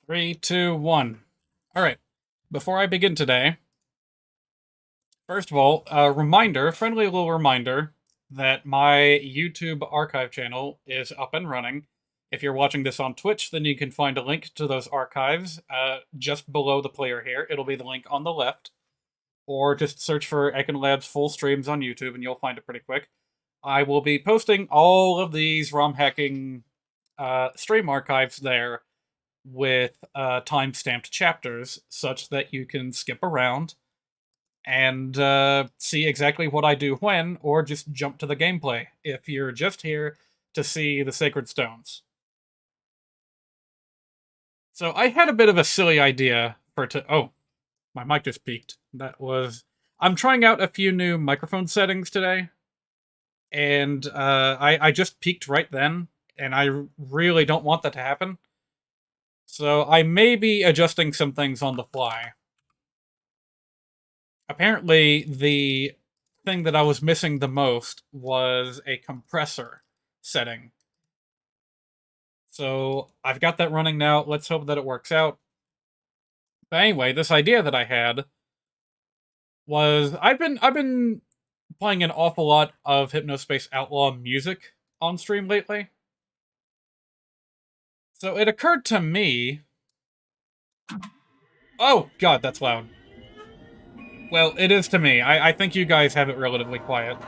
Three, two, one. All right. Before I begin today, first of all, a reminder, friendly little reminder, that my YouTube archive channel is up and running. If you're watching this on Twitch, then you can find a link to those archives just below the player here. It'll be the link on the left. Or just search for achinlabs full streams on YouTube and you'll find it pretty quick. I will be posting all of these ROM hacking stream archives there with time-stamped chapters such that you can skip around and see exactly what I do when, or just jump to the gameplay if you're just here to see the Sacred Stones. So I had a bit of a silly idea for oh, my mic just peaked. I'm trying out a few new microphone settings today, and I just peaked right then, and I really don't want that to happen. So I may be adjusting some things on the fly. Apparently, the thing that I was missing the most was a compressor setting. So I've got that running now. Let's hope that it works out. But anyway, this idea that I had was I've been playing an awful lot of Hypnospace Outlaw music on stream lately. So it occurred to me... Oh, God, that's loud. Well, it is to me. I think you guys have it relatively quiet.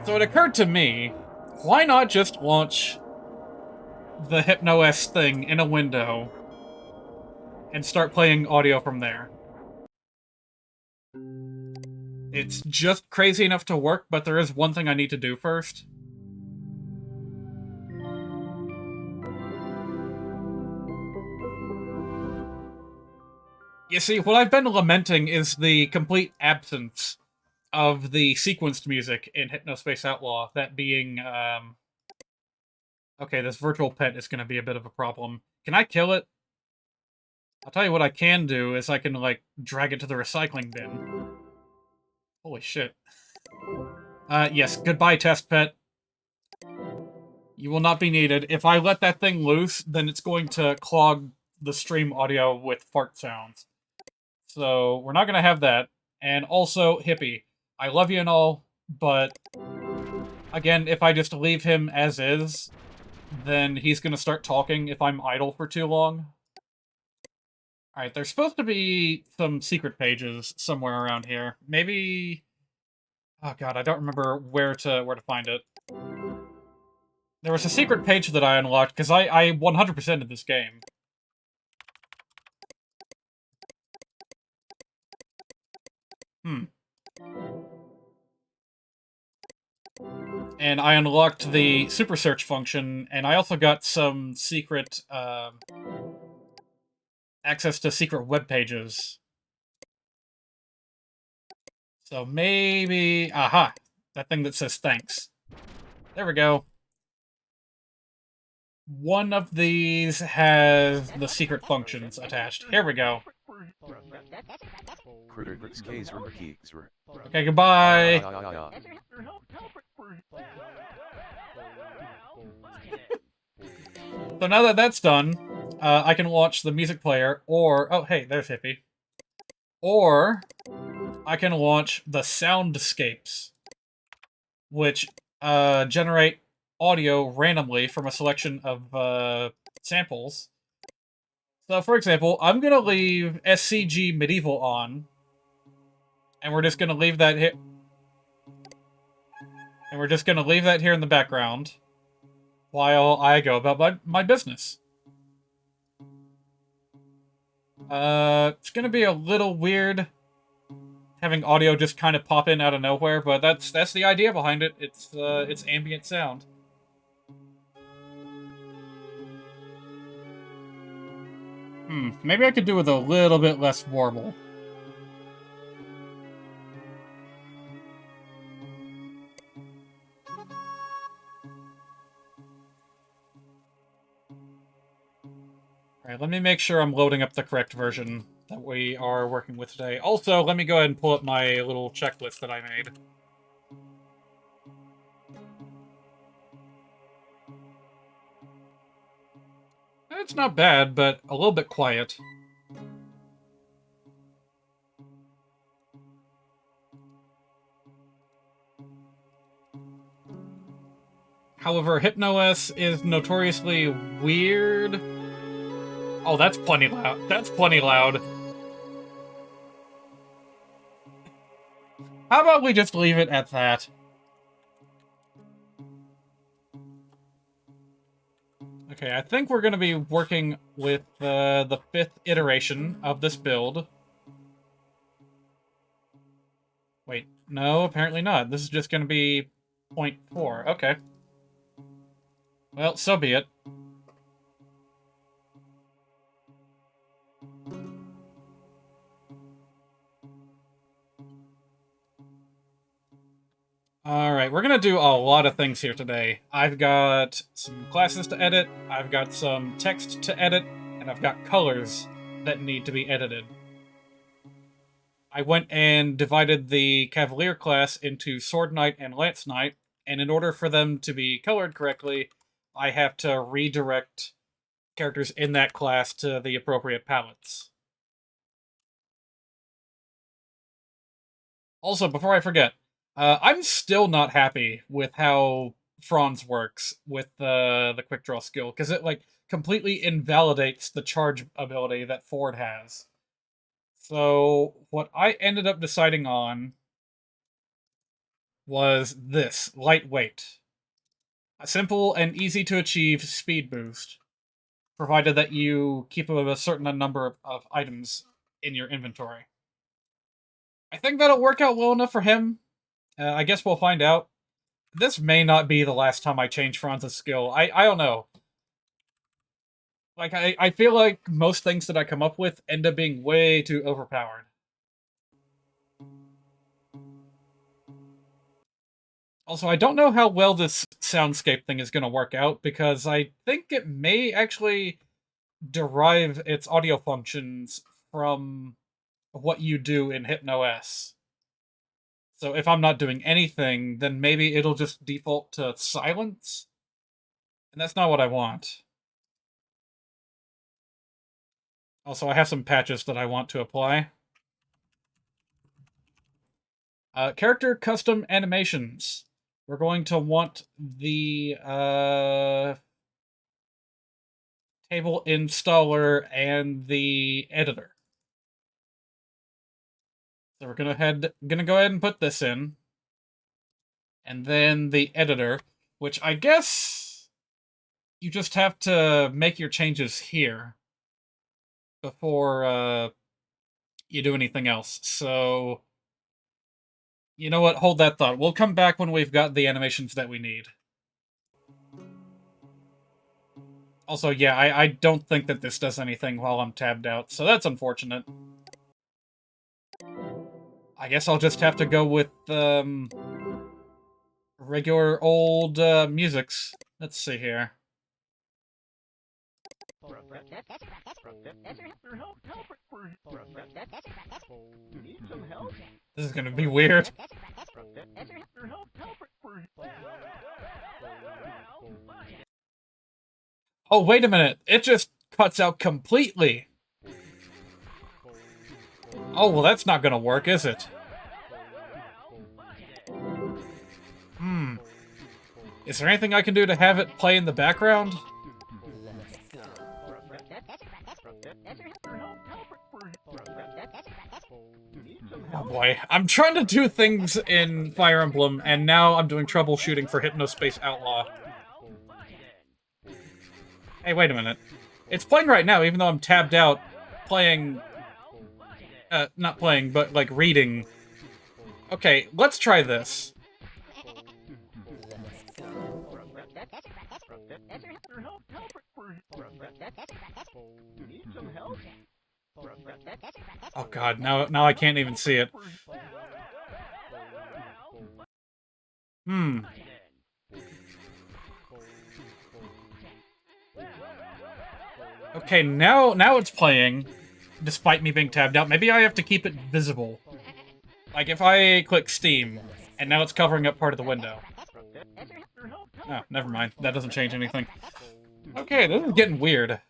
So it occurred to me, why not just launch the HypnoS thing in a window and start playing audio from there? It's just crazy enough to work, but there is one thing I need to do first. You see, what I've been lamenting is the complete absence of the sequenced music in Hypnospace Outlaw, that being, okay, this virtual pet is going to be a bit of a problem. Can I kill it? I'll tell you what I can do is I can, like, drag it to the recycling bin. Holy shit. Yes, goodbye, test pet. You will not be needed. If I let that thing loose, then it's going to clog the stream audio with fart sounds. So, we're not going to have that. And also, Hippie, I love you and all, but again, if I just leave him as is, then he's going to start talking if I'm idle for too long. Alright, there's supposed to be some secret pages somewhere around here. Maybe... Oh god, I don't remember where to find it. There was a secret page that I unlocked, because I 100%ed this game. And I unlocked the super search function, and I also got some secret, access to secret web pages. So maybe... Aha! That thing that says thanks. There we go. One of these has the secret functions attached. Here we go. Okay, goodbye! So now that that's done, I can launch the music player, or... Oh, hey, there's Hippie. Or I can launch the soundscapes, which generate audio randomly from a selection of samples. So, for example, I'm going to leave SCG Medieval on, and we're just going to leave that here. And we're just going to leave that here in the background while I go about my business. It's going to be a little weird having audio just kind of pop in out of nowhere, but that's the idea behind it. It's ambient sound. Maybe I could do with a little bit less warble. Alright, let me make sure I'm loading up the correct version that we are working with today. Also, let me go ahead and pull up my little checklist that I made. It's not bad, but a little bit quiet. However, HypnoS is notoriously weird. Oh, that's plenty loud. That's plenty loud. How about we just leave it at that? Okay, I think we're going to be working with the 5th iteration of this build. Wait, no, apparently not. This is just going to be 0.4. Okay. Well, so be it. Alright, we're gonna do a lot of things here today. I've got some classes to edit, I've got some text to edit, and I've got colors that need to be edited. I went and divided the Cavalier class into Sword Knight and Lance Knight, and in order for them to be colored correctly, I have to redirect characters in that class to the appropriate palettes. Also, before I forget, I'm still not happy with how Franz works with the quick draw skill, because it like completely invalidates the charge ability that Ford has. So what I ended up deciding on was this, lightweight. A simple and easy to achieve speed boost, provided that you keep a certain number of items in your inventory. I think that'll work out well enough for him. I guess we'll find out. This may not be the last time I change Franz's skill. I don't know. Like, I feel like most things that I come up with end up being way too overpowered. Also, I don't know how well this soundscape thing is going to work out, because I think it may actually derive its audio functions from what you do in HypnoS. So if I'm not doing anything, then maybe it'll just default to silence. And that's not what I want. Also, I have some patches that I want to apply. Character custom animations. We're going to want the table installer and the editor. So we're gonna go ahead and put this in. And then the editor, which I guess you just have to make your changes here before you do anything else. So, you know what? Hold that thought. We'll come back when we've got the animations that we need. Also, yeah, I don't think that this does anything while I'm tabbed out, so that's unfortunate. I guess I'll just have to go with regular old musics. Let's see here. This is gonna be weird. Oh, wait a minute. It just cuts out completely. Oh, well, that's not gonna work, is it? Is there anything I can do to have it play in the background? Oh boy, I'm trying to do things in Fire Emblem, and now I'm doing troubleshooting for Hypnospace Outlaw. Hey, wait a minute. It's playing right now, even though I'm tabbed out, playing... not playing, but, like, reading. Okay, let's try this. Oh god, now I can't even see it. Okay, now it's playing, despite me being tabbed out. Maybe I have to keep it visible. Like, if I click Steam, and now it's covering up part of the window. Oh, never mind. That doesn't change anything. Okay, this is getting weird.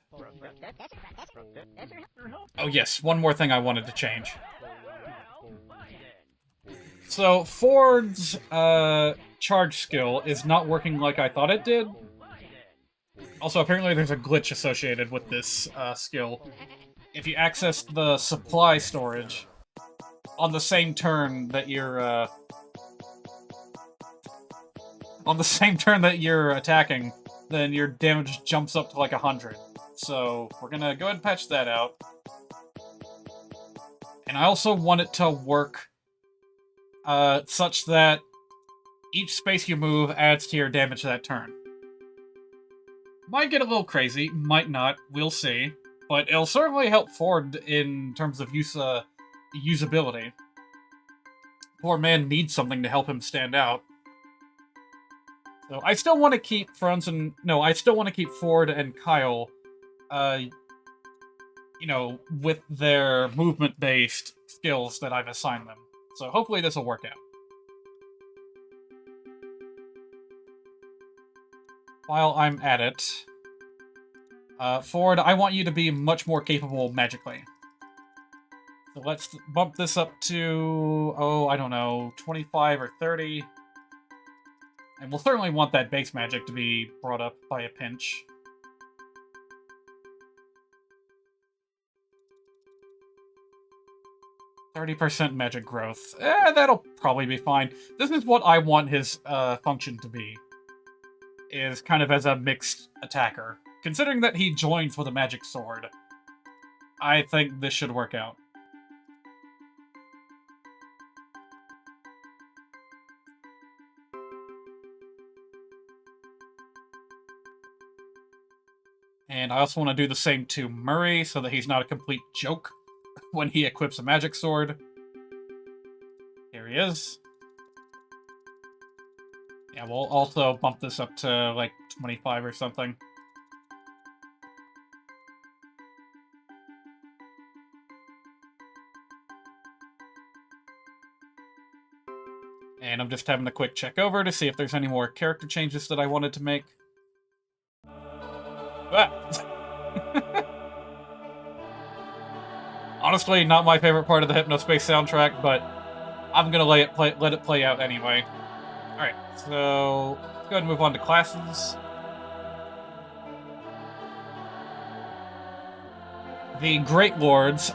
Oh yes, one more thing I wanted to change. So, Ford's charge skill is not working like I thought it did. Also, apparently there's a glitch associated with this skill. If you access the supply storage on the same turn that you're attacking, then your damage jumps up to like 100. So we're gonna go ahead and patch that out. And I also want it to work such that each space you move adds to your damage that turn. Might get a little crazy, might not, we'll see. But it'll certainly help Ford in terms of usability. Poor man needs something to help him stand out. So I still want to keep I still want to keep Ford and Kyle, with their movement-based skills that I've assigned them. So hopefully this will work out. While I'm at it, Ford, I want you to be much more capable magically. So let's bump this up to, I don't know, 25 or 30. And we'll certainly want that base magic to be brought up by a pinch. %, magic growth. That'll probably be fine. This is what I want his function to be. Is kind of as a mixed attacker. Considering that he joins with a magic sword, I think this should work out. And I also want to do the same to Murray, so that he's not a complete joke when he equips a magic sword. Here he is. Yeah, we'll also bump this up to, like, 25 or something. And I'm just having a quick check over to see if there's any more character changes that I wanted to make. Ah! Honestly, not my favorite part of the Hypnospace soundtrack, but I'm gonna let it play out anyway. Alright, so let's go ahead and move on to classes. The Great Lords,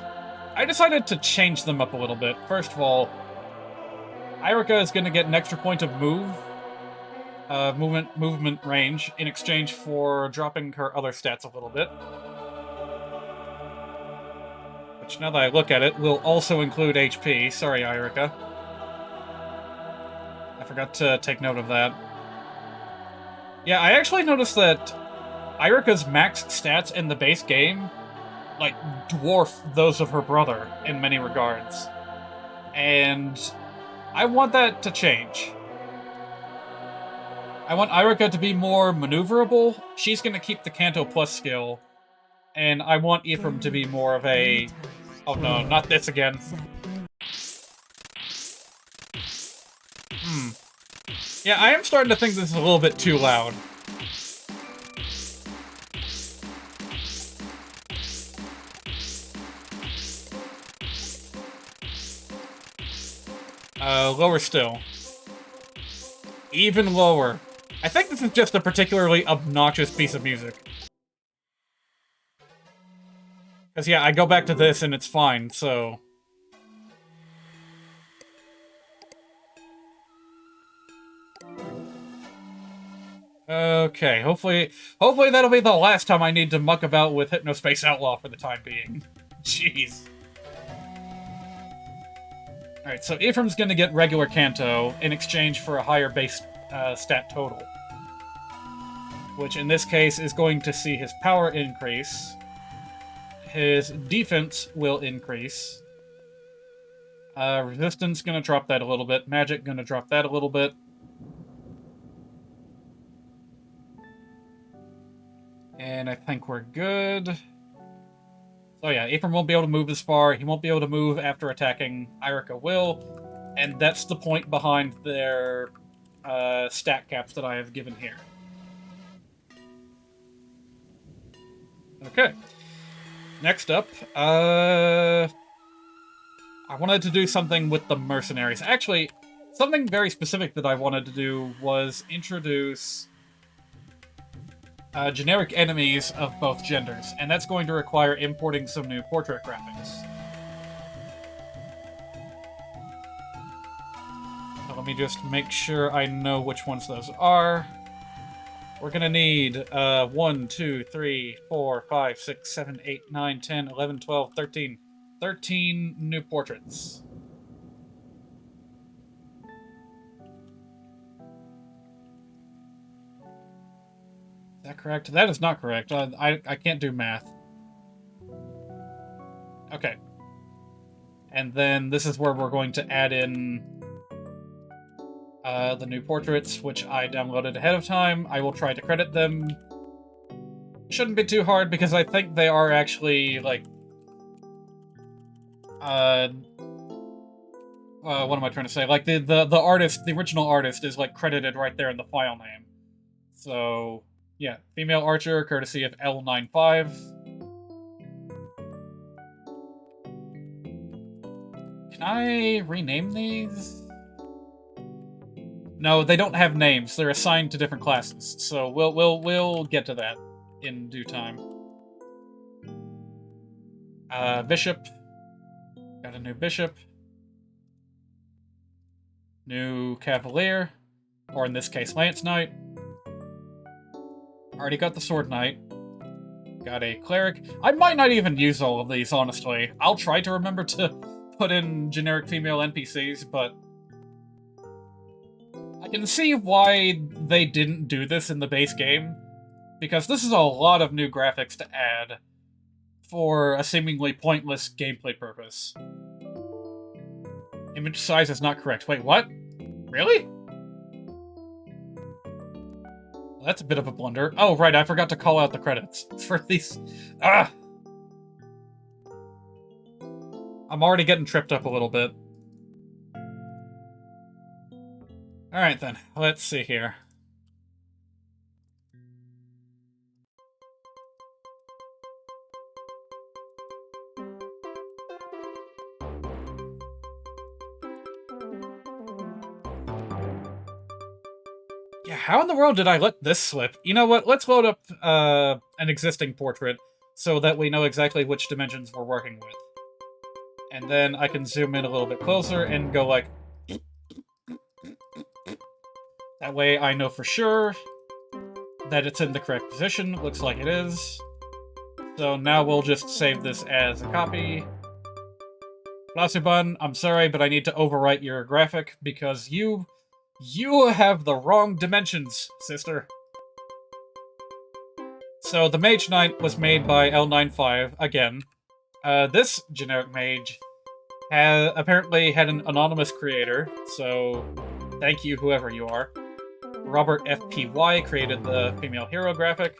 I decided to change them up a little bit. First of all, Irika is going to get an extra point of movement range in exchange for dropping her other stats a little bit. Which, now that I look at it, will also include HP. Sorry, Irika. I forgot to take note of that. Yeah, I actually noticed that Irika's max stats in the base game, like, dwarf those of her brother in many regards. And I want that to change. I want Irika to be more maneuverable. She's going to keep the Canto Plus skill. And I want Ephraim to be more of a... Oh no, not this again. Yeah, I am starting to think this is a little bit too loud. Lower still. Even lower. I think this is just a particularly obnoxious piece of music. Because, yeah, I go back to this and it's fine, so... Okay, hopefully that'll be the last time I need to muck about with Hypnospace Outlaw for the time being. Jeez. Alright, so Ephraim's gonna get regular Canto in exchange for a higher base stat total. Which, in this case, is going to see his power increase. His defense will increase. Resistance gonna drop that a little bit. Magic gonna drop that a little bit. And I think we're good. So yeah, Ephraim won't be able to move this far. He won't be able to move after attacking. Irika will. And that's the point behind their stat caps that I have given here. Okay. next up, I wanted to do something with the mercenaries. Actually, something very specific that I wanted to do was introduce generic enemies of both genders, and that's going to require importing some new portrait graphics. So let me just make sure I know which ones those are. We're gonna need 1, 2, 3, 4, 5, 6, 7, 8, 9, 10, 11, 12, 13. 13 new portraits. Is that correct? That is not correct. I can't do math. Okay. And then this is where we're going to add in the new portraits, which I downloaded ahead of time. I will try to credit them. Shouldn't be too hard because I think they are actually, like, what am I trying to say? Like, the artist, the original artist is, like, credited right there in the file name. So, yeah. Female Archer, courtesy of L95. Can I rename these? No, they don't have names. They're assigned to different classes. So we'll get to that in due time. Bishop. Got a new bishop. New cavalier. Or in this case, lance knight. Already got the sword knight. Got a cleric. I might not even use all of these, honestly. I'll try to remember to put in generic female NPCs, but I can see why they didn't do this in the base game, because this is a lot of new graphics to add for a seemingly pointless gameplay purpose. Image size is not correct. Wait, what? Really? Well, that's a bit of a blunder. Oh, right, I forgot to call out the credits for these. Ah! I'm already getting tripped up a little bit. Alright then, let's see here. Yeah, how in the world did I let this slip? You know what, let's load up an existing portrait so that we know exactly which dimensions we're working with. And then I can zoom in a little bit closer and go like... That way I know for sure that it's in the correct position. Looks like it is. So now we'll just save this as a copy. Flasuban, I'm sorry, but I need to overwrite your graphic because you have the wrong dimensions, sister. So the Mage Knight was made by L95, again. This generic mage apparently had an anonymous creator, so thank you, whoever you are. Robert FPY created the female hero graphic.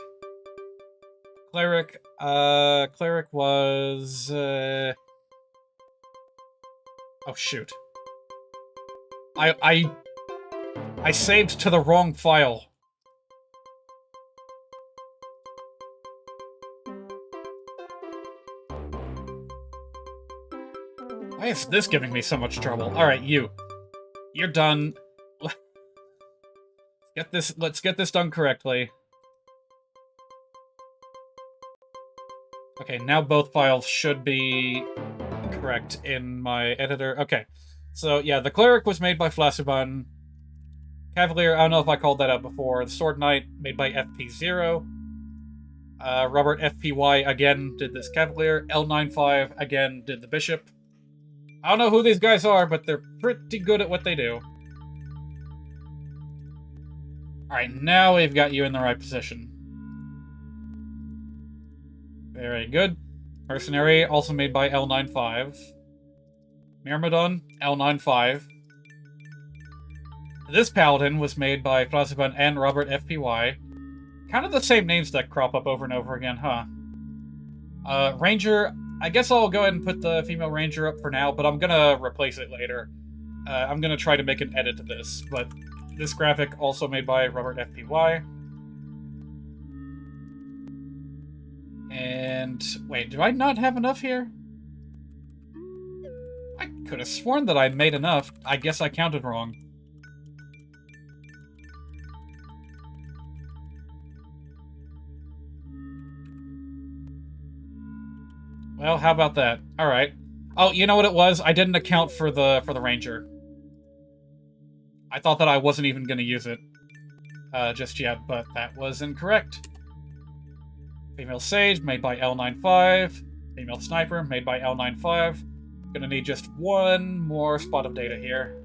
Cleric was... Oh, shoot. I saved to the wrong file. Why is this giving me so much trouble? Alright, you. You're done. Let's get this done correctly. Okay, now both files should be correct in my editor. Okay, so yeah, the Cleric was made by Flasuban. Cavalier, I don't know if I called that out before. The Sword Knight, made by FP0. Robert FPY, again, did this Cavalier. L95, again, did the Bishop. I don't know who these guys are, but they're pretty good at what they do. Alright, now we've got you in the right position. Very good. Mercenary, also made by L95. Myrmidon, L95. This Paladin was made by Flasuban and Robert FPY. Kind of the same names that crop up over and over again, huh? Ranger, I guess I'll go ahead and put the female Ranger up for now, but I'm gonna replace it later. I'm gonna try to make an edit to this, but this graphic also made by Robert FPY. And wait, do I not have enough here? I could have sworn that I made enough. I guess I counted wrong. Well, how about that? All right. Oh, you know what it was? I didn't account for the ranger. I thought that I wasn't even going to use it just yet, but that was incorrect. Female Sage, made by L95. Female Sniper, made by L95. Gonna need just one more spot of data here.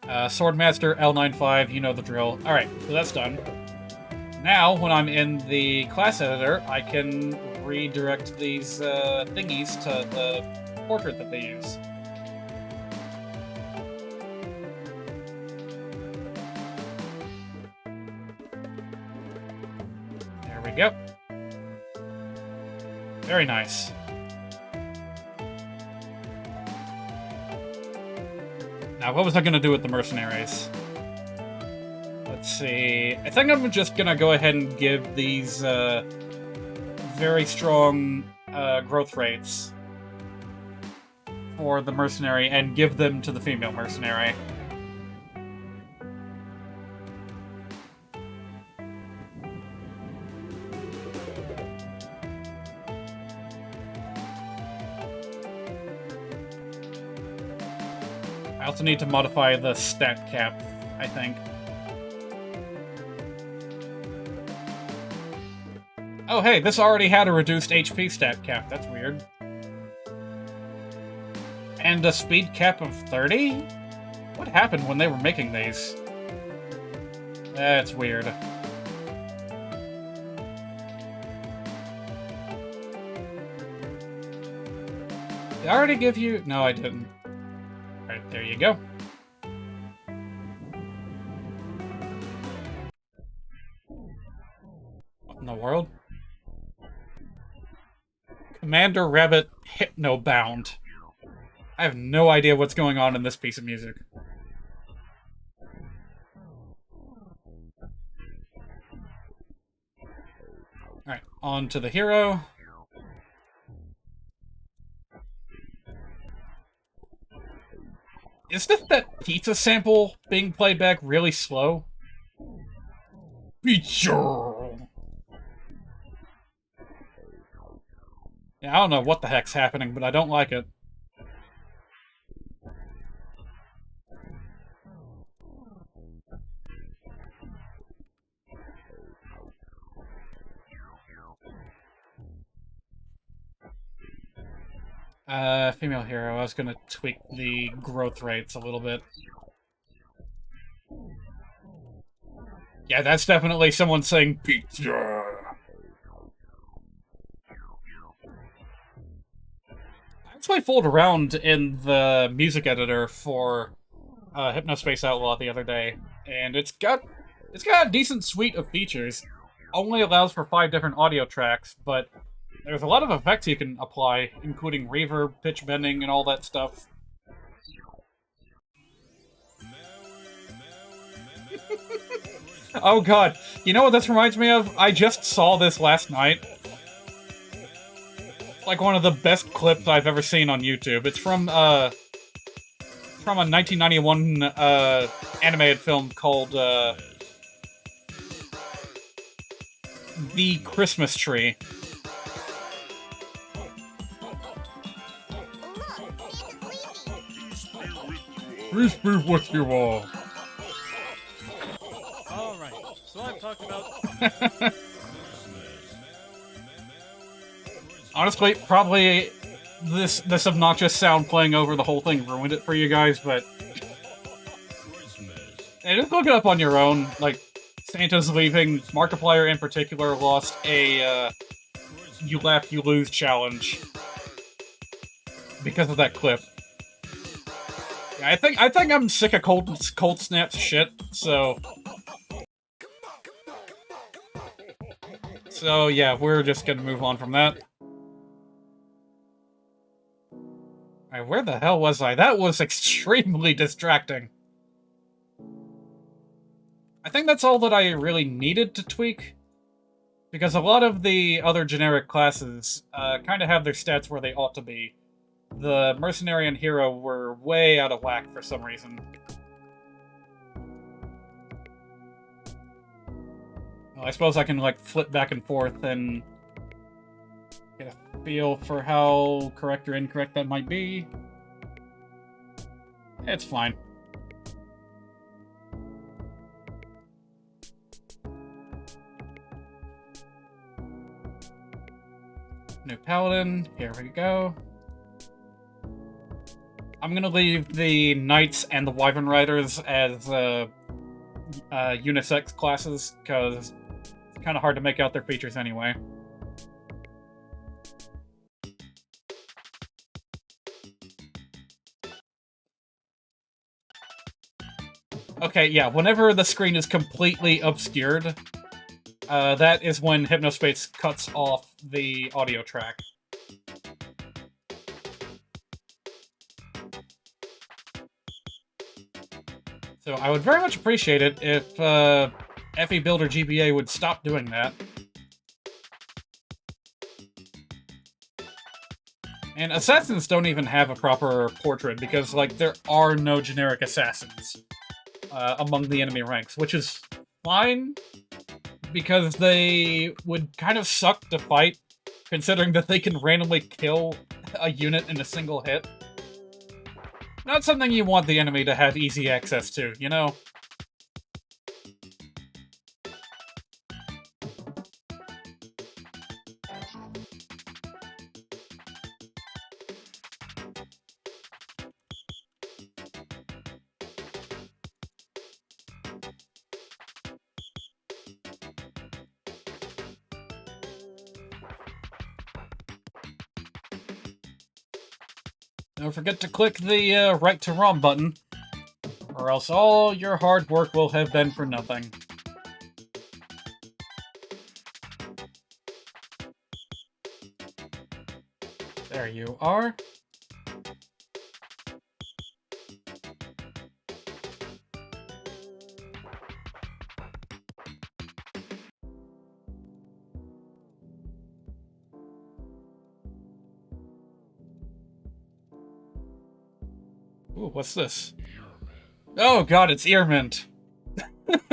Swordmaster, L95, you know the drill. Alright, so that's done. Now, when I'm in the class editor, I can redirect these thingies to the portrait that they use. There we go. Very nice. Now, what was I going to do with the mercenaries? Let's see. I think I'm just going to go ahead and give these very strong growth rates for the mercenary and give them to the female mercenary. I also need to modify the stat cap, I think. Oh hey, this already had a reduced HP stat cap, that's weird. And a speed cap of 30? What happened when they were making these? That's weird. Did I already give you... No, I didn't. Alright, there you go. What in the world? Commander Rabbit Hypnobound. I have no idea what's going on in this piece of music. Alright, on to the hero. Is that pizza sample being played back really slow? Pizza! Yeah, I don't know what the heck's happening, but I don't like it. Female hero. I was gonna tweak the growth rates a little bit. Yeah, that's definitely someone saying pizza. I actually fooled around in the music editor for Hypnospace Outlaw the other day, and it's got a decent suite of features. Only allows for 5 different audio tracks, but there's a lot of effects you can apply, including reverb, pitch bending, and all that stuff. Oh god, you know what this reminds me of? I just saw this last night. Like one of the best clips I've ever seen on YouTube. It's from a 1991 animated film called The Christmas Tree. Peace be with you all. Alright, so I've talked about... Honestly, probably this obnoxious sound playing over the whole thing ruined it for you guys, but... Hey, just look it up on your own. Like, Santa's leaving. Markiplier in particular lost a you laugh, you lose challenge because of that clip. Yeah, I think I'm sick of Cold Snap's shit, so... So, yeah, we're just gonna move on from that. Alright, where the hell was I? That was extremely distracting. I think that's all that I really needed to tweak, because a lot of the other generic classes kind of have their stats where they ought to be. The Mercenary and Hero were way out of whack for some reason. Well, I suppose I can, like, flip back and forth and get a feel for how correct or incorrect that might be. It's fine. New Paladin, here we go. I'm gonna leave the Knights and the Wyvern Riders as unisex classes, because it's kind of hard to make out their features anyway. Okay, yeah, whenever the screen is completely obscured, that is when Hypnospace cuts off the audio track. So I would very much appreciate it if FE Builder GBA would stop doing that. And assassins don't even have a proper portrait, because, like, there are no generic assassins among the enemy ranks, which is fine, because they would kind of suck to fight, considering that they can randomly kill a unit in a single hit. Not something you want the enemy to have easy access to, you know? Don't forget to click the right to ROM button, or else all your hard work will have been for nothing. There you are. Ooh, what's this? Oh god, it's ear mint.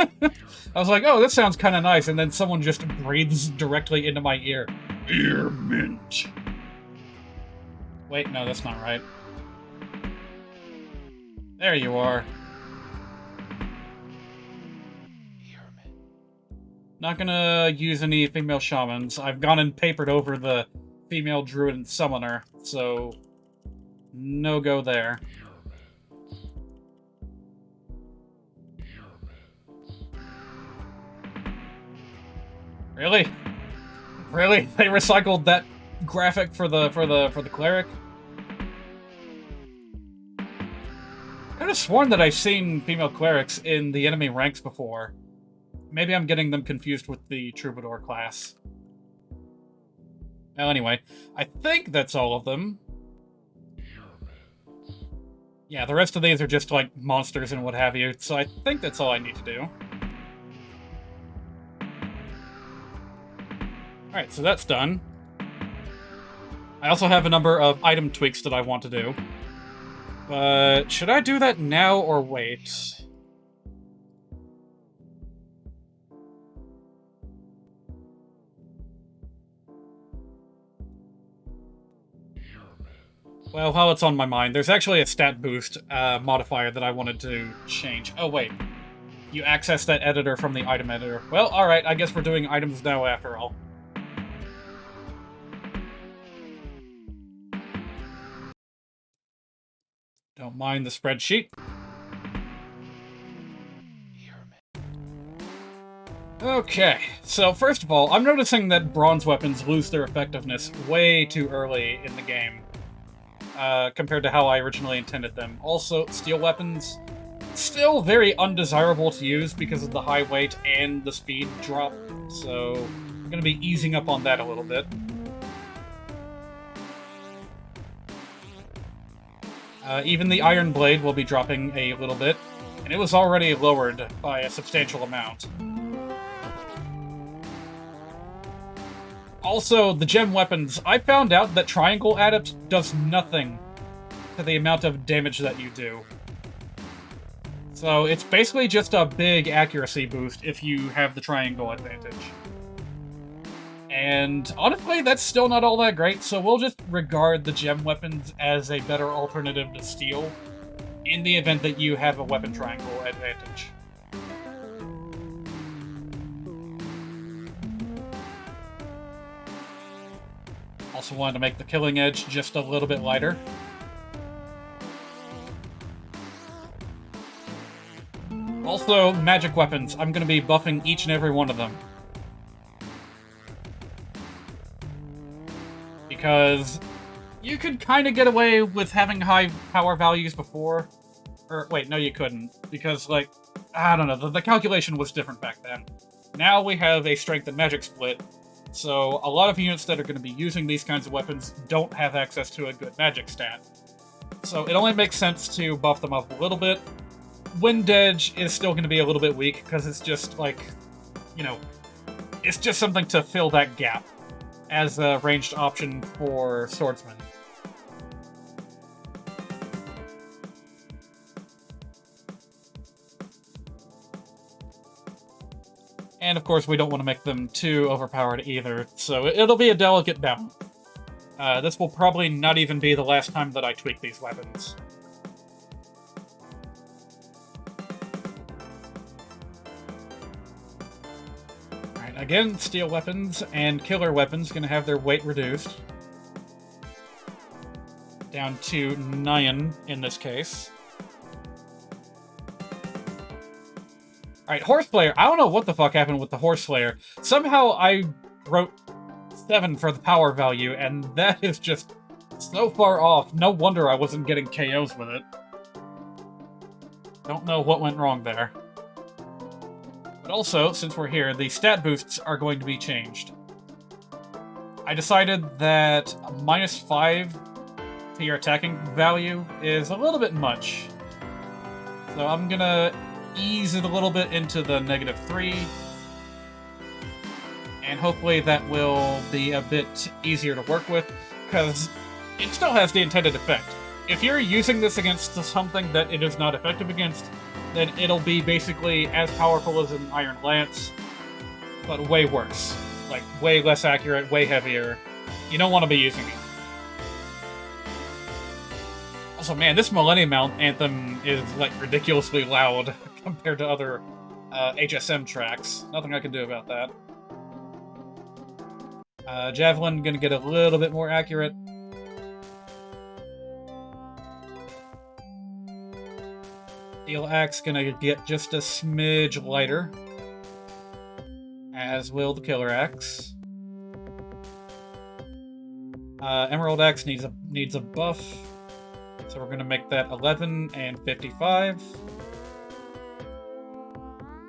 I was like, oh, this sounds kind of nice, and then someone just breathes directly into my ear. Ear mint. Wait, no, that's not right. There you are. Not gonna use any female shamans. I've gone and papered over the female druid and summoner, so no go there. Really? Really? They recycled that graphic for the cleric? I could have sworn that I've seen female clerics in the enemy ranks before. Maybe I'm getting them confused with the troubadour class. Well, anyway, I think that's all of them. Yeah, the rest of these are just, like, monsters and what have you, so I think that's all I need to do. Alright, so that's done. I also have a number of item tweaks that I want to do. But should I do that now or wait? Well, while it's on my mind, there's actually a stat boost modifier that I wanted to change. Oh, wait. You access that editor from the item editor. Well, alright, I guess we're doing items now after all. Don't mind the spreadsheet. Okay, so first of all, I'm noticing that bronze weapons lose their effectiveness way too early in the game, compared to how I originally intended them. Also, steel weapons, still very undesirable to use because of the high weight and the speed drop, so I'm going to be easing up on that a little bit. Even the Iron Blade will be dropping a little bit. And And it was already lowered by a substantial amount. Also, the gem weapons, I found out that Triangle Adept does nothing to the amount of damage that you do. So it's basically just a big accuracy boost if you have the triangle advantage. And honestly, that's still not all that great, so we'll just regard the gem weapons as a better alternative to steel in the event that you have a weapon triangle advantage. Also wanted to make the killing edge just a little bit lighter. Also, magic weapons. I'm going to be buffing each and every one of them. Because you could kind of get away with having high power values before. Or, wait, no you couldn't. Because, like, I don't know, the calculation was different back then. Now we have a strength and magic split, so a lot of units that are going to be using these kinds of weapons don't have access to a good magic stat. So it only makes sense to buff them up a little bit. Wind Edge is still going to be a little bit weak, because it's just, like, you know, it's just something to fill that gap as a ranged option for swordsmen. And of course, we don't want to make them too overpowered either, so it'll be a delicate balance. This will probably not even be the last time that I tweak these weapons. Alright, again, steel weapons and killer weapons going to have their weight reduced. Down to 9 in this case. Alright, Horseslayer. I don't know what the fuck happened with the Horseslayer. Somehow I wrote 7 for the power value, and that is just so far off. No wonder I wasn't getting KOs with it. Don't know what went wrong there. But also, since we're here, the stat boosts are going to be changed. I decided that a -5 to your attacking value is a little bit much. So I'm gonna ease it a little bit into the -3. And hopefully that will be a bit easier to work with, because it still has the intended effect. If you're using this against something that it is not effective against, then it'll be basically as powerful as an Iron Lance, but way worse. Like, way less accurate, way heavier. You don't want to be using it. Also, man, this Millennium Anthem is, like, ridiculously loud compared to other HSM tracks. Nothing I can do about that. Javelin gonna get a little bit more accurate. Steel Axe gonna get just a smidge lighter. As will the Killer Axe. Emerald Axe needs a buff. So we're gonna make that 11 and 55.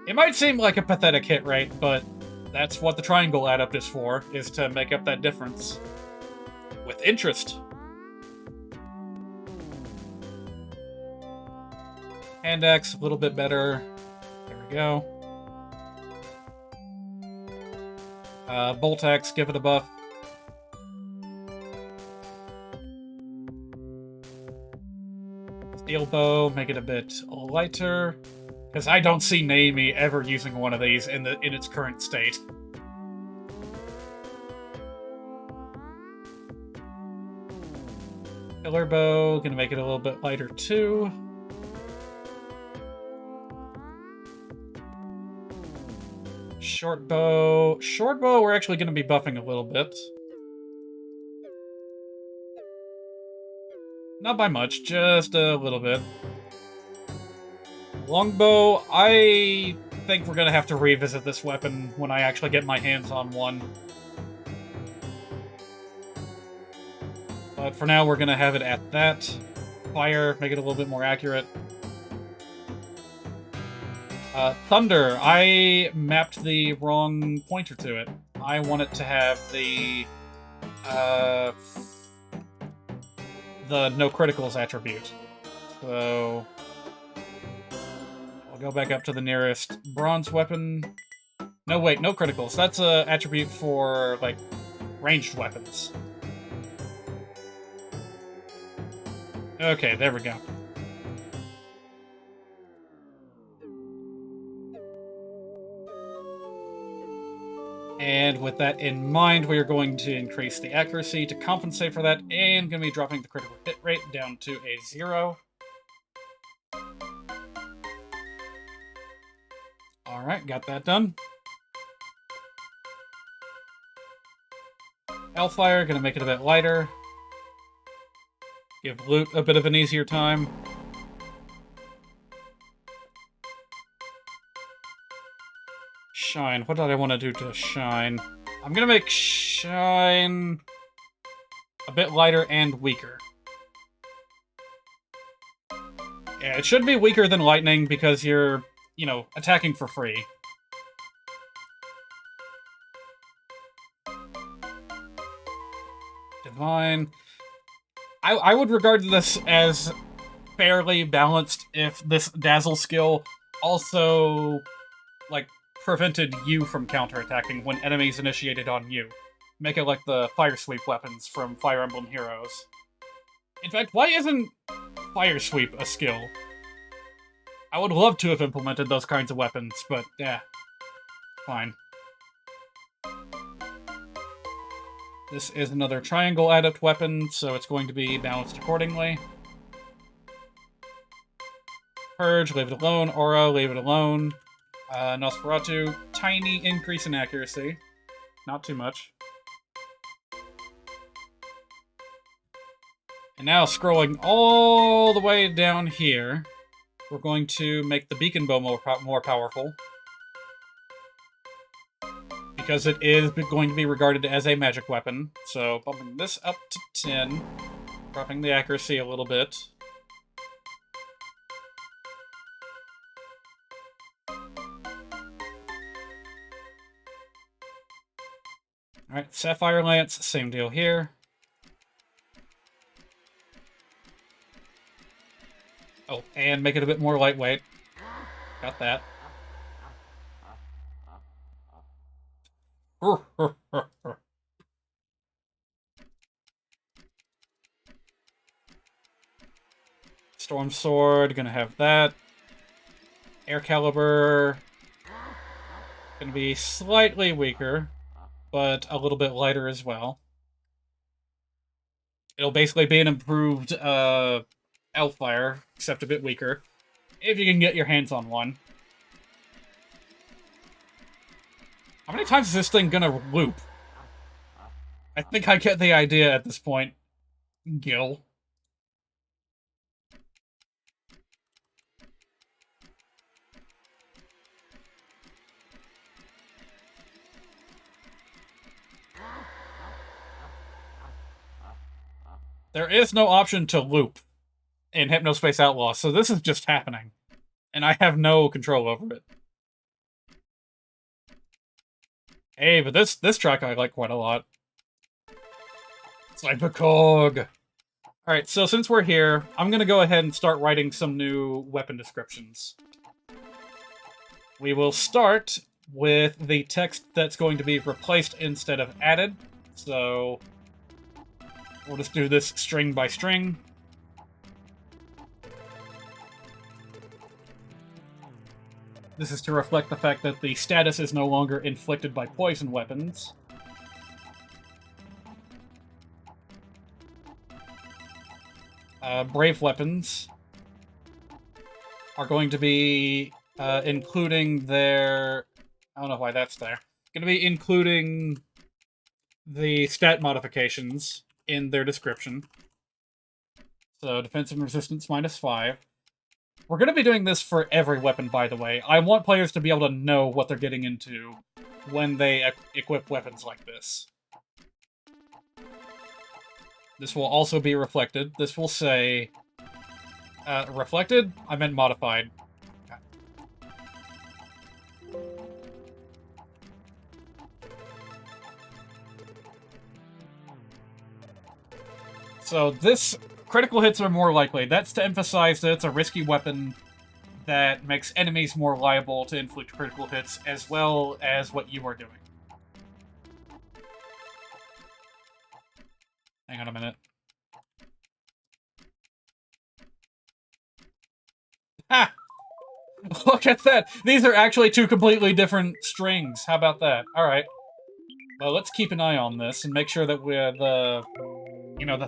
It might seem like a pathetic hit rate, but that's what the Triangle Adept is for, is to make up that difference. With interest. Hand Axe, a little bit better. There we go. Bolt Axe, give it a buff. Steel Bow, make it a bit lighter. Because I don't see Naomi ever using one of these in its current state. Killer Bow, gonna make it a little bit lighter too. Short Bow, we're actually gonna be buffing a little bit. Not by much, just a little bit. Longbow, I think we're gonna have to revisit this weapon when I actually get my hands on one. But for now, we're gonna have it at that. Fire, make it a little bit more accurate. Thunder, I mapped the wrong pointer to it. I want it to have the no criticals attribute. So Go back up to the nearest bronze weapon. No, wait, no criticals. That's a attribute for, like, ranged weapons. Okay, there we go. And with that in mind, we are going to increase the accuracy to compensate for that, and going to be dropping the critical hit rate down to a 0. Alright, got that done. Hellfire, going to make it a bit lighter. Give loot a bit of an easier time. Shine. What did I want to do to shine? I'm going to make shine a bit lighter and weaker. Yeah, it should be weaker than lightning because you're, you know, attacking for free. Divine. I would regard this as fairly balanced if this Dazzle skill also, like, prevented you from counterattacking when enemies initiated on you. Make it like the Fire Sweep weapons from Fire Emblem Heroes. In fact, why isn't Fire Sweep a skill? I would love to have implemented those kinds of weapons, but yeah, fine. This is another triangle adept weapon, so it's going to be balanced accordingly. Purge, leave it alone. Aura, leave it alone. Nosferatu, tiny increase in accuracy. Not too much. And now, scrolling all the way down here, we're going to make the beacon bow more powerful. Because it is going to be regarded as a magic weapon. So, bumping this up to 10. Dropping the accuracy a little bit. Alright, Sapphire Lance, same deal here. Oh, and make it a bit more lightweight. Got that. Storm Sword, gonna have that. Air Caliber, gonna be slightly weaker, but a little bit lighter as well. It'll basically be an improved Hellfire, except a bit weaker, if you can get your hands on one. How many times is this thing gonna loop? I think I get the idea at this point. Gil. There is no option to loop in Hypnospace Outlaw, so this is just happening. And I have no control over it. Hey, but this track I like quite a lot. Cybercog! Alright, so since we're here, I'm gonna go ahead and start writing some new weapon descriptions. We will start with the text that's going to be replaced instead of added. So we'll just do this string by string. This is to reflect the fact that the status is no longer inflicted by poison weapons. Brave weapons are going to be including their... I don't know why that's there. Going to be including the stat modifications in their description. So, defense and resistance -5. We're going to be doing this for every weapon, by the way. I want players to be able to know what they're getting into when they equip weapons like this. This will also be reflected. This will say... reflected? I meant modified. Okay. So this... critical hits are more likely. That's to emphasize that it's a risky weapon, that makes enemies more liable to inflict critical hits, as well as what you are doing. Hang on a minute. Ha! Look at that! These are actually two completely different strings. How about that? Alright. Well, let's keep an eye on this and make sure that the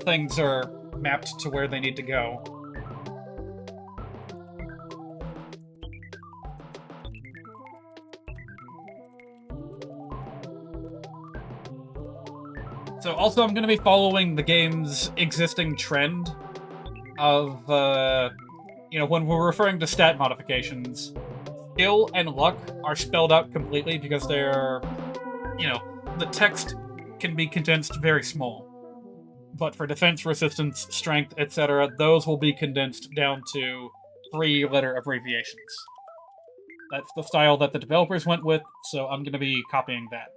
things are mapped to where they need to go. So also I'm going to be following the game's existing trend of, when we're referring to stat modifications, skill and luck are spelled out completely because they're, the text can be condensed very small. But for defense, resistance, strength, etc., those will be condensed down to 3-letter abbreviations. That's the style that the developers went with, so I'm going to be copying that.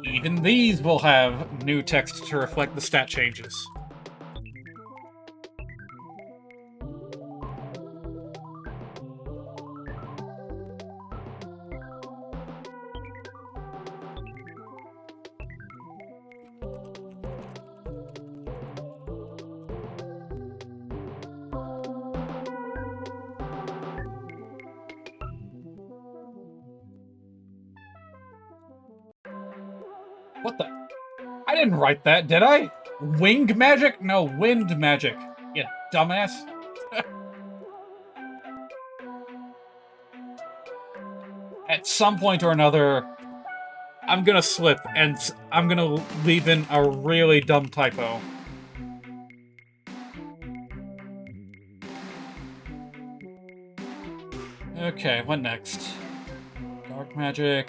Even these will have new text to reflect the stat changes. What the? I didn't write that, did I? Wing magic? No, wind magic. You dumbass. At some point or another, I'm gonna slip, and I'm gonna leave in a really dumb typo. Okay, what next? Dark magic.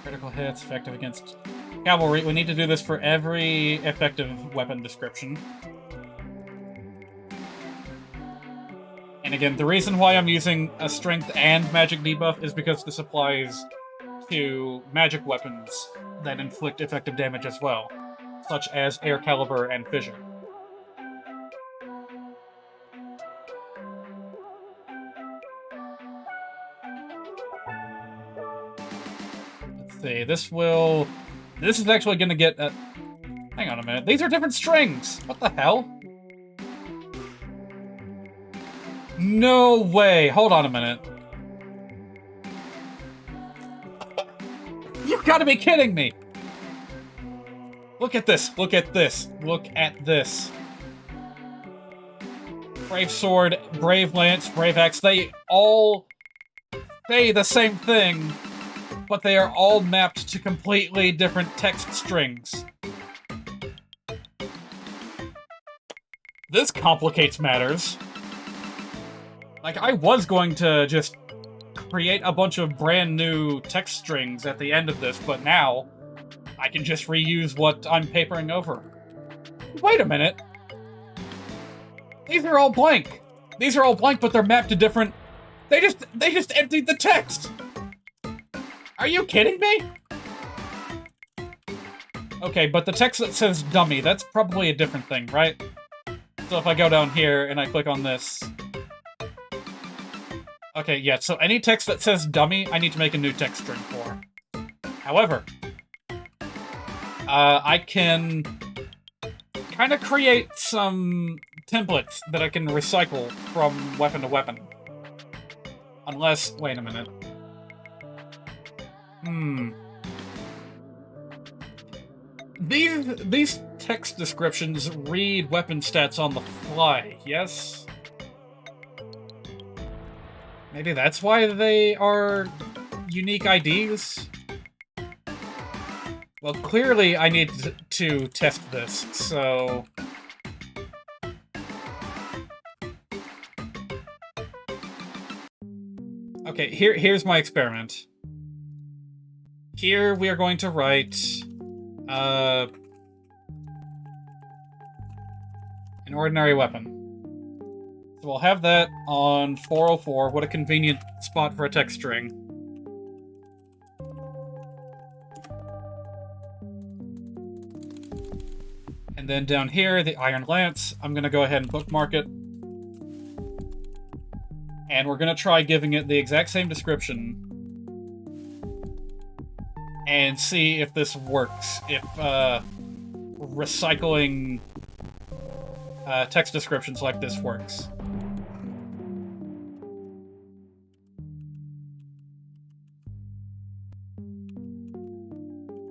Critical hits, effective against cavalry. We need to do this for every effective weapon description. And again, the reason why I'm using a strength and magic debuff is because this applies to magic weapons that inflict effective damage as well, such as air caliber and fissure. See, this is actually gonna get hang on a minute. These are different strings! What the hell? No way! Hold on a minute. You've gotta be kidding me! Look at this, look at this, look at this. Brave Sword, Brave Lance, Brave Axe, they all say the same thing, but they are all mapped to completely different text strings. This complicates matters. Like, I was going to just create a bunch of brand new text strings at the end of this, but now I can just reuse what I'm papering over. Wait a minute. These are all blank. These are all blank, but they're mapped to different... They just emptied the text! Are you kidding me? Okay, but the text that says dummy, that's probably a different thing, right? So if I go down here and I click on this... Okay, yeah, so any text that says dummy, I need to make a new text string for. However, I can kind of create some templates that I can recycle from weapon to weapon. Unless, wait a minute. These text descriptions read weapon stats on the fly, yes? Maybe that's why they are unique IDs? Well, clearly I need to test this, so... Okay, here's my experiment. Here we are going to write... an ordinary weapon. So we'll have that on 404. What a convenient spot for a text string. And then down here, the Iron Lance, I'm going to go ahead and bookmark it. And we're going to try giving it the exact same description. And see if this works. If recycling text descriptions like this works.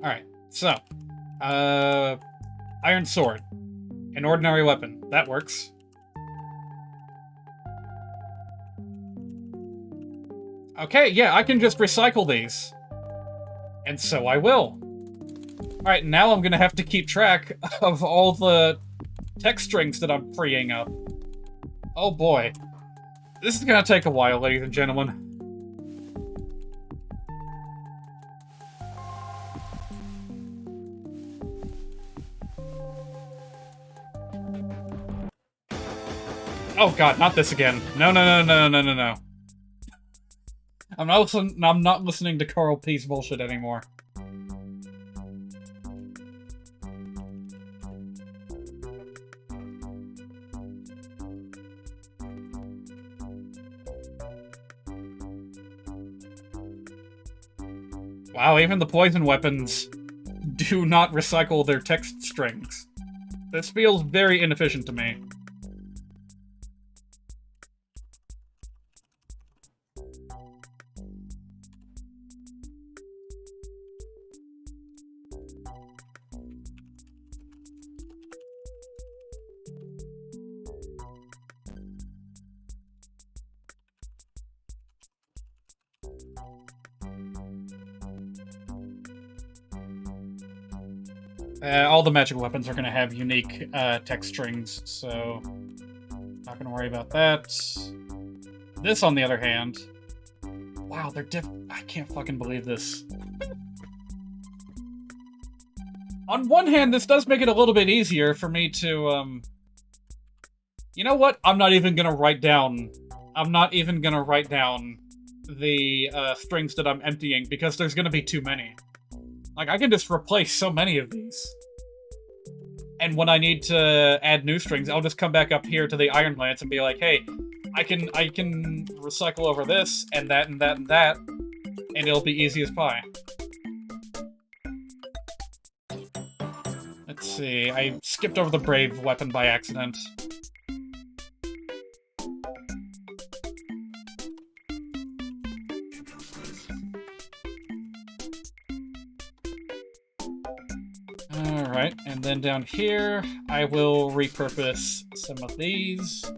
Alright, so. Iron Sword. An ordinary weapon. That works. Okay, yeah, I can just recycle these. And so I will. Alright, now I'm gonna have to keep track of all the text strings that I'm freeing up. Oh boy. This is gonna take a while, ladies and gentlemen. Oh god, not this again. No, no, no, no, no, no, no. I'm not listening to Carl P's bullshit anymore. Wow, even the poison weapons do not recycle their text strings. This feels very inefficient to me. All the magic weapons are going to have unique text strings, so not going to worry about that. This, on the other hand... Wow, they're I can't fucking believe this. On one hand, this does make it a little bit easier for me to, You know what? I'm not even going to write down... I'm not even going to write down the strings that I'm emptying, because there's going to be too many. Like, I can just replace so many of these. And when I need to add new strings, I'll just come back up here to the Iron Lance and be like, hey, I can recycle over this, and that, and that, and that, and it'll be easy as pie. Let's see, I skipped over the Brave weapon by accident. Alright, and then down here, I will repurpose some of these.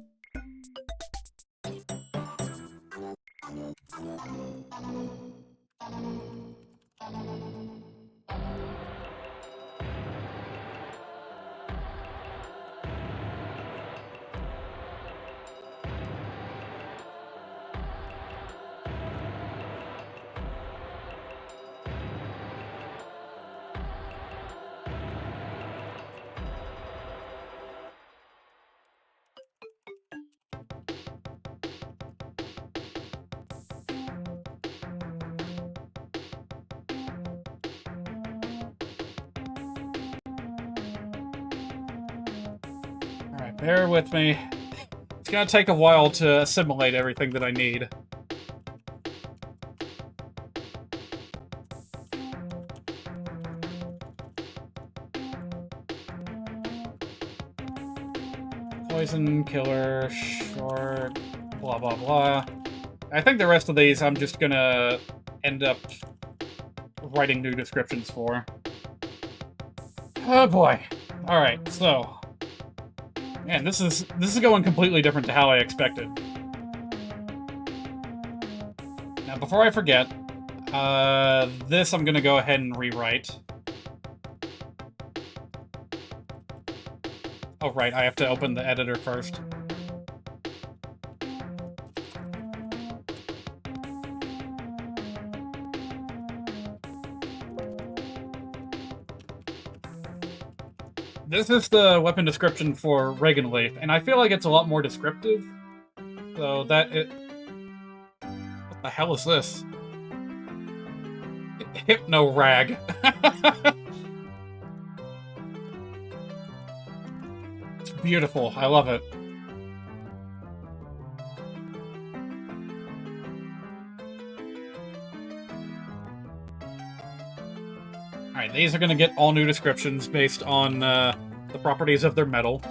Bear with me. It's gonna take a while to assimilate everything that I need. Poison, killer, short, blah blah blah. I think the rest of these I'm just gonna end up writing new descriptions for. Oh boy. Alright, so... Man, this is going completely different to how I expected. Now, before I forget, this I'm gonna go ahead and rewrite. Oh, right, I have to open the editor first. This is the weapon description for Reagan Leaf, and I feel like it's a lot more descriptive. So that it... What the hell is this? Hypno Rag. beautiful. I love it. Alright, these are going to get all new descriptions based on the properties of their metal.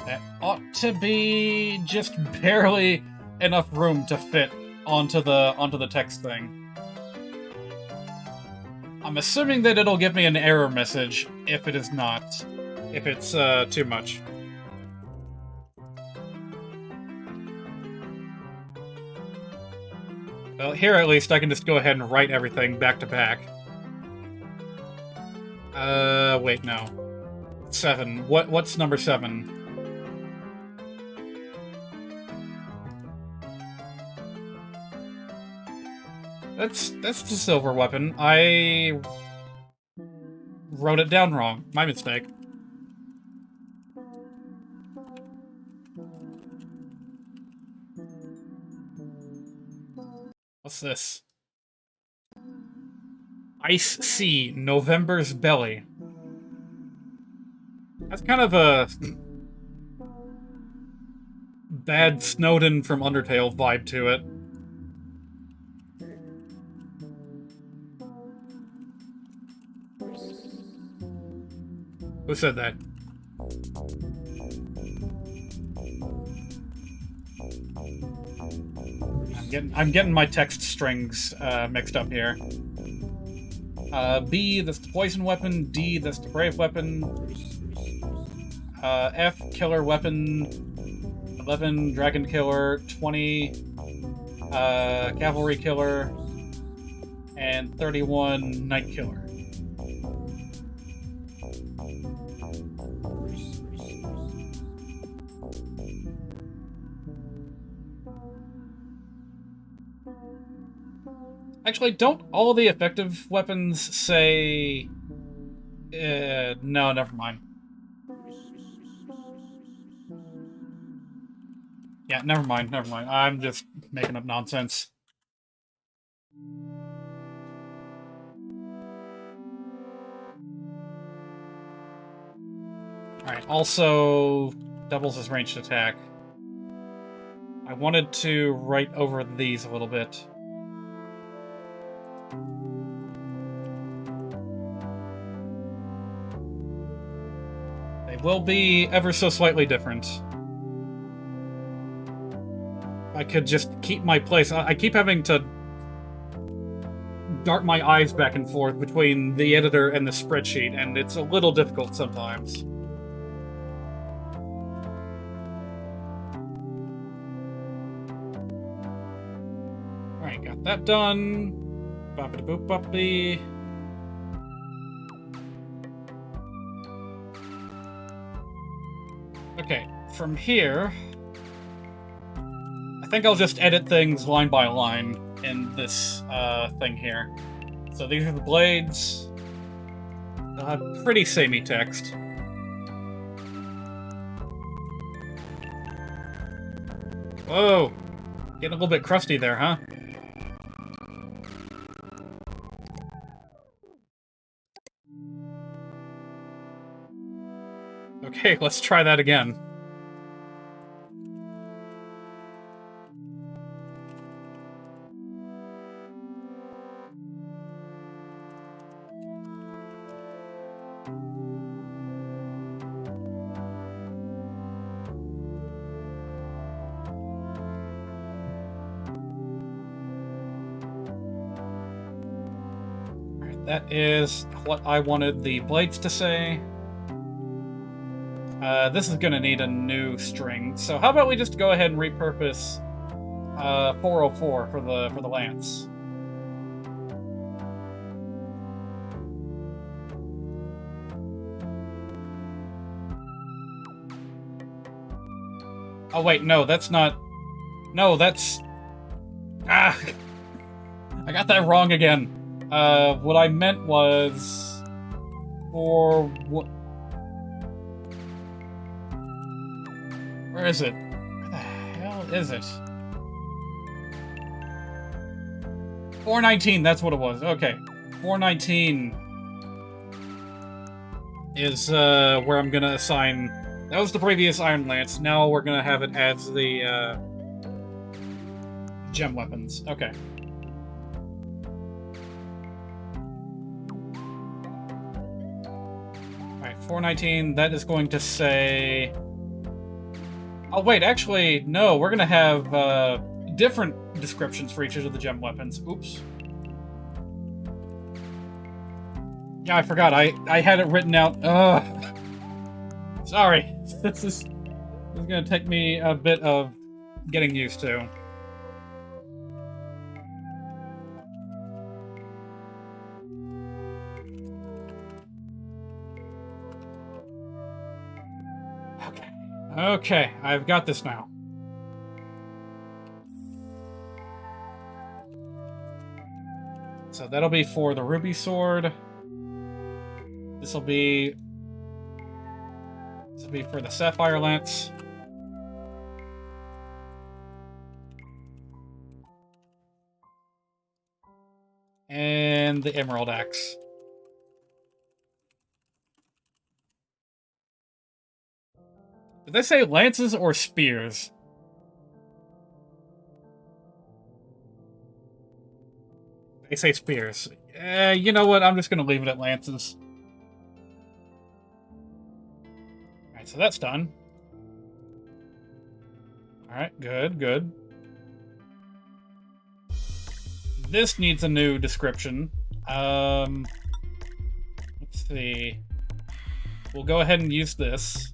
That ought to be just barely enough room to fit onto the text thing. I'm assuming that it'll give me an error message if it is not. If it's too much. Well, here at least I can just go ahead and write everything back to back. Wait, no. 7. What's number 7? That's the silver weapon. I wrote it down wrong. My mistake. What's this? Ice Sea, November's Belly. That's kind of a bad Snowden from Undertale vibe to it. Who said that? I'm getting my text strings mixed up here. B, that's the poison weapon. D, that's the brave weapon. F, killer weapon. 11, dragon killer. 20, cavalry killer. And 31, knight killer. Actually, don't all the effective weapons say... no, never mind. Yeah, never mind. I'm just making up nonsense. Alright, also doubles his ranged attack. I wanted to write over these a little bit. They will be ever so slightly different. I could just keep my place. I keep having to dart my eyes back and forth between the editor and the spreadsheet, and it's a little difficult sometimes. Alright, got that done. Boppity-boop-boppity. Okay, from here... I think I'll just edit things line by line in this thing here. So these are the blades. They'll have pretty samey text. Whoa! Getting a little bit crusty there, huh? Okay, let's try that again. That is what I wanted the blades to say. This is gonna need a new string, so how about we just go ahead and repurpose 404 for the lance. Oh wait, no, that's not... No, that's... Ah! I got that wrong again. What I meant was... For... What... Where is it? Where the hell is it? 419, that's what it was. Okay. 419 is where I'm gonna assign. That was the previous Iron Lance. Now we're gonna have it as the gem weapons. Okay. Alright, 419, that is going to say... Oh wait, actually, no, we're gonna have different descriptions for each of the gem weapons. Oops. Yeah, I forgot. I had it written out. Sorry. This is gonna take me a bit of getting used to. Okay. Okay, I've got this now. So that'll be for the ruby sword. This'll be for the sapphire lance. And the emerald axe. Did they say lances or spears? They say spears. You know what? I'm just gonna leave it at lances. Alright, so that's done. Alright, good, good. This needs a new description. Let's see. We'll go ahead and use this.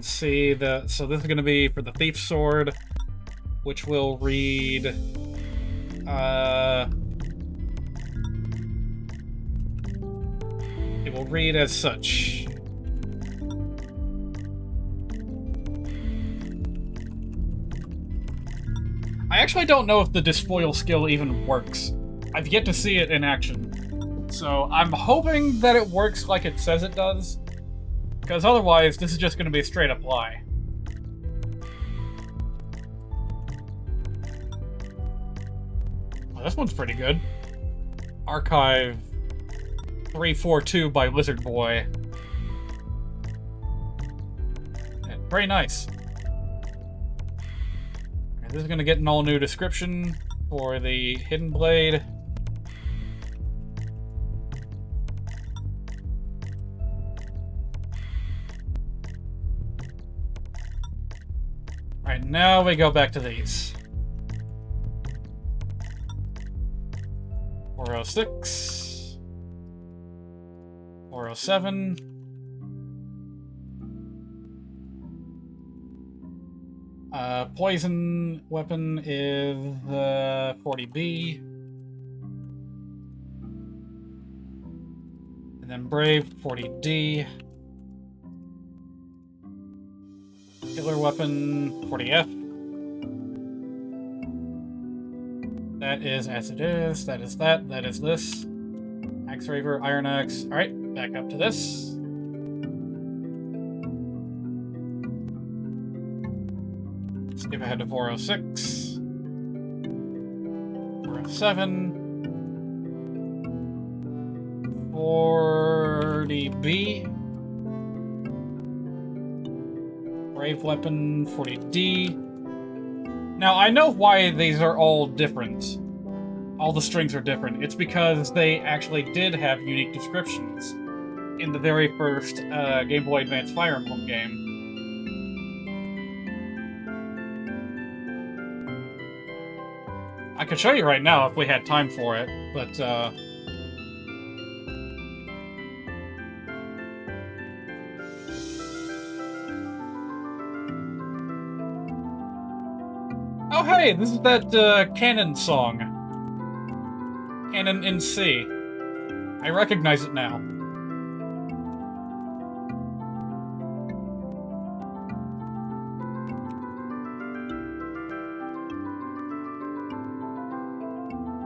See the so this is going to be for the thief sword, which will read it will read as such. I actually don't know if the despoil skill even works. I've yet to see it in action, so I'm hoping that it works like it says it does. Because otherwise, this is just going to be a straight-up lie. Well, this one's pretty good. Archive 342 by Lizard Boy. Yeah, very nice. Right, this is going to get an all-new description for the Hidden Blade. Alright, now we go back to these. 406. 407. Poison weapon is 40B. And then Brave, 40D. Killer weapon, 40F. That is as it is. That is that. That is this. Axe Raver, Iron Axe. Alright, back up to this. Skip ahead to 406. 407. 40B. Brave weapon, 40D. Now, I know why these are all different. All the strings are different. It's because they actually did have unique descriptions in the very first Game Boy Advance Fire Emblem game. I could show you right now if we had time for it, but oh hey, this is that Canon song. Canon in C. I recognize it now.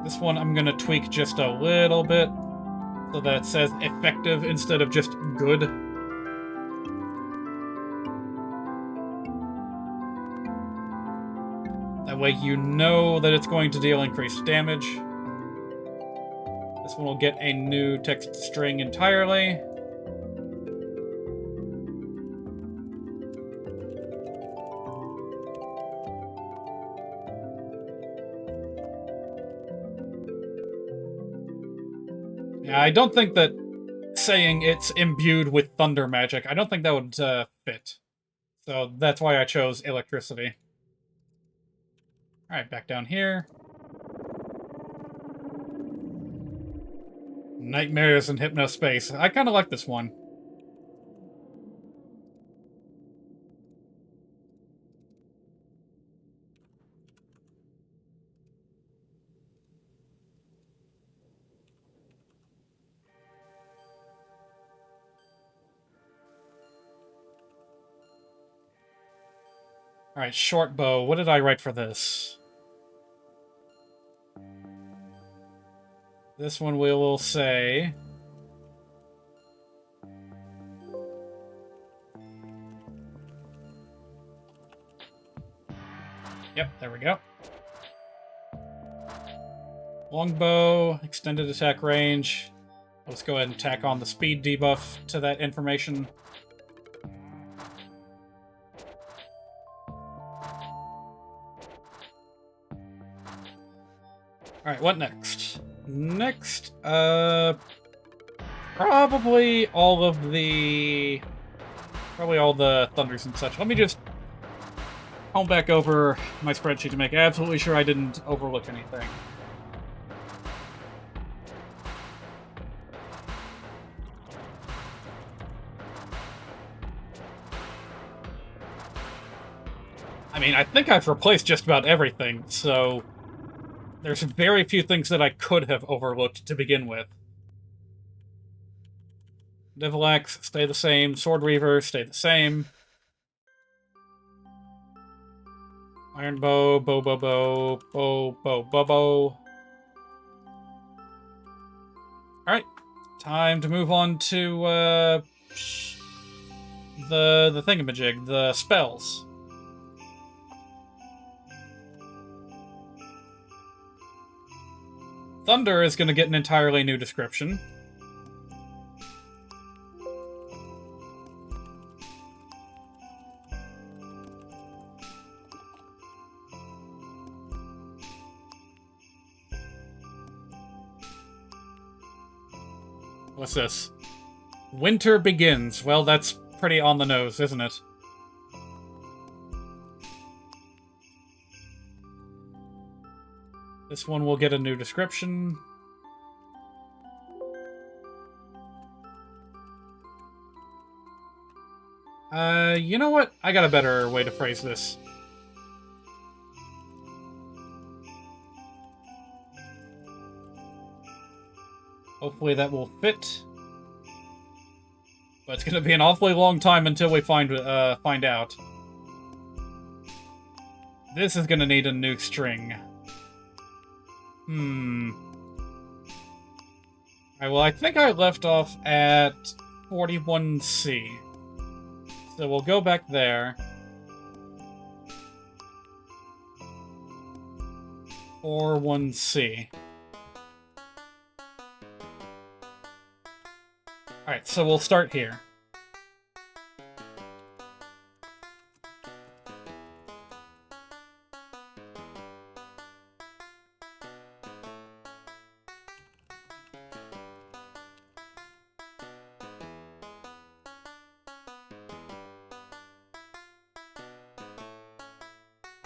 This one I'm gonna tweak just a little bit so that it says effective instead of just good. That way you know that it's going to deal increased damage. This one will get a new text string entirely. Yeah, I don't think that saying it's imbued with thunder magic, I don't think that would fit. So that's why I chose electricity. Alright, back down here. Nightmares in Hypnospace. I kind of like this one. Alright, short bow. What did I write for this? This one we will say... Yep, there we go. Longbow, extended attack range. Let's go ahead and tack on the speed debuff to that information. Alright, what next? Next, probably all the thunders and such. Let me just home back over my spreadsheet to make absolutely sure I didn't overlook anything. I mean, I think I've replaced just about everything, so there's very few things that I could have overlooked to begin with. Devil Axe, stay the same. Sword Reaver, stay the same. Iron Bow, Bow. Alright, time to move on to, the thingamajig, the spells. Thunder is going to get an entirely new description. What's this? Winter begins. Well, that's pretty on the nose, isn't it? This one will get a new description. You know what? I got a better way to phrase this. Hopefully that will fit. But it's gonna be an awfully long time until we find out. This is gonna need a new string. Alright, well, I think I left off at 41C. So we'll go back there. 41C. Alright, so we'll start here.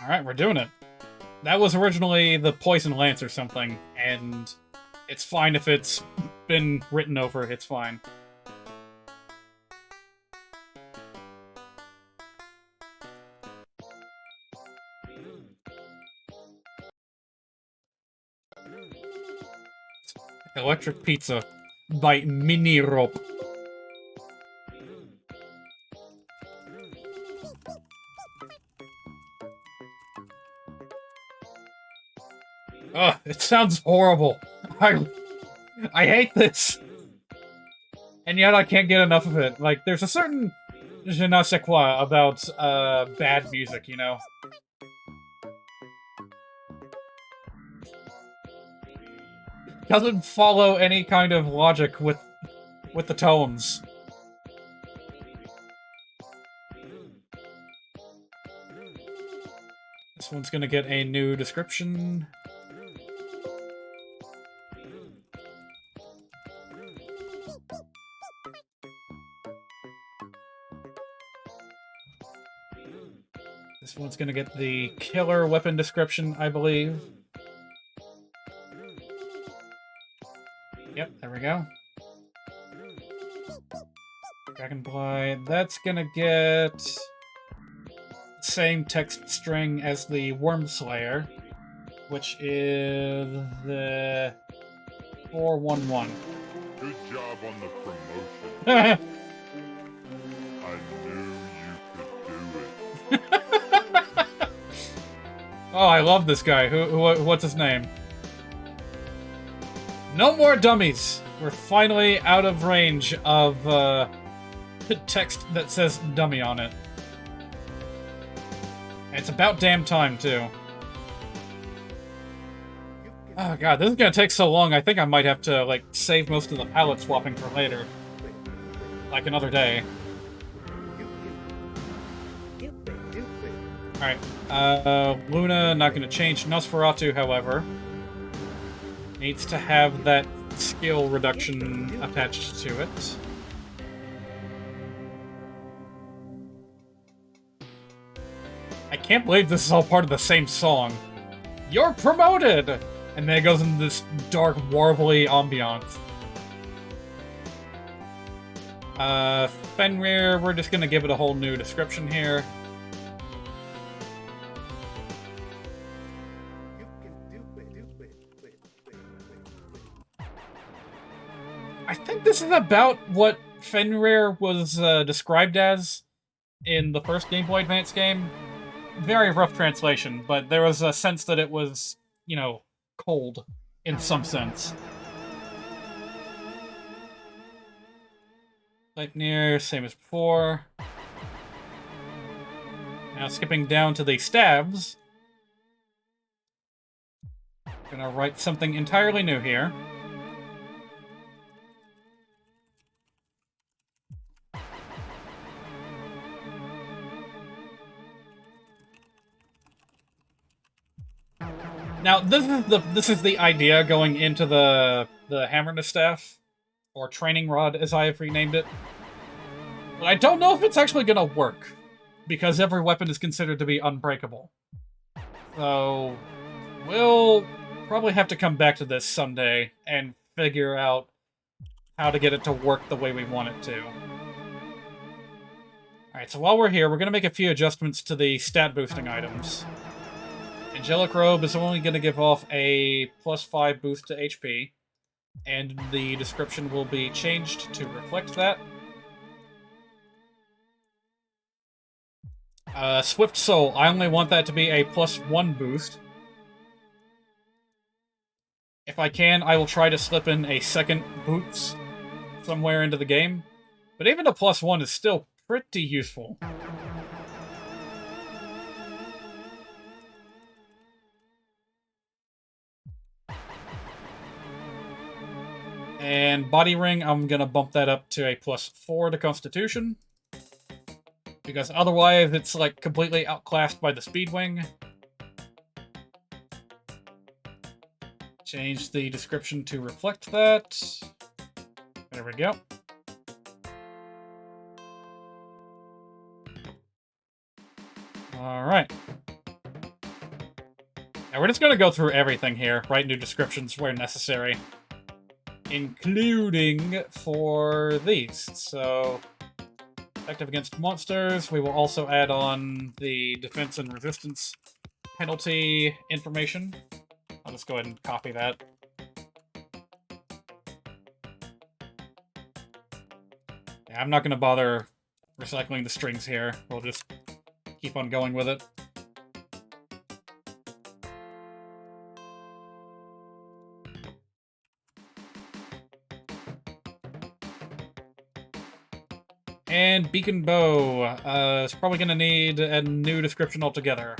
Alright, we're doing it. That was originally the Poison Lance or something, and it's fine if it's been written over, it's fine. Electric Pizza by Mini Rope. Ugh, it sounds horrible. I hate this. And yet I can't get enough of it. Like, there's a certain je ne sais quoi about bad music, you know? doesn't follow any kind of logic with the tones. This one's gonna get a new description. This one's gonna get the killer weapon description, I believe. Yep, there we go. Dragonblight, that's gonna get the same text string as the Wormslayer, which is the 411. Good job on the promotion. I knew you could do it. Oh, I love this guy. What's his name? No more dummies! We're finally out of range of text that says dummy on it. And it's about damn time, too. Oh god, this is gonna take so long, I think I might have to, like, save most of the palette swapping for later. Like another day. Alright, Luna, not gonna change. Nosferatu, however, needs to have that skill reduction attached to it. I can't believe this is all part of the same song. You're promoted! And then it goes into this dark, warbly ambiance. Fenrir, we're just gonna give it a whole new description here. I think this is about what Fenrir was described as in the first Game Boy Advance game. Very rough translation, but there was a sense that it was, you know, cold in some sense. Leipnir, same as before. Now skipping down to the stabs. Gonna write something entirely new here. Now, this is the idea going into the Hammer Staff, or Training Rod, as I have renamed it. But I don't know if it's actually gonna work, because every weapon is considered to be unbreakable. So, we'll probably have to come back to this someday and figure out how to get it to work the way we want it to. Alright, so while we're here, we're gonna make a few adjustments to the stat boosting items. Angelic Robe is only going to give off a +5 boost to HP, and the description will be changed to reflect that. Swift Soul, I only want that to be a +1 boost. If I can, I will try to slip in a second Boots somewhere into the game, but even a +1 is still pretty useful. And Body Ring, I'm gonna bump that up to a +4 to Constitution. Because otherwise, it's like completely outclassed by the Speedwing. Change the description to reflect that. There we go. Alright. Now we're just gonna go through everything here, write new descriptions where necessary. Including for these. So, effective against monsters. We will also add on the defense and resistance penalty information. I'll just go ahead and copy that. Yeah, I'm not going to bother recycling the strings here. We'll just keep on going with it. And Beacon Bow. It's probably going to need a new description altogether.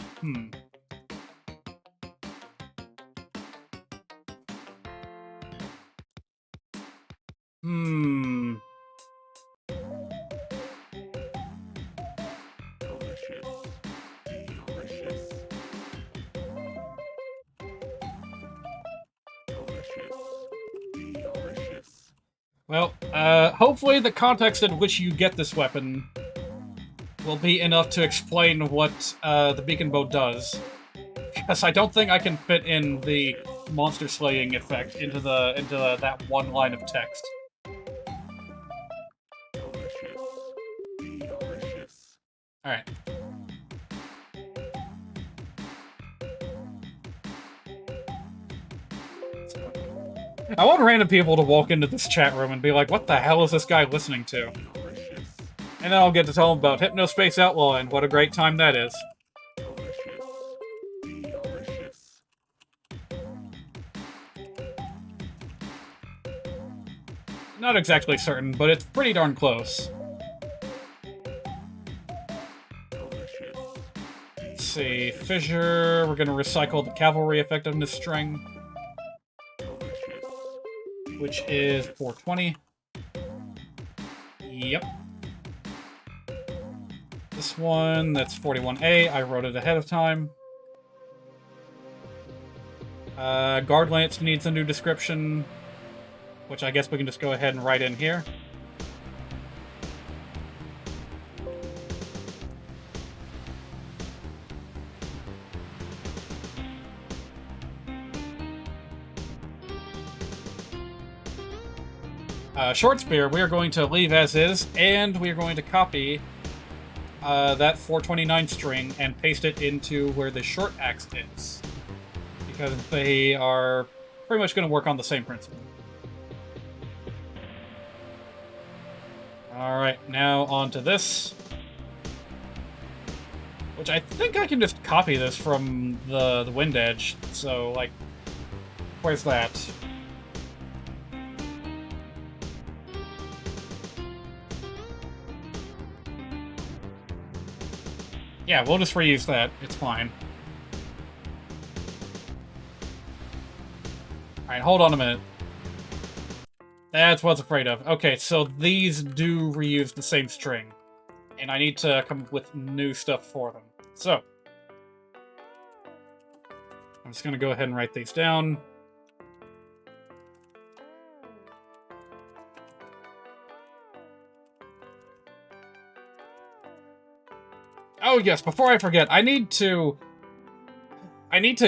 Well, hopefully the context in which you get this weapon will be enough to explain what the beacon bow does. Because I don't think I can fit in the monster slaying effect into that one line of text. Delicious. Alright. I want random people to walk into this chat room and be like, what the hell is this guy listening to? Delicious. And then I'll get to tell them about Hypnospace Outlaw and what a great time that is. Delicious. Not exactly certain, but it's pretty darn close. Delicious. Let's see, Fissure, we're gonna recycle the Cavalry Effectiveness string, which is 420. Yep. This one, that's 41A, I wrote it ahead of time. Guard Lance needs a new description, which I guess we can just go ahead and write in here. Short Spear, we are going to leave as is, and we are going to copy that 429 string and paste it into where the short axe is. Because they are pretty much going to work on the same principle. Alright, now on to this. Which I think I can just copy this from the Wind Edge, so, like, where's that? Yeah, we'll just reuse that. It's fine. Alright, hold on a minute. That's what I was afraid of. Okay, so these do reuse the same string. And I need to come up with new stuff for them. So, I'm just going to go ahead and write these down. Oh yes, before I forget, I need to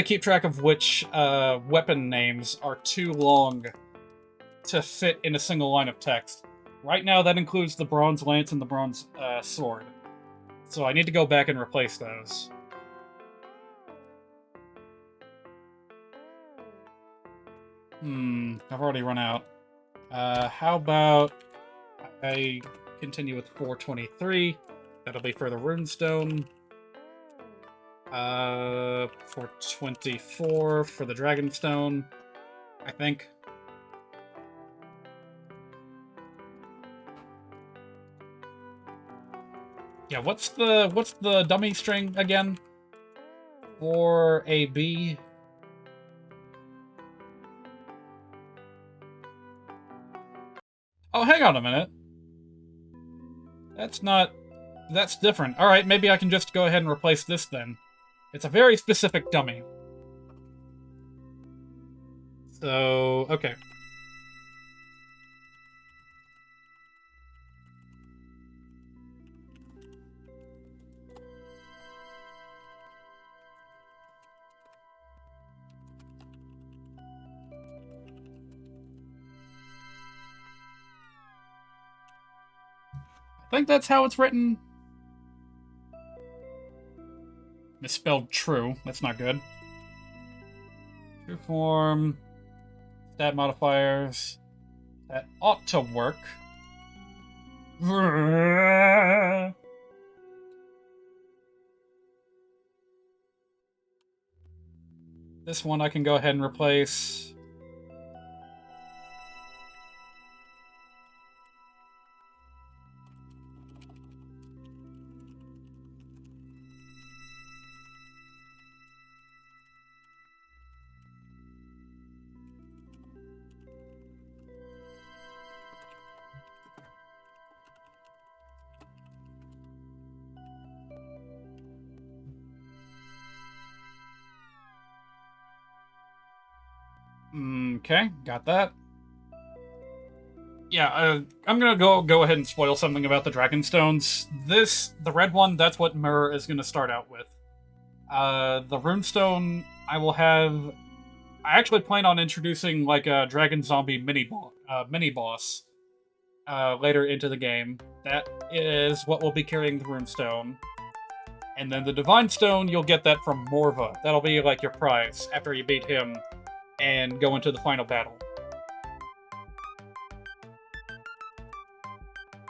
keep track of which weapon names are too long to fit in a single line of text. Right now, that includes the Bronze Lance and the Bronze Sword. So I need to go back and replace those. I've already run out. How about I continue with 423? That'll be for the Runestone. 424 for the Dragonstone, I think. Yeah, what's the dummy string again? For AB. Oh, hang on a minute. That's different. Alright, maybe I can just go ahead and replace this then. It's a very specific dummy. So, okay. I think that's how it's written. Misspelled true. That's not good. True form. Stat modifiers. That ought to work. This one I can go ahead and replace. Okay, got that. Yeah, I'm gonna go ahead and spoil something about the Dragon Stones. The red one, that's what Mirror is gonna start out with. The Runestone, I will have. I actually plan on introducing like a Dragon Zombie mini boss later into the game. That is what will be carrying the Runestone. And then the Divine Stone, you'll get that from Morva. That'll be like your prize after you beat him and go into the final battle.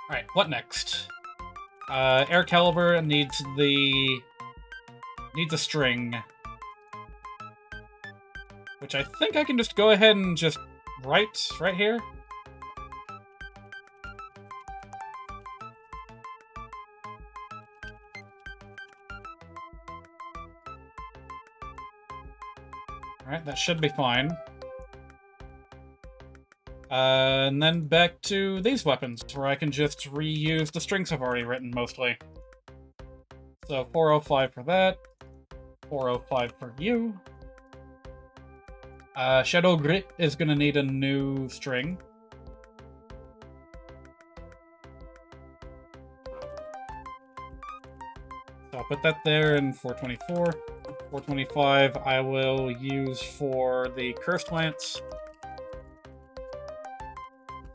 Alright, what next? Air Caliber needs a string. Which I think I can just go ahead and just write right here. Alright, that should be fine. And then back to these weapons, where I can just reuse the strings I've already written, mostly. So 405 for that. 405 for you. Shadow Grit is gonna need a new string. So I'll put that there in 424. 425 I will use for the Cursed Lance.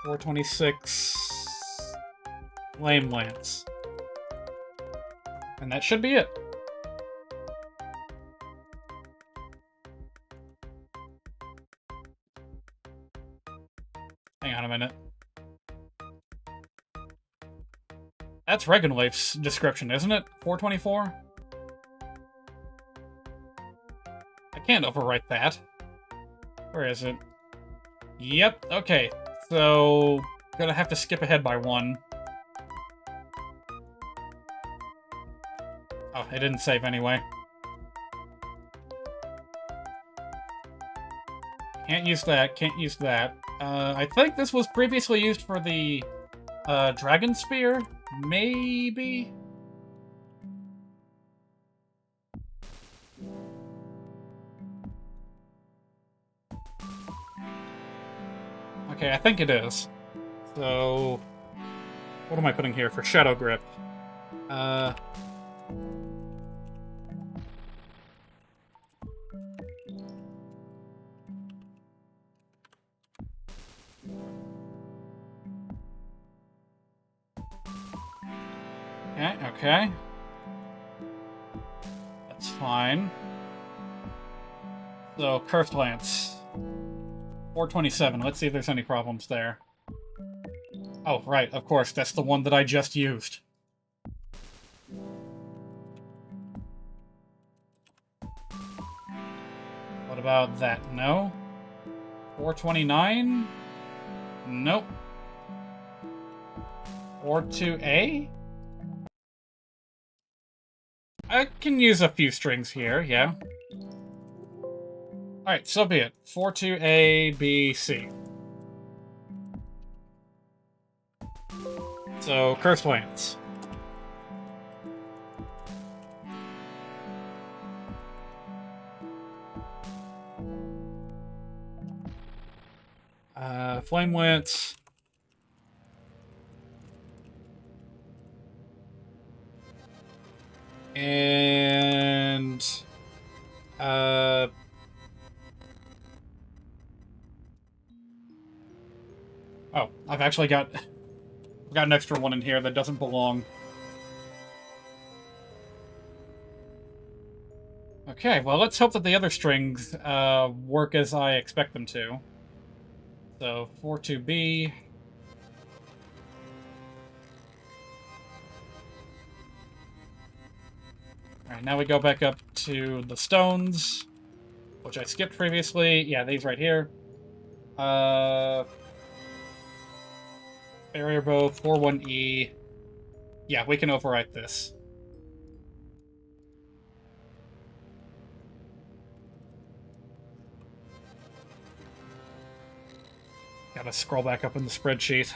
426 Flame Lance. And that should be it. Hang on a minute. That's Regenleif's description, isn't it? 424? I can't overwrite that. Where is it? Yep, okay. So, gonna have to skip ahead by one. Oh, it didn't save anyway. Can't use that, can't use that. I think this was previously used for the Dragon Spear, maybe? Okay, I think it is. So, what am I putting here for Shadow Grip? Okay. That's fine. So, Cursed Lance. 427. Let's see if there's any problems there. Oh, right, of course, that's the one that I just used. What about that? No? 429? Nope. 42A? I can use a few strings here, yeah. Alright, so be it. 42A, B, C. So, Cursed Lance. Flame Lance. And... Oh, I've actually got an extra one in here that doesn't belong. Okay, well, let's hope that the other strings work as I expect them to. So, 42B. Alright, now we go back up to the stones, which I skipped previously. Yeah, these right here. Barrier Bow, 41E. Yeah, we can overwrite this. Gotta scroll back up in the spreadsheet.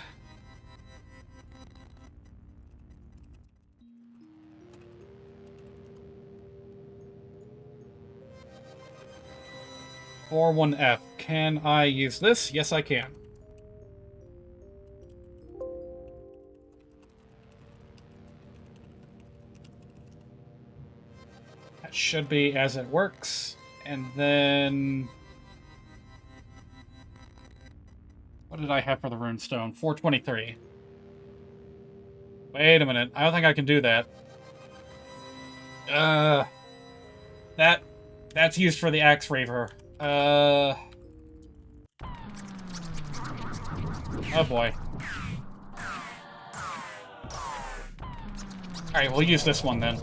Or 1F. Can I use this? Yes, I can. That should be as it works. And then... what did I have for the runestone? 423. Wait a minute. I don't think I can do that. That's used for the Axe Raver. Oh boy. Alright, we'll use this one then.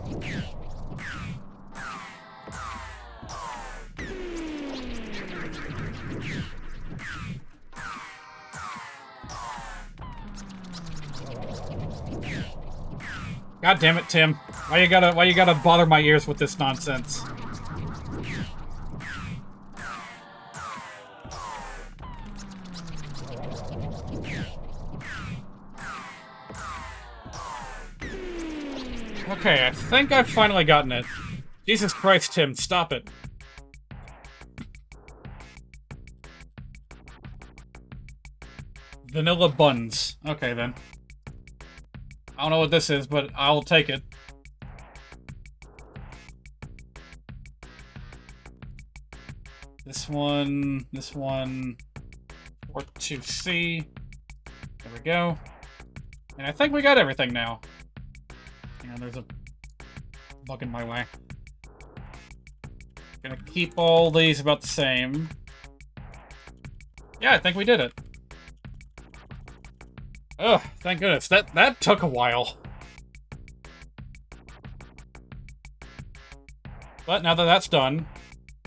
God damn it, Tim. Why you gotta bother my ears with this nonsense? Okay, I think I've finally gotten it. Jesus Christ, Tim, stop it. Vanilla buns. Okay, then. I don't know what this is, but I'll take it. This one, 4-2C. There we go. And I think we got everything now. Yeah, there's a bug in my way. Gonna keep all these about the same. Yeah, I think we did it. Ugh, thank goodness. That took a while. But now that that's done,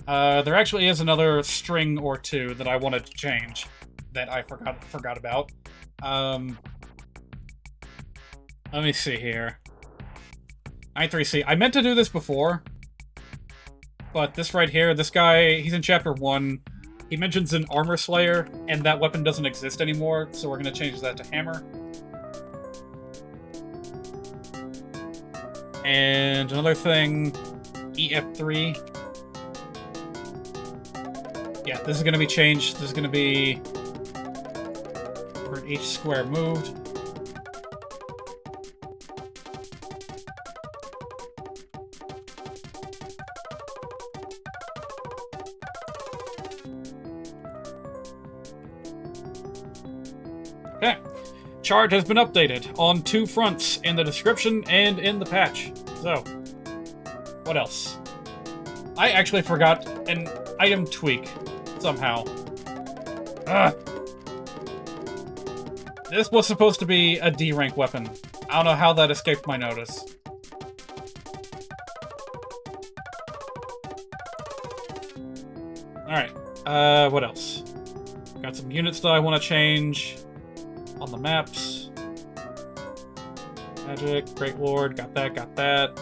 there actually is another string or two that I wanted to change that I forgot about. Let me see here. I3C. I meant to do this before, but this right here, this guy, he's in Chapter 1. He mentions an Armor Slayer, and that weapon doesn't exist anymore, so we're going to change that to Hammer. And another thing, EF3. Yeah, this is going to be changed. This is going to be for each square moved. Okay. Charge has been updated on 2 fronts, in the description and in the patch. So, what else? I actually forgot an item tweak, somehow. Ugh. This was supposed to be a D rank weapon. I don't know how that escaped my notice. Alright, what else? Got some units that I want to change on the maps. Magic, Great Lord, got that.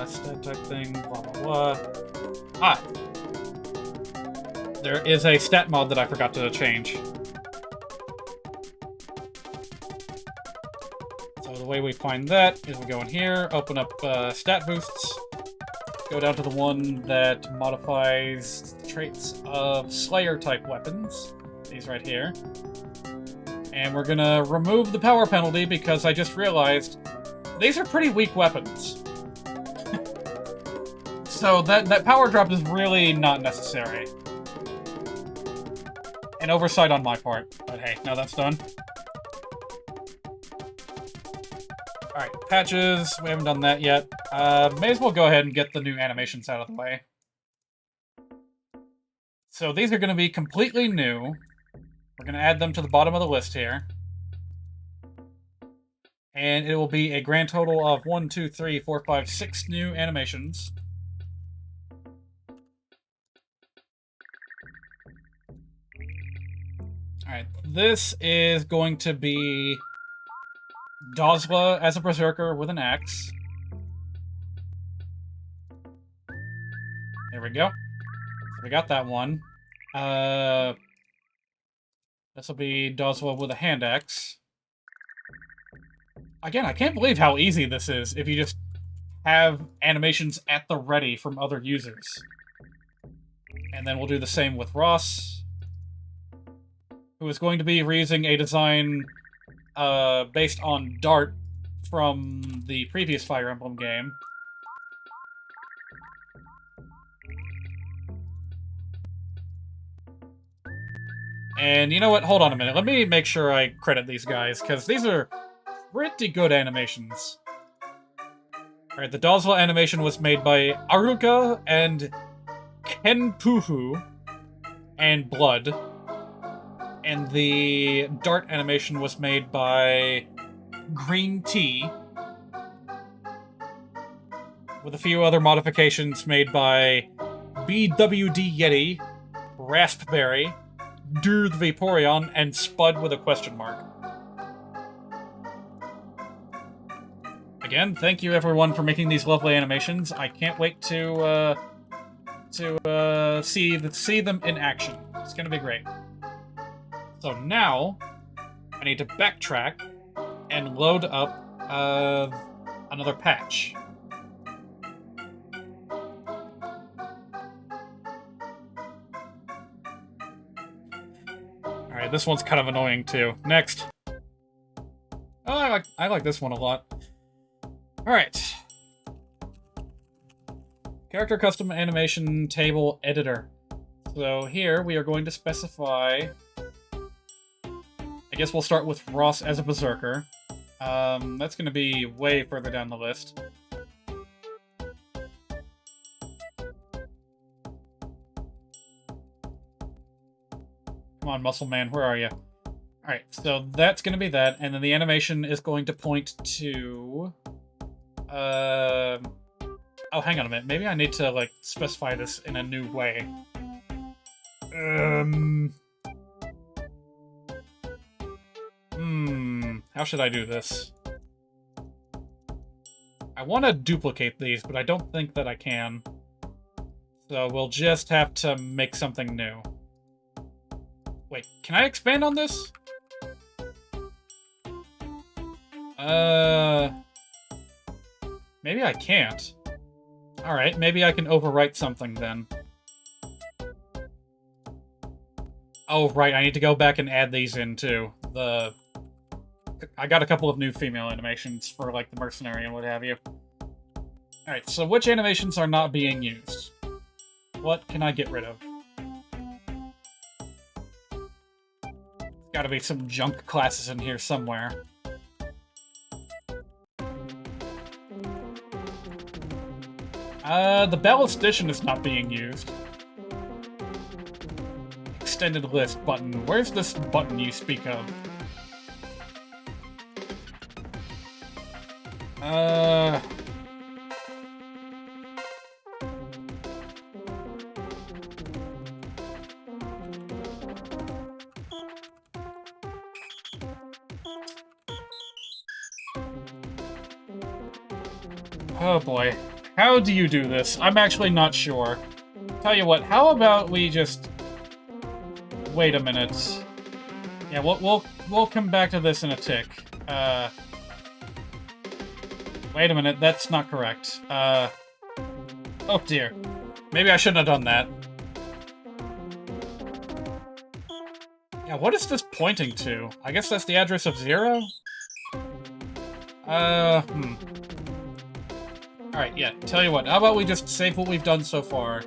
Stat type thing, blah blah blah. Ah! There is a stat mod that I forgot to change. So the way we find that is we go in here, open up stat boosts, go down to the one that modifies the traits of Slayer type weapons. These right here. And we're gonna remove the power penalty because I just realized these are pretty weak weapons. So that power drop is really not necessary. An oversight on my part, but hey, now that's done. Alright, patches, we haven't done that yet. May as well go ahead and get the new animations out of the way. So these are going to be completely new. We're going to add them to the bottom of the list here. And it will be a grand total of 1, 2, 3, 4, 5, 6 new animations. Alright, this is going to be Dozla as a berserker with an axe. There we go. So we got that one. This will be Dozla with a hand axe. Again, I can't believe how easy this is if you just have animations at the ready from other users. And then we'll do the same with Ross, who is going to be reusing a design based on Dart from the previous Fire Emblem game. And you know what? Hold on a minute. Let me make sure I credit these guys, because these are pretty good animations. Alright, the Doswell animation was made by Aruka and Kenpuhu and Blood. And the Dart animation was made by Green Tea, with a few other modifications made by BWD Yeti, Raspberry, Dur the Vaporeon, and Spud with a question mark. Again, thank you everyone for making these lovely animations. I can't wait to see them in action. It's gonna be great. So now, I need to backtrack and load up another patch. Alright, this one's kind of annoying too. Next. Oh, I like this one a lot. Alright. Character custom animation table editor. So here we are going to specify... I guess we'll start with Ross as a berserker. That's going to be way further down the list. Come on, Muscle Man, where are you? Alright, so that's going to be that, and then the animation is going to point to... Oh, hang on a minute. Maybe I need to, like, specify this in a new way. How should I do this? I want to duplicate these, but I don't think that I can. So we'll just have to make something new. Wait, can I expand on this? Maybe I can't. Alright, maybe I can overwrite something then. Oh, right, I need to go back and add these in, too. I got a couple of new female animations for, like, the mercenary and what have you. Alright, so which animations are not being used? What can I get rid of? Gotta be some junk classes in here somewhere. The ballistician is not being used. Extended list button. Where's this button you speak of? Oh boy. How do you do this? I'm actually not sure. Tell you what, how about we just... Wait a minute. Yeah, we'll come back to this in a tick. Wait a minute, that's not correct. Oh dear. Maybe I shouldn't have done that. Yeah, what is this pointing to? I guess that's the address of 0? Alright, yeah, tell you what, how about we just save what we've done so far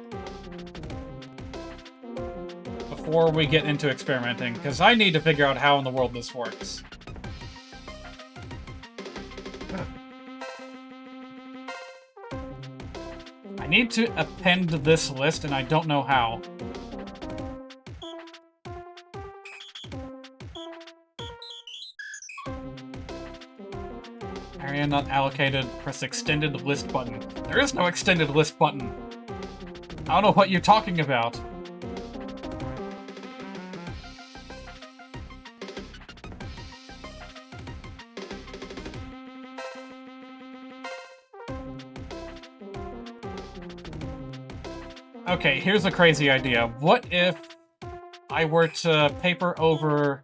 before we get into experimenting, because I need to figure out how in the world this works. I need to append this list, and I don't know how. Area not allocated, press extended list button. There is no extended list button. I don't know what you're talking about. Okay, here's a crazy idea. What if I were to paper over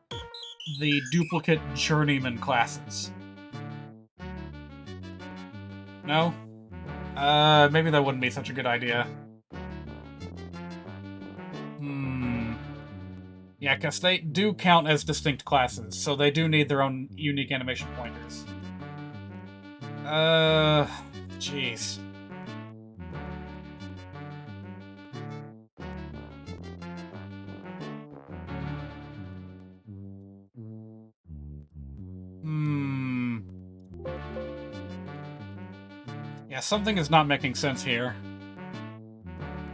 the duplicate journeyman classes? No? Maybe that wouldn't be such a good idea. Yeah, because they do count as distinct classes, so they do need their own unique animation pointers. Jeez. Yeah, something is not making sense here.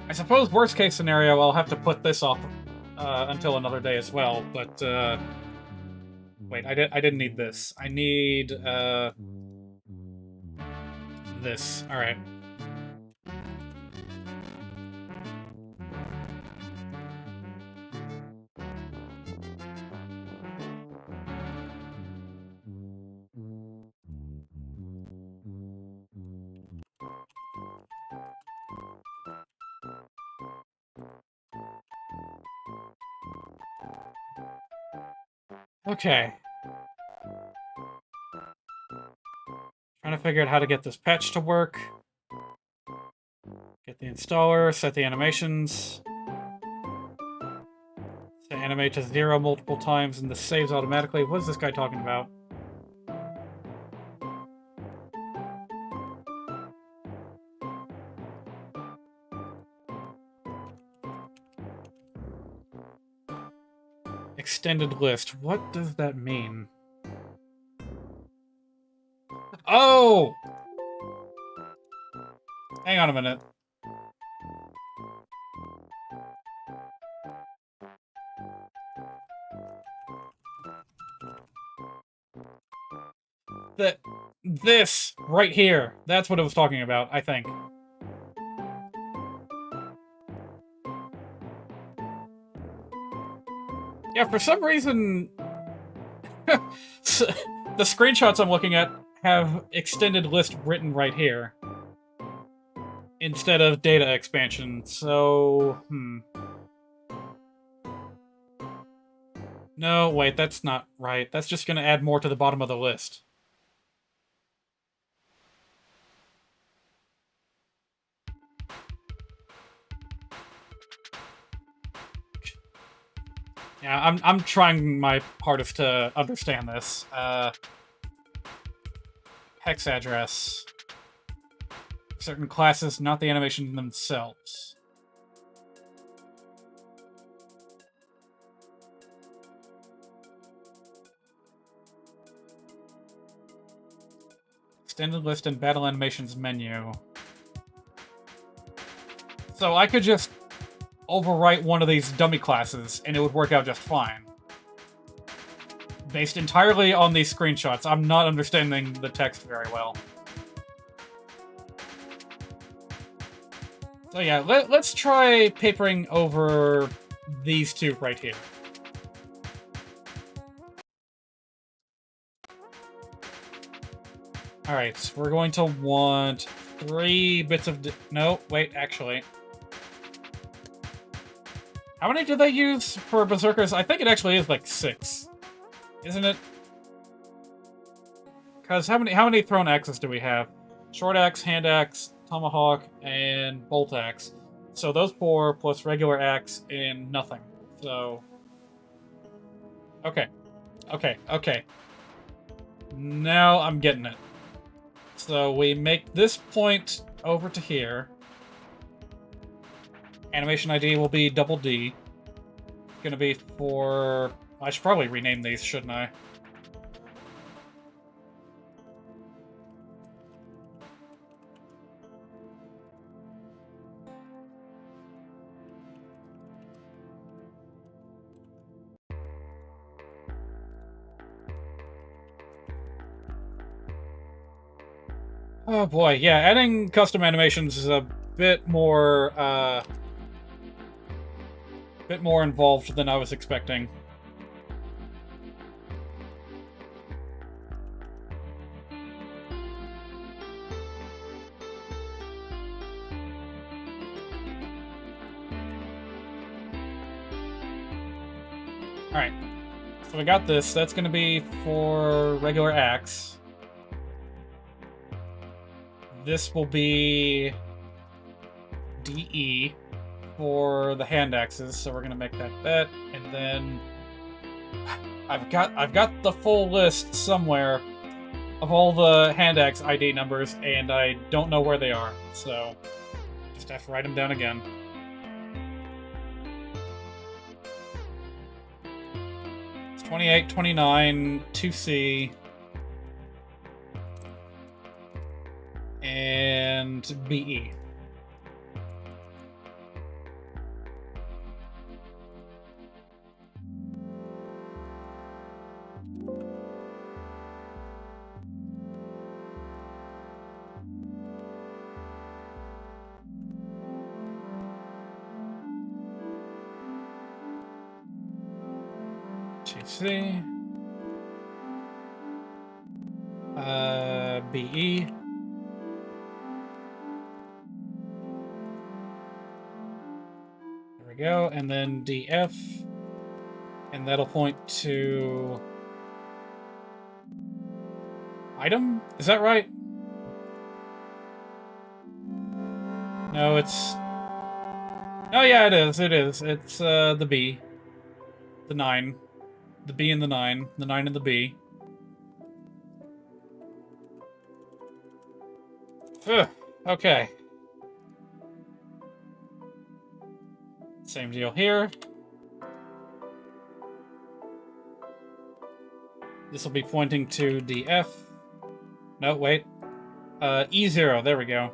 I suppose worst case scenario, I'll have to put this off until another day as well, but wait, I didn't need this. I need this. All right. Okay. Trying to figure out how to get this patch to work. Get the installer, set the animations. Set animate to 0 multiple times, and this saves automatically. What is this guy talking about? Extended list. What does that mean? Oh! Hang on a minute. This right here. That's what it was talking about, I think. Yeah, for some reason, the screenshots I'm looking at have extended list written right here instead of data expansion, so, No, wait, that's not right. That's just gonna add more to the bottom of the list. Yeah, I'm trying my hardest to understand this. Hex address. Certain classes, not the animation themselves. Extended list and battle animations menu. So I could just overwrite one of these dummy classes and it would work out just fine. Based entirely on these screenshots, I'm not understanding the text very well. So yeah, let's try papering over these two right here. Alright, we're going to want 3 bits of... No, wait, actually. How many did they use for Berserkers? I think it actually is like 6. Isn't it? Because how many thrown axes do we have? Short axe, hand axe, tomahawk, and bolt axe. So those 4 plus regular axe and nothing. So... Okay. Okay. Now I'm getting it. So we make this point over to here. Animation ID will be double D. Gonna be for... I should probably rename these, shouldn't I? Oh boy, yeah, adding custom animations is a bit more involved than I was expecting. Alright, so we got this. That's gonna be for regular axe. This will be DE for the hand axes, so we're gonna make that, and then I've got the full list somewhere of all the hand axe ID numbers, and I don't know where they are, so just have to write them down again. It's 28, 29, 2C, and BE. TC. BE. There we go, and then DF, and that'll point to item? Is that right? No, it's... Oh yeah, it is, it is. It's the B. The 9. The B and the 9. The 9 and the B. Ugh, okay. Same deal here. This will be pointing to DF. No, wait. E0, there we go.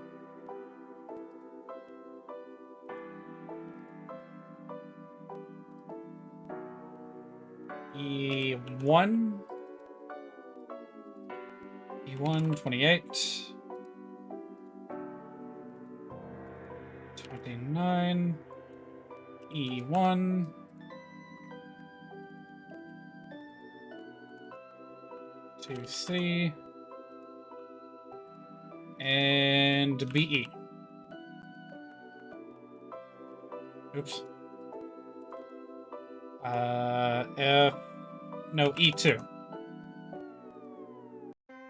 E1. E1, 28. 29. E1. To C. And BE. Oops. F... No, E2.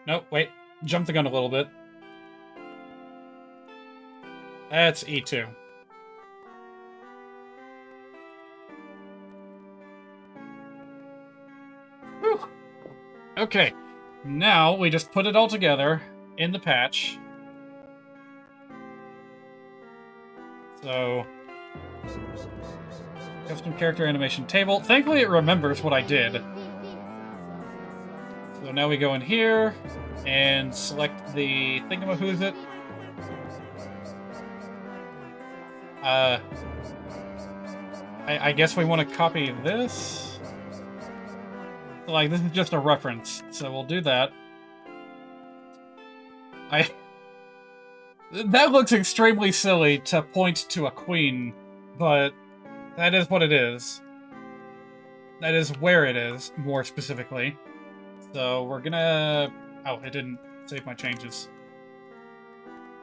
Nope, wait. Jump the gun a little bit. That's E2. Whew. Okay. Now, we just put it all together in the patch. So... Custom character animation table. Thankfully it remembers what I did. So now we go in here and select the thingamahoosit. I guess we want to copy this. So, like, this is just a reference, so we'll do that. That looks extremely silly to point to a queen, but that is what it is. That is where it is, more specifically. So we're gonna... Oh, it didn't save my changes.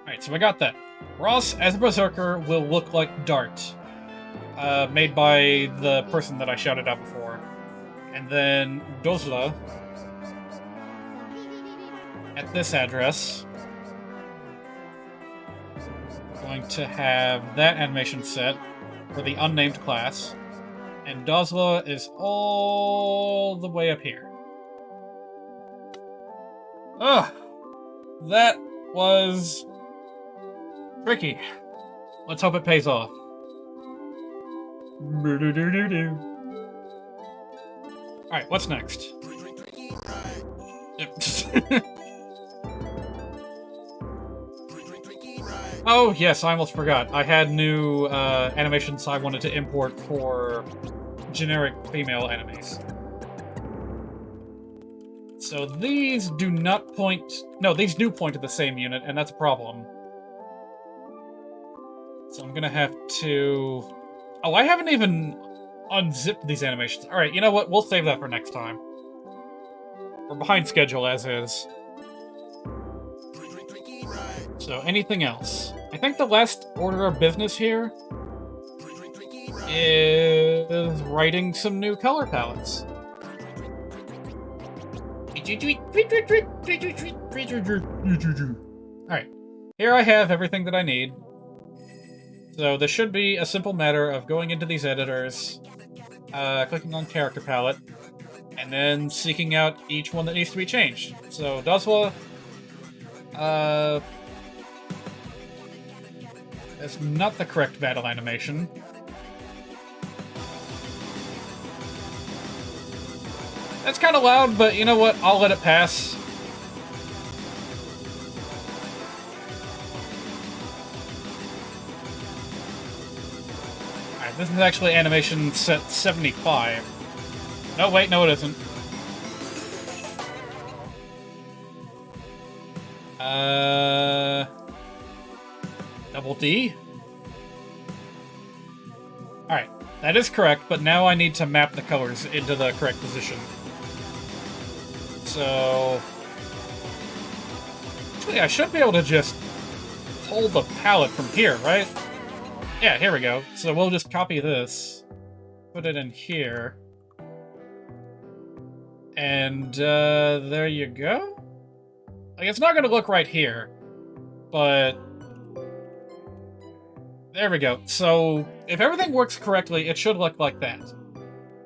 Alright, so I got that. Ross, as a berserker, will look like Dart. Made by the person that I shouted out before. And then Dozla, at this address, going to have that animation set for the unnamed class, and Dozla is all the way up here. Ugh, that was tricky. Let's hope it pays off. Alright, what's next? Yep. Oh, yes, I almost forgot. I had new animations I wanted to import for generic female enemies. So these do not point... No, these do point to the same unit, and that's a problem. So I'm gonna have to... Oh, I haven't even unzipped these animations. Alright, you know what? We'll save that for next time. We're behind schedule, as is. So, anything else? I think the last order of business here is writing some new color palettes. Alright, here I have everything that I need. So this should be a simple matter of going into these editors, clicking on character palette, and then seeking out each one that needs to be changed. So Dozla, that's not the correct battle animation. That's kind of loud, but you know what? I'll let it pass. Alright, this is actually animation set 75. No, wait, no it isn't. Double D? Alright, that is correct, but now I need to map the colors into the correct position. So... Actually, I should be able to just pull the palette from here, right? Yeah, here we go. So we'll just copy this, put it in here, and there you go. Like, it's not going to look right here, but there we go. So if everything works correctly, it should look like that.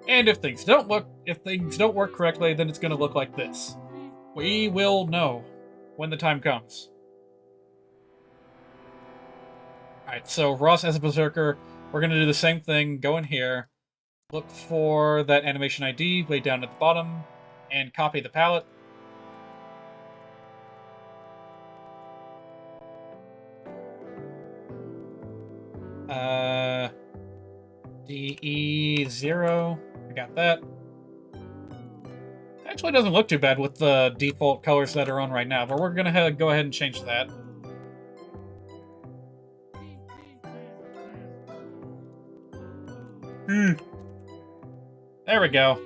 And if things don't work correctly, then it's going to look like this. We will know when the time comes. Alright, so Ross as a Berserker, we're going to do the same thing. Go in here, look for that animation ID way down at the bottom, and copy the palette. DE0, I got that. Actually doesn't look too bad with the default colors that are on right now, but we're going to go ahead and change that. There we go.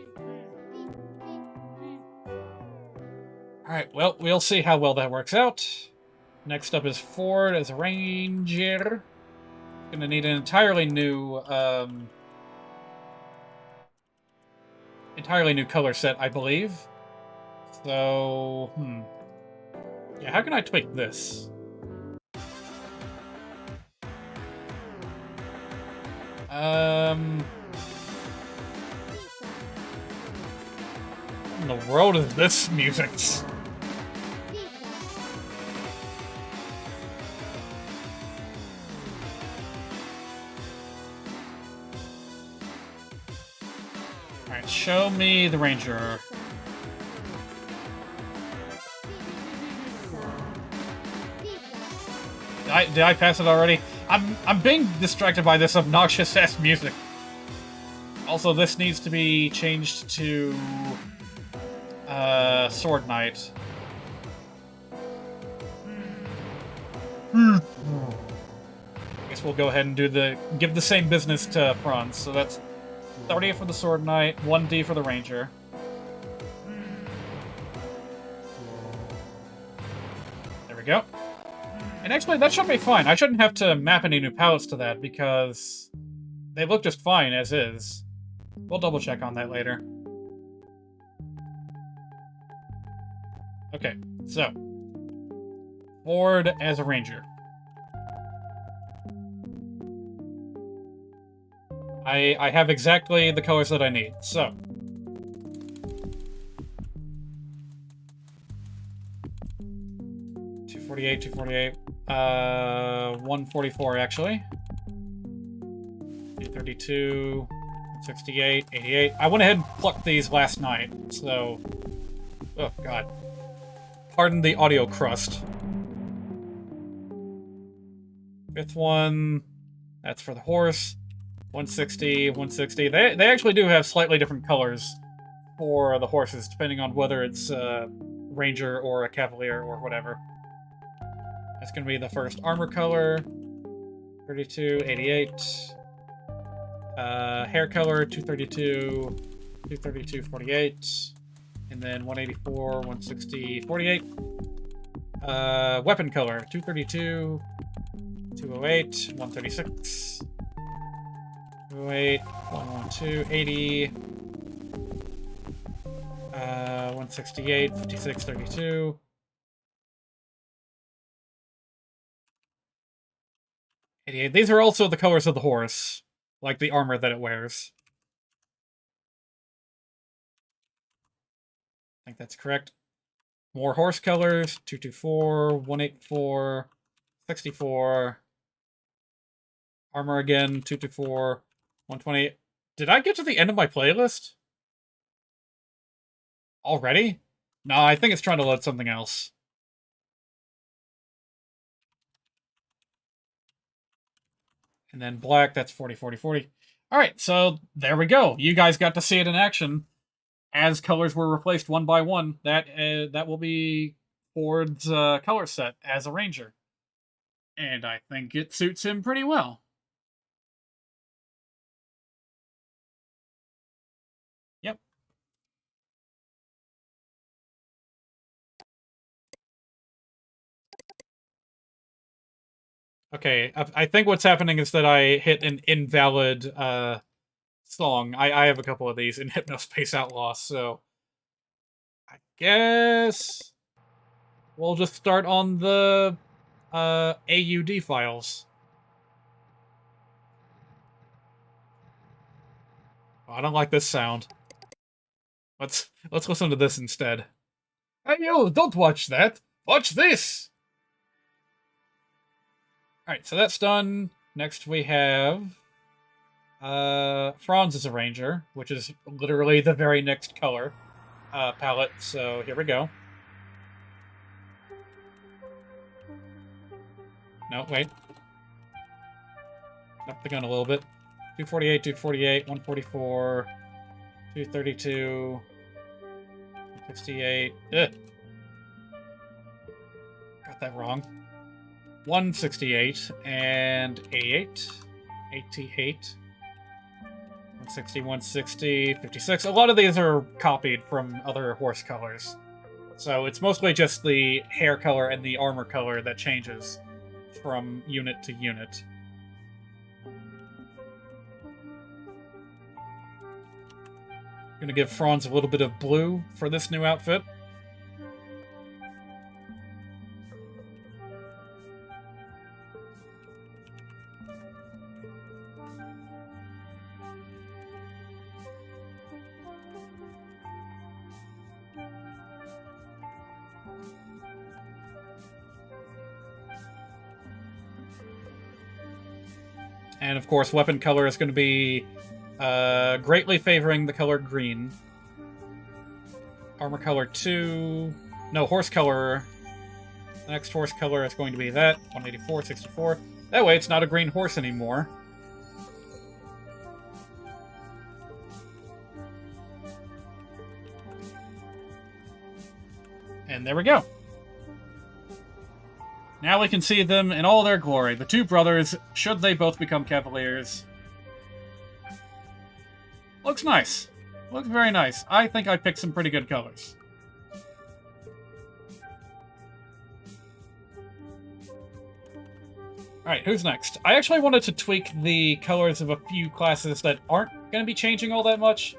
Alright, well, we'll see how well that works out. Next up is Ford as a ranger. Gonna need an entirely new color set, I believe. So, yeah, how can I tweak this? What in the world is this music? Alright, show me the ranger. Did I pass it already? I'm being distracted by this obnoxious ass music. Also, this needs to be changed to Sword Knight. I guess we'll go ahead and give the same business to Franz. So that's 30 for the Sword Knight, 1D for the Ranger. There we go. And actually, that should be fine. I shouldn't have to map any new palettes to that, because they look just fine as is. We'll double check on that later. Okay, so Ford as a ranger. I have exactly the colors that I need, so. $248, $248. 144 actually. 232, 68, 88. I went ahead and plucked these last night, so. Oh, God. Pardon the audio crust. Fifth one, that's for the horse. 160, 160. They actually do have slightly different colors for the horses, depending on whether it's a ranger or a cavalier or whatever. That's going to be the first armor color. 32, 88. Hair color, 232, 232, 48. And then 184, 160, 48. Weapon color, 232, 208, 136. 208, 112, 80. 168, 56, 32. 88. These are also the colors of the horse, like the armor that it wears. I think that's correct. More horse colors, 224, 184, 64. Armor again, 224, 120. Did I get to the end of my playlist? Already? No, I think it's trying to load something else. And then black, that's 40, 40, 40. All right, so there we go. You guys got to see it in action. As colors were replaced one by one, that will be Ford's color set as a ranger. And I think it suits him pretty well. Yep. Okay, I think what's happening is that I hit an invalid song. I have a couple of these in Hypnospace Outlaw, so I guess we'll just start on the AUD files. Oh, I don't like this sound. Let's listen to this instead. Hey yo, don't watch that. Watch this. All right, so that's done. Next we have Franz is a ranger, which is literally the very next color palette. So here we go. No, wait. Up the gun a little bit. 248, 248, 144, 232, 268. Ugh. Got that wrong. 168 and 88. 88. 160, 160, 56. A lot of these are copied from other horse colors. So it's mostly just the hair color and the armor color that changes from unit to unit. Gonna give Franz a little bit of blue for this new outfit. And of course, weapon color is going to be greatly favoring the color green. Armor color 2. No, horse color. The next horse color is going to be that. 184, 64. That way it's not a green horse anymore. And there we go. Now we can see them in all their glory. The two brothers, should they both become cavaliers. Looks nice. Looks very nice. I think I picked some pretty good colors. Alright, who's next? I actually wanted to tweak the colors of a few classes that aren't going to be changing all that much.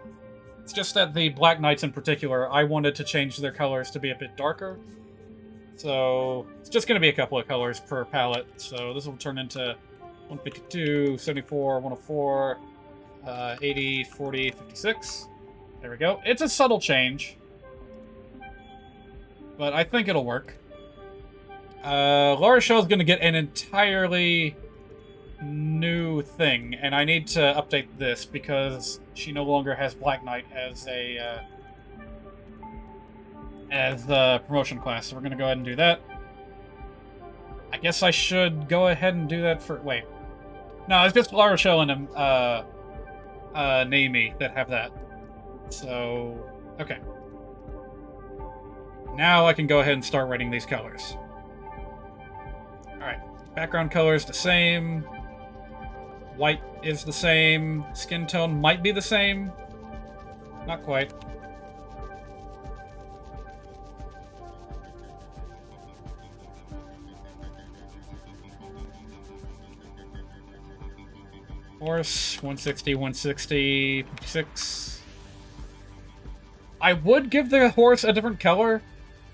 It's just that the Black Knights in particular, I wanted to change their colors to be a bit darker. So it's just going to be a couple of colors per palette. So this will turn into 152, 74, 104, 80, 40, 56. There we go. It's a subtle change, but I think it'll work. Laura Shell's going to get an entirely new thing, and I need to update this because she no longer has Black Knight as a promotion class, so we're going to go ahead and do that. I guess I should go ahead and do that for... Wait. No, it's just Laura Shell and Naomi that have that. So, okay. Now I can go ahead and start writing these colors. Alright, background color is the same. White is the same. Skin tone might be the same. Not quite. Horse, 160, 160, 56. I would give the horse a different color,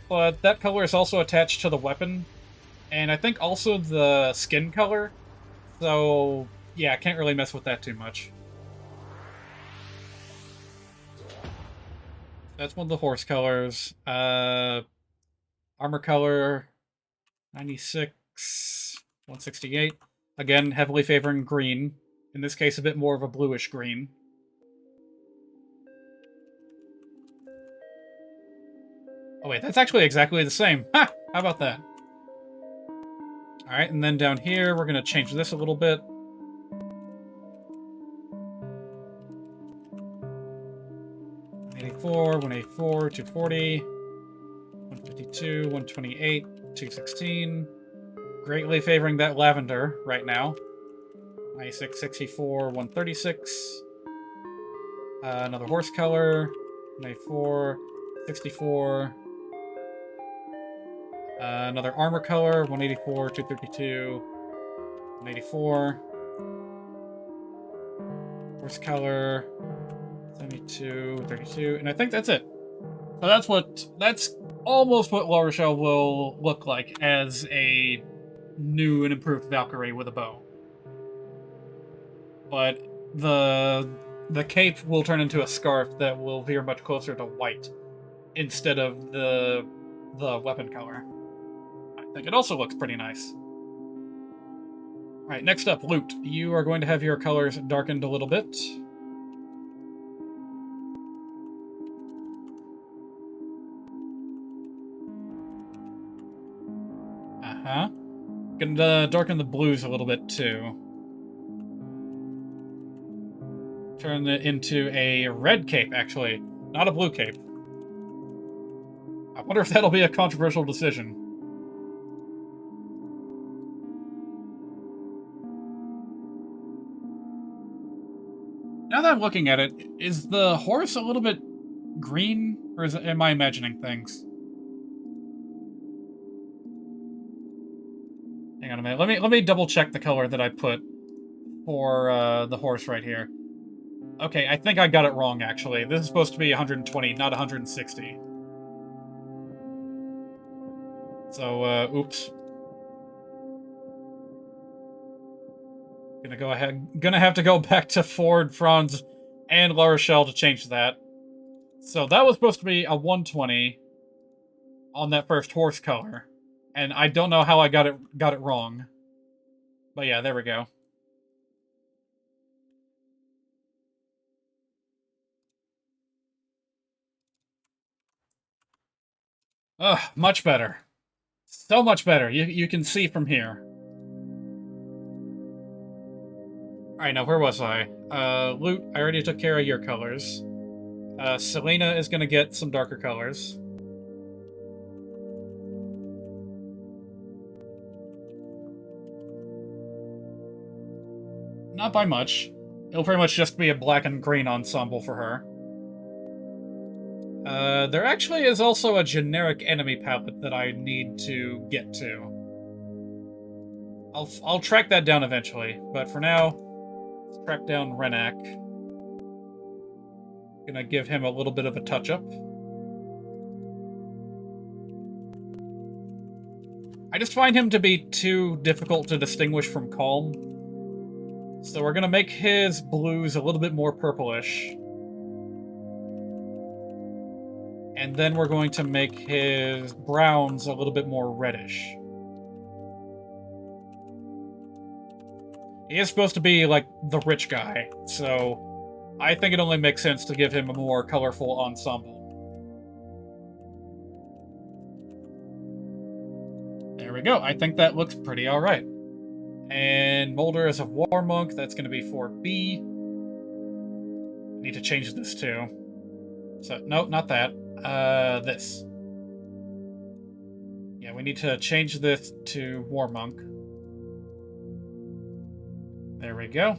but that color is also attached to the weapon, and I think also the skin color, so yeah, I can't really mess with that too much. That's one of the horse colors. Armor color, 96, 168. Again, heavily favoring green. In this case, a bit more of a bluish green. Oh wait, that's actually exactly the same. Ha! How about that? Alright, and then down here, we're going to change this a little bit. 184, 184, 240, 152, 128, 216. Greatly favoring that lavender right now. 96, 64, 136. Another horse color. 184, 64. Another armor color. 184, 232, 184. Horse color. 72, 32. And I think that's it. So that's almost what La Rochelle will look like as a new and improved Valkyrie with a bow. But the cape will turn into a scarf that will veer much closer to white instead of the weapon color. I think it also looks pretty nice. Alright, next up, Loot. You are going to have your colors darkened a little bit. Uh-huh. Gonna darken the blues a little bit, too. Turn it into a red cape, actually. Not a blue cape. I wonder if that'll be a controversial decision. Now that I'm looking at it, is the horse a little bit green? Or am I imagining things? Hang on a minute. Let me double check the color that I put for the horse right here. Okay, I think I got it wrong, actually. This is supposed to be 120, not 160. So, oops. Gonna have to go back to Ford, Franz, and La Rochelle to change that. So that was supposed to be a 120 on that first horse color. And I don't know how I got it wrong. But yeah, there we go. Ugh, much better. So much better. You can see from here. Alright, now where was I? Loot, I already took care of your colors. Selena is gonna get some darker colors. Not by much. It'll pretty much just be a black and green ensemble for her. There actually is also a generic enemy palette that I need to get to. I'll track that down eventually, but for now, let's track down Renvall. Gonna give him a little bit of a touch-up. I just find him to be too difficult to distinguish from Calm. So we're gonna make his blues a little bit more purplish. And then we're going to make his browns a little bit more reddish. He is supposed to be, like, the rich guy, so I think it only makes sense to give him a more colorful ensemble. There we go. I think that looks pretty alright. And Molder is a War Monk. That's going to be 4B. I need to change this, too. So, no, not that. This. Yeah, we need to change this to War Monk. There we go.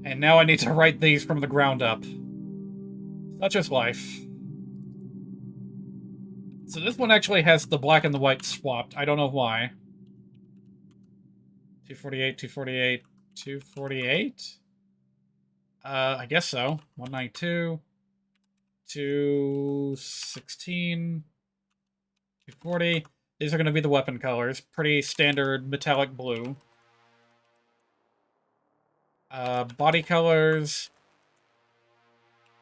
And now I need to write these from the ground up. Such is life. So this one actually has the black and the white swapped. I don't know why. 248, 248, 248? I guess so. 192, 216, 240. These are going to be the weapon colors. Pretty standard metallic blue. Body colors.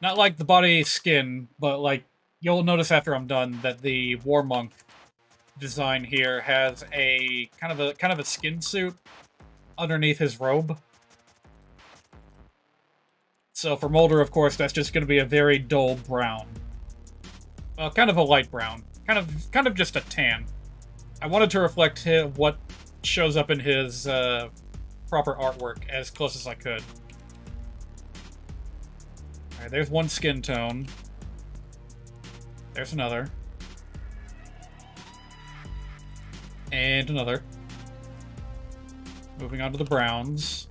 Not like the body skin, but like, you'll notice after I'm done that the War Monk design here has a kind of a skin suit underneath his robe. So for Molder, of course, that's just going to be a very dull brown. Well, kind of a light brown. Kind of just a tan. I wanted to reflect what shows up in his proper artwork as close as I could. Alright, there's one skin tone. There's another. And another. Moving on to the browns.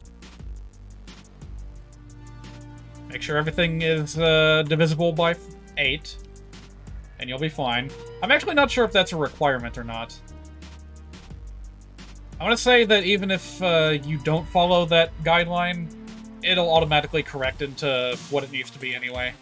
Make sure everything is divisible by 8. And you'll be fine. I'm actually not sure if that's a requirement or not. I want to say that even if you don't follow that guideline, it'll automatically correct into what it needs to be anyway.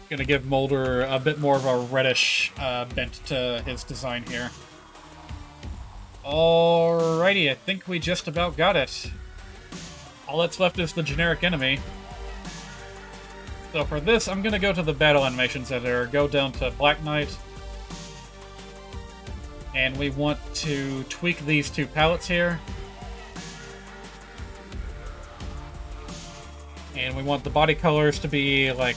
Gonna give Molder a bit more of a reddish bent to his design here. Alrighty, I think we just about got it. All that's left is the generic enemy. So for this, I'm gonna go to the battle animations editor, go down to Black Knight, and we want to tweak these 2 palettes here. And we want the body colors to be like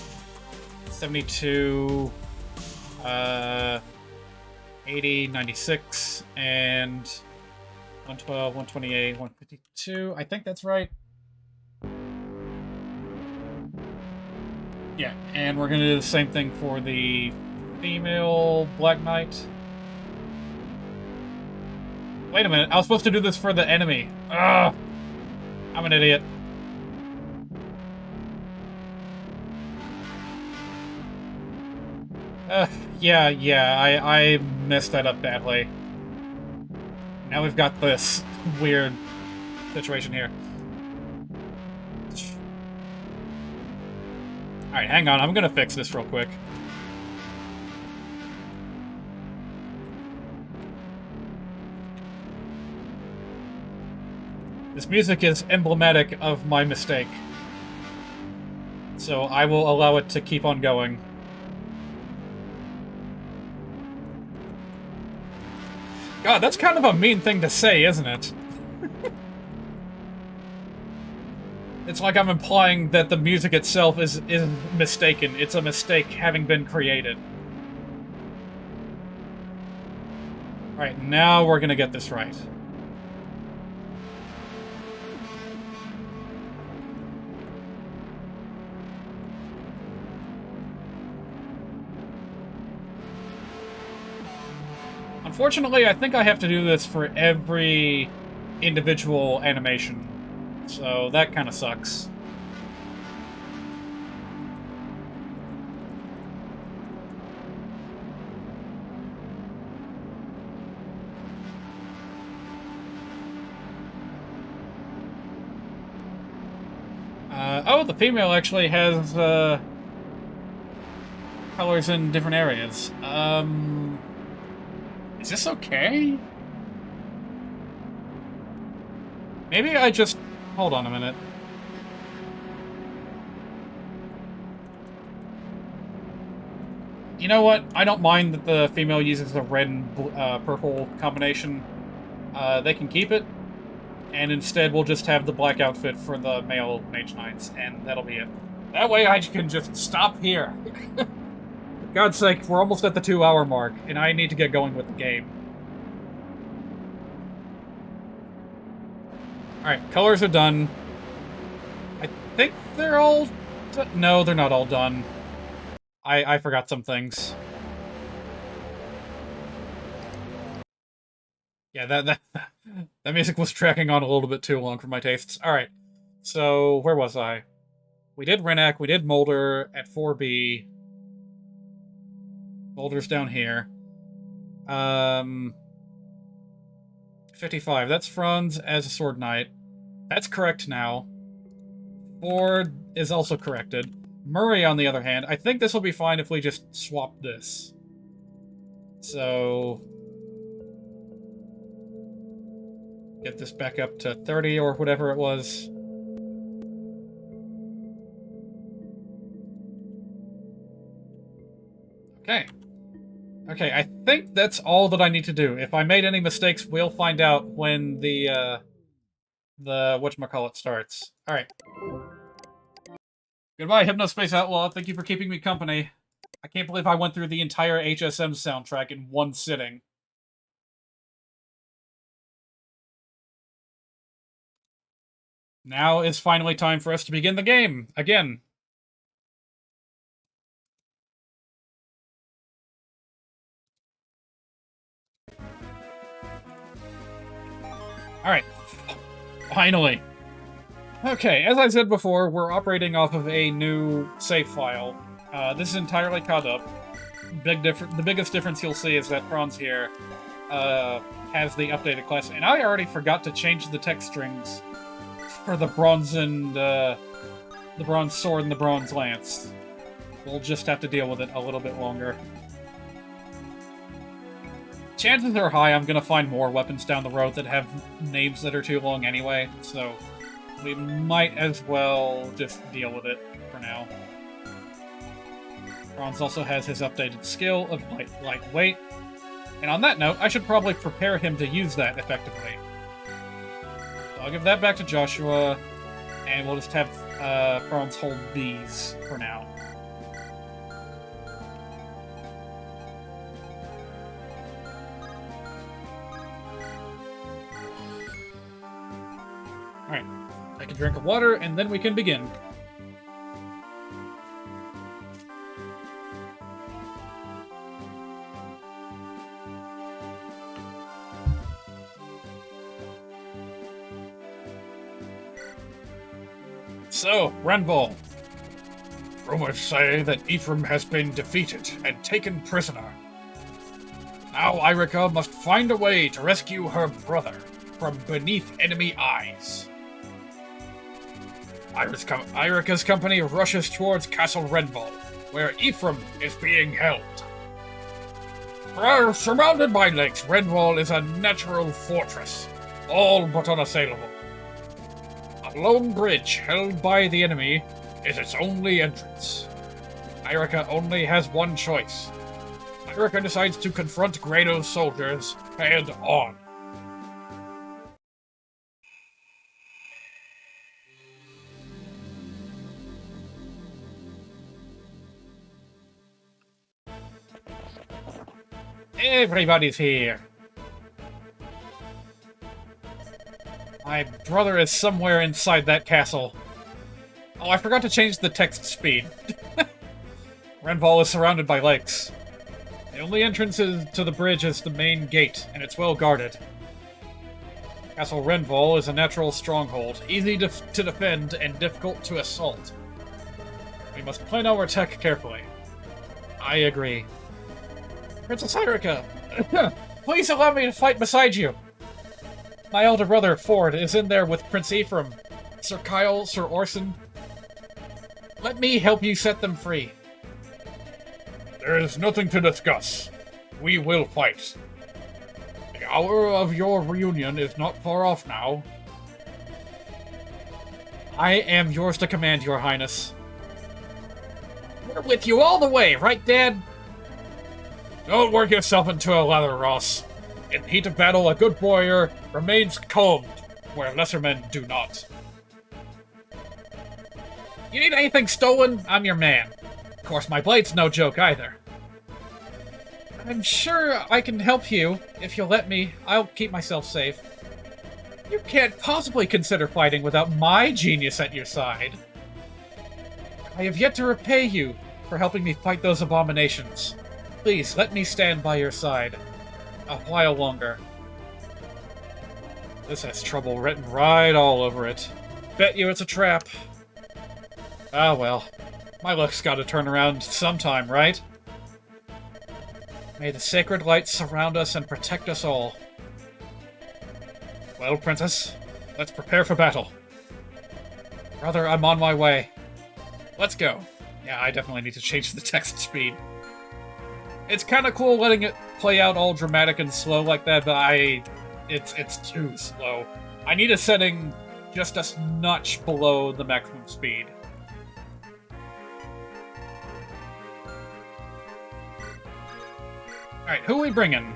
72, 80, 96, and 112, 128, 152. I think that's right. Yeah, and we're going to do the same thing for the female Black Knight. Wait a minute, I was supposed to do this for the enemy. Ugh! I'm an idiot. Yeah, I messed that up badly. Now we've got this weird situation here. Alright, hang on, I'm gonna fix this real quick. This music is emblematic of my mistake. So I will allow it to keep on going. God, that's kind of a mean thing to say, isn't it? It's like I'm implying that the music itself is mistaken. It's a mistake having been created. Alright, now we're gonna get this right. Unfortunately, I think I have to do this for every individual animation, so that kind of sucks. Oh, the female actually has colors in different areas. Is this okay? Maybe I just... Hold on a minute. You know what? I don't mind that the female uses the red and purple combination. They can keep it. And instead we'll just have the black outfit for the male Mage Knights, and that'll be it. That way I can just stop here. For God's sake, we're almost at the 2-hour mark, and I need to get going with the game. Alright, colors are done. I think they're all... No, they're not all done. I forgot some things. Yeah, that music was tracking on a little bit too long for my tastes. Alright, so where was I? We did Renvall, we did Molder at 4B. Molder's down here. 55, that's Franz as a Sword Knight. That's correct now. Ford is also corrected. Murray, on the other hand, I think this will be fine if we just swap this. So... get this back up to 30 or whatever it was. Okay. Okay, I think that's all that I need to do. If I made any mistakes, we'll find out when the whatchamacallit starts. Alright. Goodbye, Hypnospace Outlaw. Thank you for keeping me company. I can't believe I went through the entire HSM soundtrack in one sitting. Now is finally time for us to begin the game, again. Alright. Finally. Okay, as I said before, we're operating off of a new save file. This is entirely caught up. The biggest difference you'll see is that Franz here has the updated class. And I already forgot to change the text strings for the bronze and the bronze sword and the bronze lance. We'll just have to deal with it a little bit longer. Chances are high I'm gonna find more weapons down the road that have names that are too long anyway, so we might as well just deal with it for now. Franz also has his updated skill of lightweight, and on that note, I should probably prepare him to use that effectively. So I'll give that back to Joshua, and we'll just have Franz hold these for now. Alright, take a drink of water, and then we can begin. So, Renvall. Rumors say that Ephraim has been defeated and taken prisoner. Now Irica must find a way to rescue her brother from beneath enemy eyes. Irica's company rushes towards Castle Renvall, where Ephraim is being held. Surrounded by lakes, Renvall is a natural fortress, all but unassailable. A lone bridge held by the enemy is its only entrance. Irica only has one choice. Irica decides to confront Grado's soldiers head on. Everybody's here. My brother is somewhere inside that castle. Oh, I forgot to change the text speed. Renvall is surrounded by lakes. The only entrance to the bridge is the main gate, and it's well guarded. Castle Renvall is a natural stronghold, easy to defend and difficult to assault. We must plan our attack carefully. I agree. Princess Irica, please allow me to fight beside you. My elder brother, Ford, is in there with Prince Ephraim, Sir Kyle, Sir Orson. Let me help you set them free. There is nothing to discuss. We will fight. The hour of your reunion is not far off now. I am yours to command, Your Highness. We're with you all the way, right, Dad? Don't work yourself into a lather, Ross. In the heat of battle, a good warrior remains calm, where lesser men do not. You need anything stolen? I'm your man. Of course, my blade's no joke either. I'm sure I can help you, if you'll let me. I'll keep myself safe. You can't possibly consider fighting without my genius at your side. I have yet to repay you for helping me fight those abominations. Please, let me stand by your side. A while longer. This has trouble written right all over it. Bet you it's a trap. Ah well. My luck's gotta turn around sometime, right? May the sacred light surround us and protect us all. Well, Princess, let's prepare for battle. Brother, I'm on my way. Let's go. Yeah, I definitely need to change the text speed. It's kind of cool letting it play out all dramatic and slow like that, but it's too slow. I need a setting just a notch below the maximum speed. Alright, who are we bringing?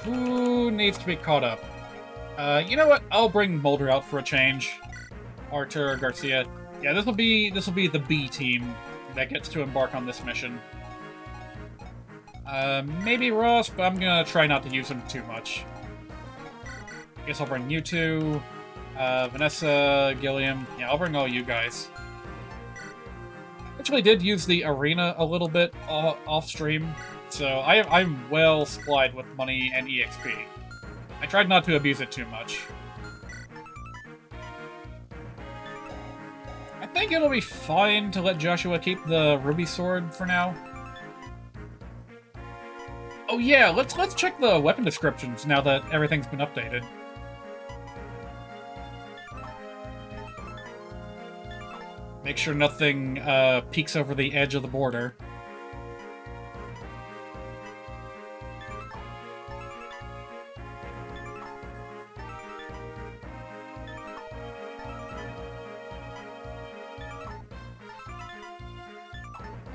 Who needs to be caught up? You know what? I'll bring Mulder out for a change. Artur Garcia. Yeah, this will be the B team that gets to embark on this mission. Maybe Ross, but I'm gonna try not to use him too much. I guess I'll bring you two. Vanessa, Gilliam. Yeah, I'll bring all you guys. Actually did use the arena a little bit off stream, so I'm well supplied with money and EXP. I tried not to abuse it too much. I think it'll be fine to let Joshua keep the ruby sword for now. Oh yeah, let's check the weapon descriptions now that everything's been updated. Make sure nothing peeks over the edge of the border.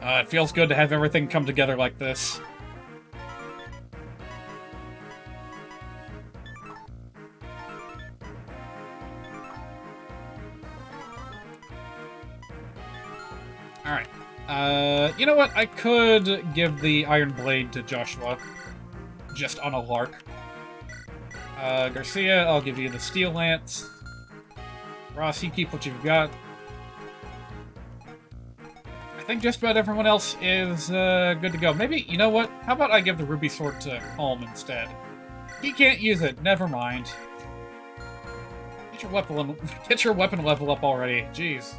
It feels good to have everything come together like this. Alright. You know what? I could give the Iron Blade to Joshua. Just on a lark. Garcia, I'll give you the Steel Lance. Ross, you keep what you've got. I think just about everyone else is good to go. Maybe, you know what? How about I give the Ruby Sword to Holm instead? He can't use it. Never mind. Get your weapon level up already. Jeez.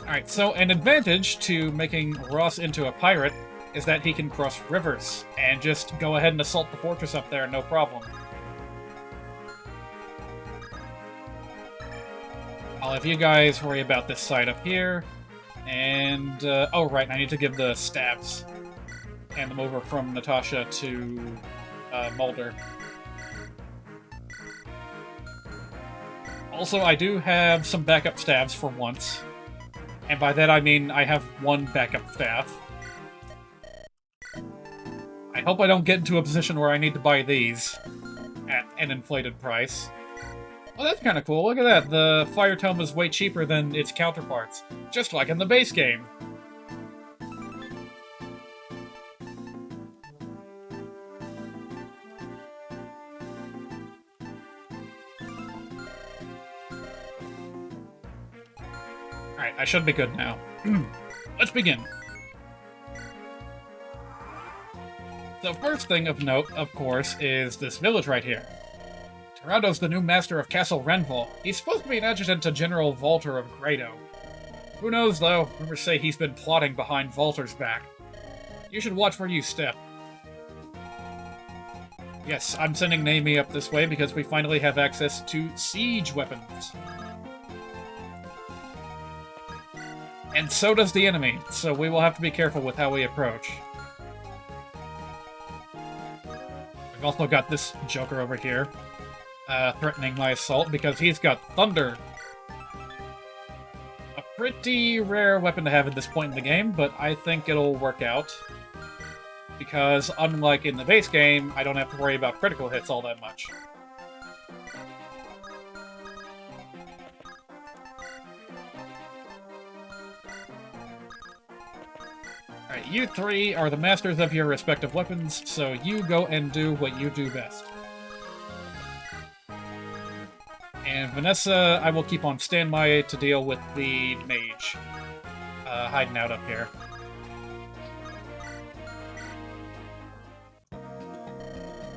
Alright, so an advantage to making Ross into a pirate is that he can cross rivers and just go ahead and assault the fortress up there, no problem. I'll have you guys worry about this side up here. And, oh right, I need to give the staves. Hand them over from Natasha to Mulder. Also, I do have some backup staves for once. And by that I mean I have one backup staff. I hope I don't get into a position where I need to buy these at an inflated price. Oh, that's kind of cool. Look at that. The Fire Tome is way cheaper than its counterparts. Just like in the base game. Alright, I should be good now. Let's begin. The first thing of note, of course, is this village right here. Tyrando's the new master of Castle Renvall. He's supposed to be an adjutant to General Walter of Grado. Who knows, though? Rumors say he's been plotting behind Walter's back. You should watch where you step. Yes, I'm sending Naomi up this way because we finally have access to siege weapons. And so does the enemy, so we will have to be careful with how we approach. We've also got this joker over here, threatening my assault because he's got thunder. A pretty rare weapon to have at this point in the game, but I think it'll work out. Because unlike in the base game, I don't have to worry about critical hits all that much. Alright, you three are the masters of your respective weapons, so you go and do what you do best. And Vanessa, I will keep on standby to deal with the mage hiding out up here.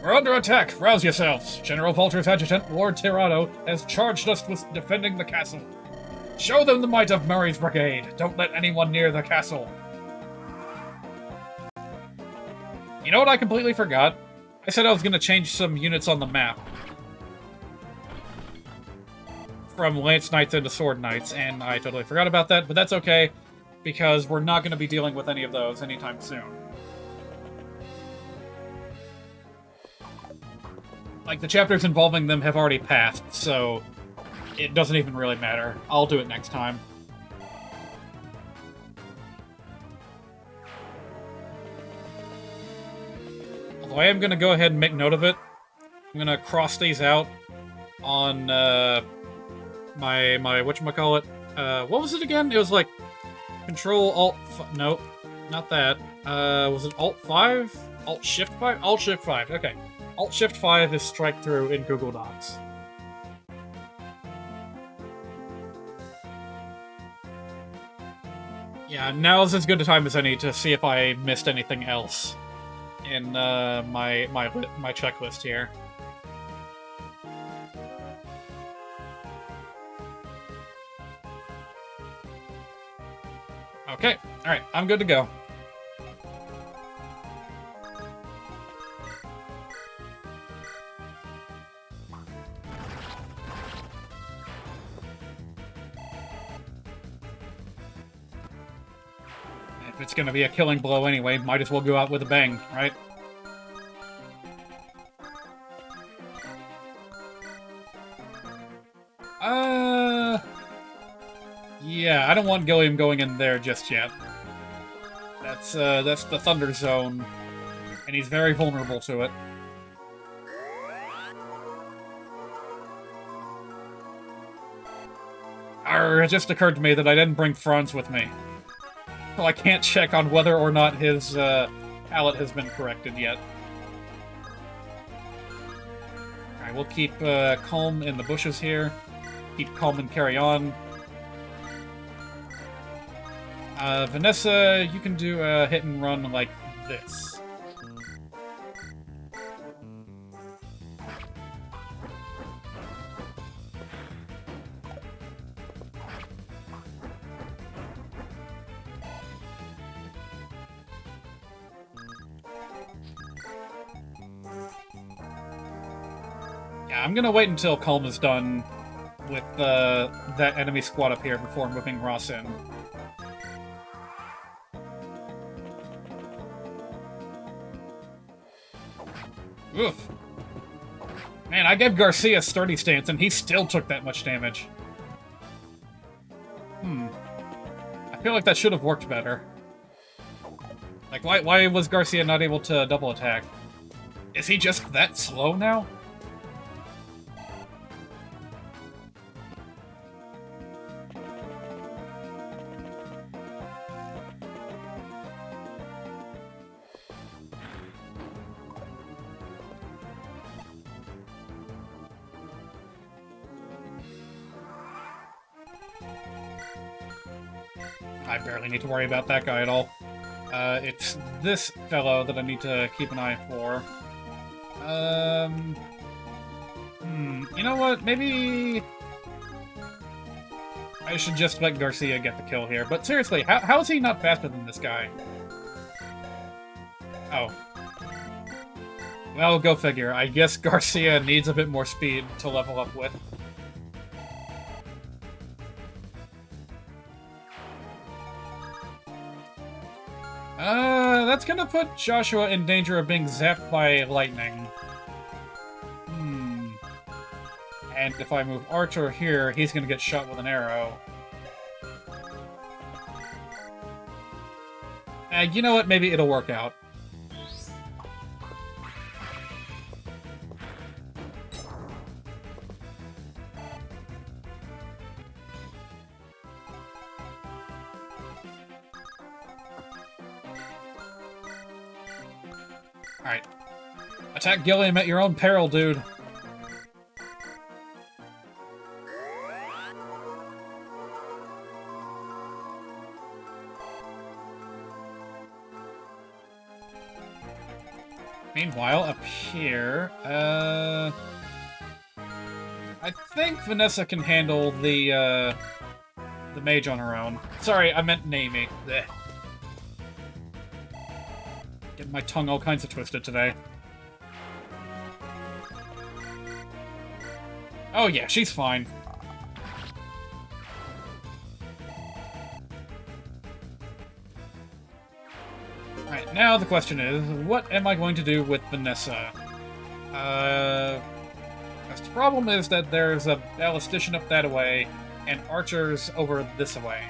We're under attack! Rouse yourselves! General Walter's adjutant, Lord Tirado, has charged us with defending the castle. Show them the might of Murray's brigade! Don't let anyone near the castle! You know what I completely forgot? I said I was going to change some units on the map. From Lance Knights into Sword Knights, and I totally forgot about that, but that's okay, because we're not going to be dealing with any of those anytime soon. Like, the chapters involving them have already passed, so it doesn't even really matter. I'll do it next time. Although I am going to go ahead and make note of it. I'm going to cross these out on my whatchamacallit. What was it again? It was like Control Alt... No, not that. Was it Alt 5? Alt-Shift-5? Alt-Shift-5, okay. Alt-Shift-5 is strike through in Google Docs. Yeah, now's as good a time as any to see if I missed anything else in my checklist here. Okay, alright, I'm good to go. If it's gonna be a killing blow anyway, might as well go out with a bang, right? Yeah, I don't want Gilliam going in there just yet. That's the Thunder Zone, and he's very vulnerable to it. It just occurred to me that I didn't bring Franz with me. So I can't check on whether or not his palette has been corrected yet. Alright, we'll keep calm in the bushes here. Keep calm and carry on. Vanessa, you can do a hit and run like this. Yeah, I'm gonna wait until Calm is done with that enemy squad up here before moving Ross in. Oof. Man, I gave Garcia a sturdy stance, and he still took that much damage. I feel like that should have worked better. Like, why was Garcia not able to double attack? Is he just that slow now? I barely need to worry about that guy at all. It's this fellow that I need to keep an eye for. You know what? Maybe I should just let Garcia get the kill here. But seriously, how is he not faster than this guy? Oh. Well, go figure. I guess Garcia needs a bit more speed to level up with. That's gonna put Joshua in danger of being zapped by lightning. And if I move Archer here, he's gonna get shot with an arrow. You know what? Maybe it'll work out. Alright. Attack Gilliam at your own peril, dude. Meanwhile, up here, I think Vanessa can handle the mage on her own. Sorry, I meant Naomi. Blech. Getting my tongue all kinds of twisted today. Oh yeah, she's fine. Alright, now the question is, what am I going to do with Vanessa? The problem is that there's a ballistician up that way, and archers over this way.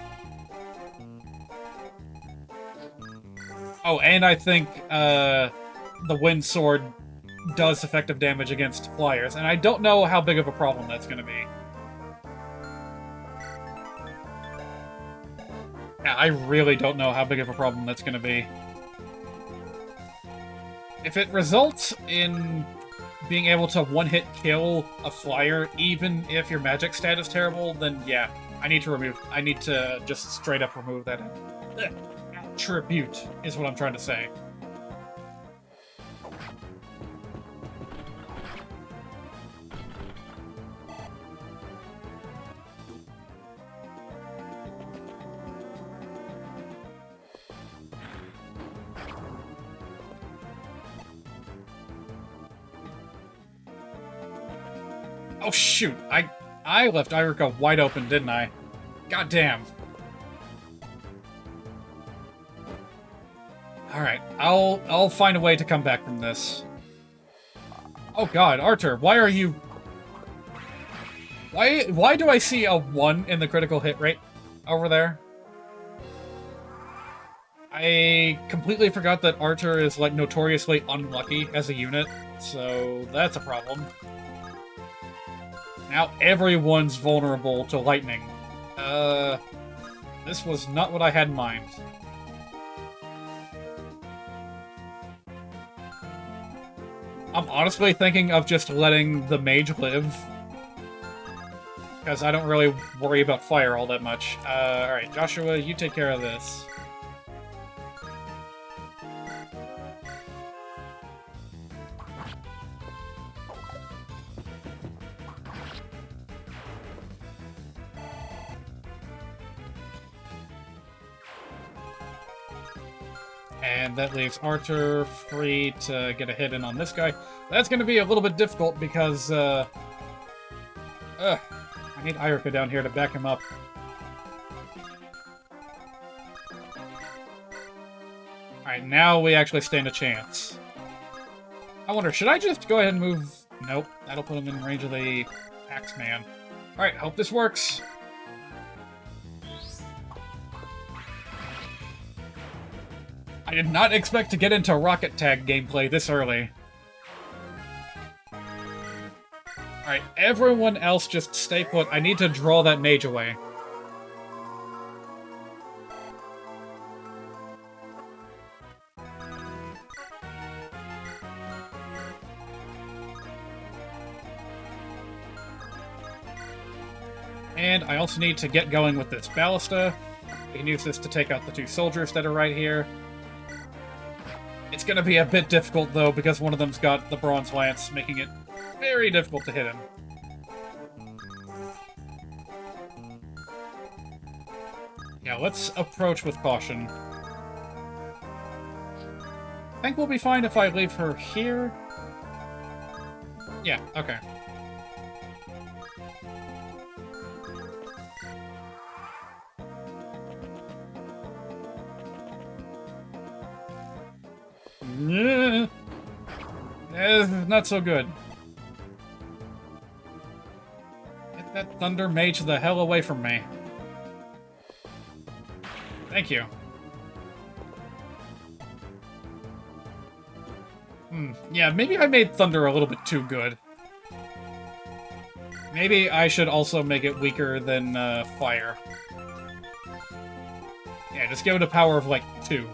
Oh, and I think, the wind sword does effective damage against flyers, and I don't know how big of a problem that's gonna be. Yeah, I really don't know how big of a problem that's gonna be. If it results in being able to one-hit kill a flyer, even if your magic stat is terrible, then yeah, I need to just straight up remove that attribute, is what I'm trying to say. Oh shoot, I left Irica wide open, didn't I? God damn. Alright, I'll find a way to come back from this. Oh god, Artur, why are you... Why do I see a 1 in the critical hit rate over there? I completely forgot that Artur is, like, notoriously unlucky as a unit, so that's a problem. Now everyone's vulnerable to lightning. This was not what I had in mind. I'm honestly thinking of just letting the mage live, because I don't really worry about fire all that much. Alright, Joshua, you take care of this. And that leaves Artur free to get a hit in on this guy. That's going to be a little bit difficult because, I need Irica down here to back him up. Alright, now we actually stand a chance. I wonder, should I just go ahead and move... Nope, that'll put him in range of the Axeman. Alright, hope this works. I did not expect to get into Rocket Tag gameplay this early. Alright, everyone else just stay put. I need to draw that mage away. And I also need to get going with this ballista. We can use this to take out the 2 soldiers that are right here. It's going to be a bit difficult, though, because one of them's got the bronze lance, making it very difficult to hit him. Yeah, let's approach with caution. I think we'll be fine if I leave her here. Yeah, okay. Yeah. Not so good. Get that Thunder Mage the hell away from me. Thank you. Yeah, maybe I made Thunder a little bit too good. Maybe I should also make it weaker than Fire. Yeah, just give it a power of, like, 2.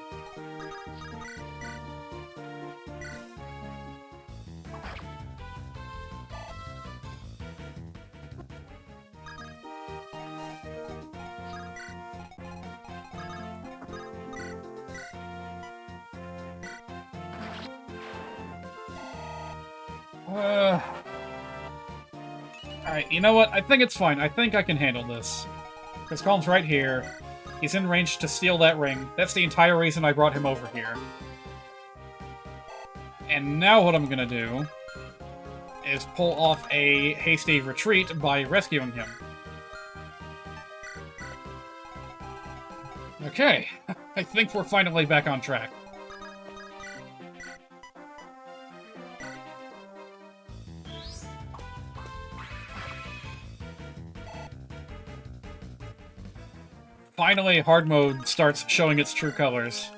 Alright, you know what? I think it's fine. I think I can handle this. Because Calm's right here. He's in range to steal that ring. That's the entire reason I brought him over here. And now what I'm gonna do is pull off a hasty retreat by rescuing him. Okay, I think we're finally back on track. Finally, hard mode starts showing its true colors.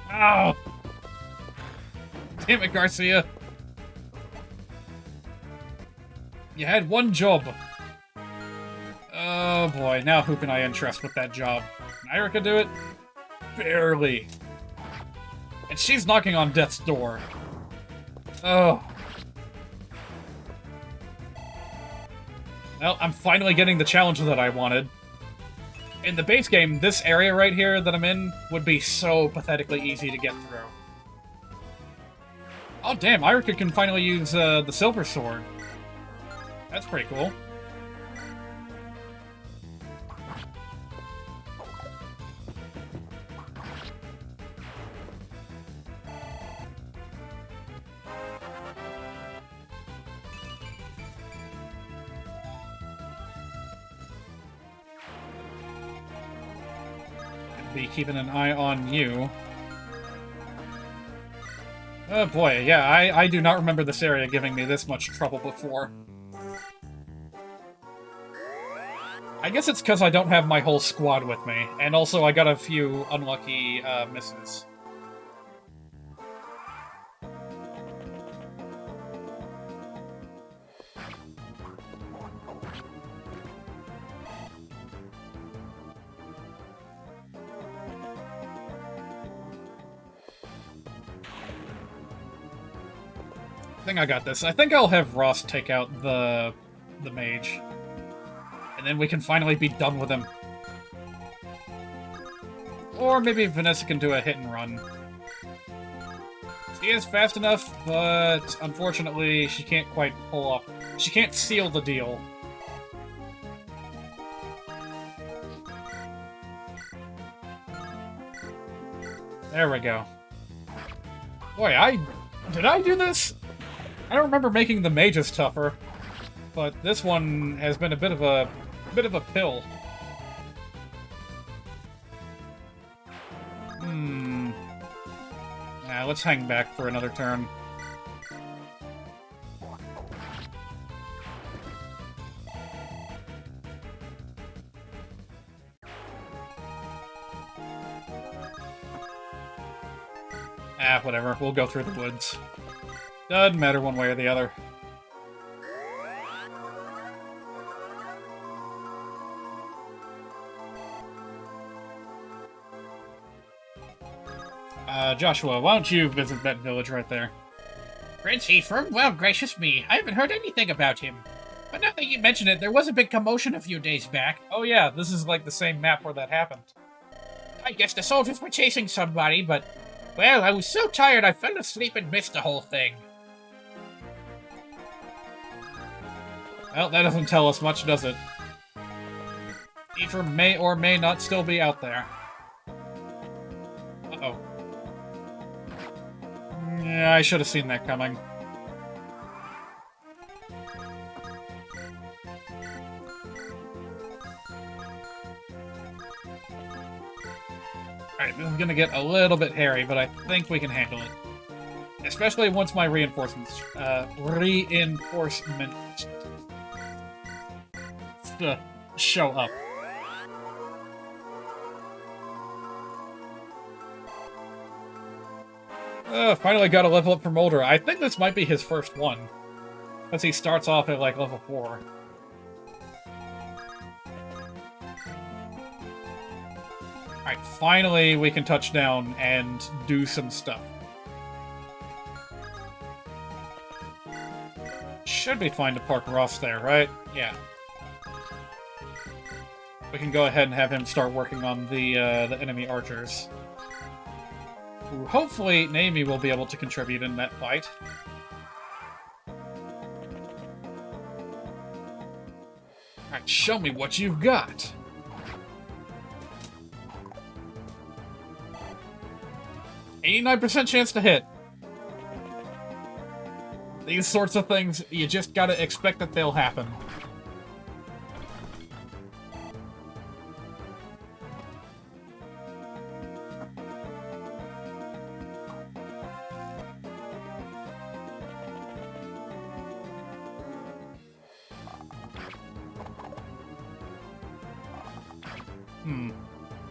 Ow! Damn it, Garcia! You had one job. Oh boy, now who can I entrust with that job? Can Irica do it? barely. And she's knocking on death's door. Oh. Well, I'm finally getting the challenge that I wanted. In the base game, this area right here that I'm in would be so pathetically easy to get through. Oh damn, Irika can finally use the silver sword. That's pretty cool. Be keeping an eye on you. Oh boy, yeah, I do not remember this area giving me this much trouble before. I guess it's because I don't have my whole squad with me, and also I got a few unlucky misses. I think I got this. I think I'll have Ross take out the mage. And then we can finally be done with him. Or maybe Vanessa can do a hit and run. She is fast enough, but unfortunately she can't quite pull off. She can't seal the deal. There we go. Boy, did I do this? I don't remember making the mages tougher, but this one has been a bit of a pill. Nah, let's hang back for another turn. Ah, whatever. We'll go through the woods. Doesn't matter one way or the other. Joshua, why don't you visit that village right there? Prince Ephraim? Well, gracious me, I haven't heard anything about him. But now that you mention it, there was a big commotion a few days back. Oh yeah, this is like the same map where that happened. I guess the soldiers were chasing somebody, but... well, I was so tired I fell asleep and missed the whole thing. Well, that doesn't tell us much, does it? Ephraim may or may not still be out there. Uh-oh. Yeah, I should have seen that coming. Alright, this is gonna get a little bit hairy, but I think we can handle it. Especially once my reinforcements, show up. Finally got a level up from Mulder. I think this might be his first one. Because he starts off at, like, level 4. Alright, finally we can touch down and do some stuff. Should be fine to park Ross there, right? Yeah. We can go ahead and have him start working on the enemy archers. Who hopefully Naomi will be able to contribute in that fight. Alright, show me what you've got! %89 chance to hit. These sorts of things, you just gotta expect that they'll happen.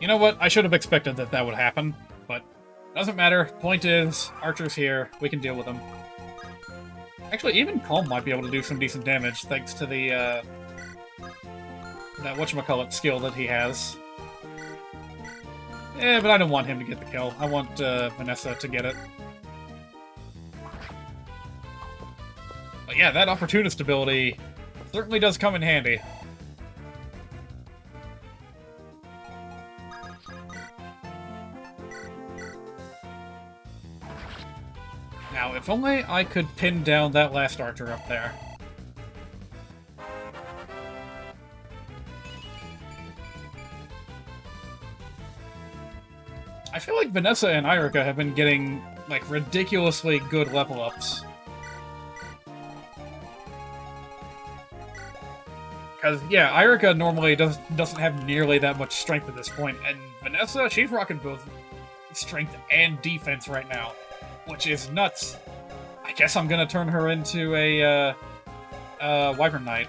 You know what? I should have expected that that would happen, but doesn't matter. Point is, Archer's here. We can deal with them. Actually, even Calm might be able to do some decent damage, thanks to the, that whatchamacallit skill that he has. but I don't want him to get the kill. I want Vanessa to get it. But yeah, that opportunist ability certainly does come in handy. Now, if only I could pin down that last archer up there. I feel like Vanessa and Irika have been getting, like, ridiculously good level ups. Because, yeah, Irika normally doesn't have nearly that much strength at this point, and Vanessa, she's rocking both strength and defense right now, which is nuts. I guess I'm gonna turn her into a Wyvern Knight.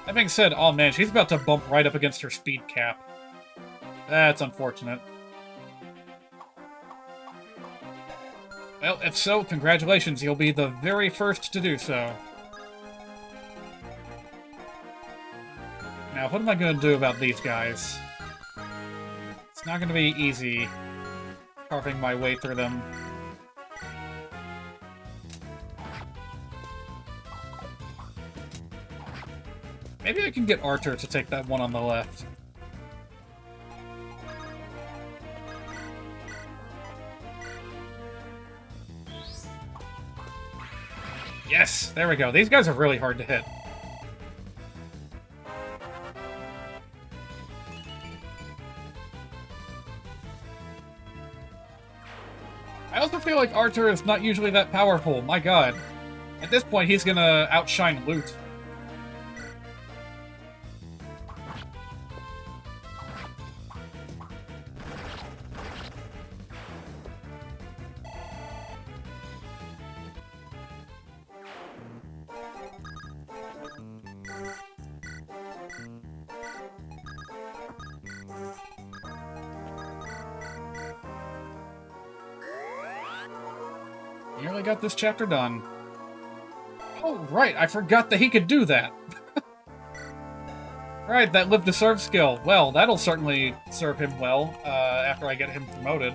That being said, oh man, she's about to bump right up against her speed cap. That's unfortunate. Well, if so, congratulations, you'll be the very first to do so. Now, what am I going to do about these guys? It's not going to be easy carving my way through them. Maybe I can get Archer to take that one on the left. Yes! There we go. These guys are really hard to hit. I also feel like Archer is not usually that powerful, my god. At this point, he's gonna outshine Loot. Nearly got this chapter done. Oh, right, I forgot that he could do that. Right, that live to serve skill. Well, that'll certainly serve him well after I get him promoted.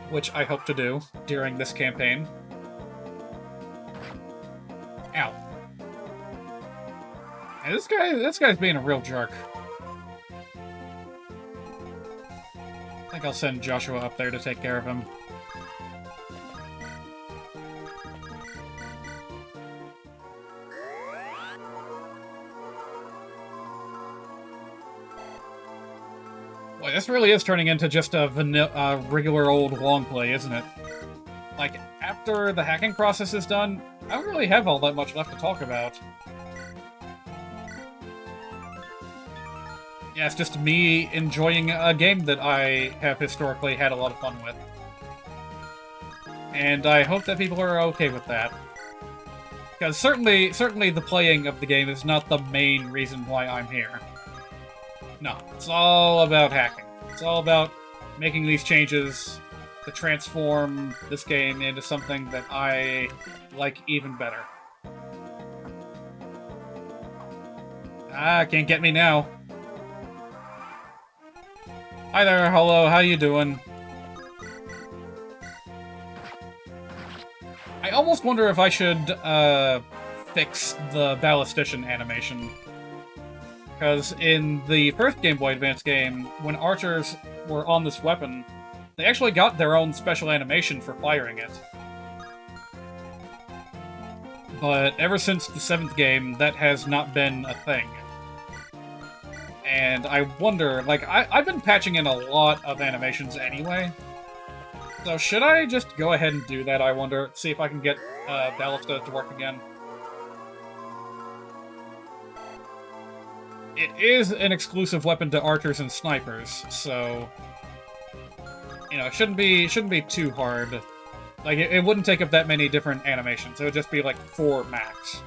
Which I hope to do during this campaign. Ow. And this guy's being a real jerk. I think I'll send Joshua up there to take care of him. Boy, this really is turning into just a regular old long play, isn't it? Like, after the hacking process is done, I don't really have all that much left to talk about. Yeah, it's just me enjoying a game that I have historically had a lot of fun with. And I hope that people are okay with that. Because certainly the playing of the game is not the main reason why I'm here. No, it's all about hacking. It's all about making these changes to transform this game into something that I like even better. Ah, can't get me now. Hi there, hello, how you doing? I almost wonder if I should fix the ballistician animation. Because in the first Game Boy Advance game, when archers were on this weapon, they actually got their own special animation for firing it. But ever since the 7th game, that has not been a thing. And I wonder, like, I've been patching in a lot of animations anyway. So should I just go ahead and do that, I wonder? See if I can get Ballista to work again. It is an exclusive weapon to archers and snipers, so you know, it shouldn't be too hard. Like, it wouldn't take up that many different animations. It would just be like 4 max.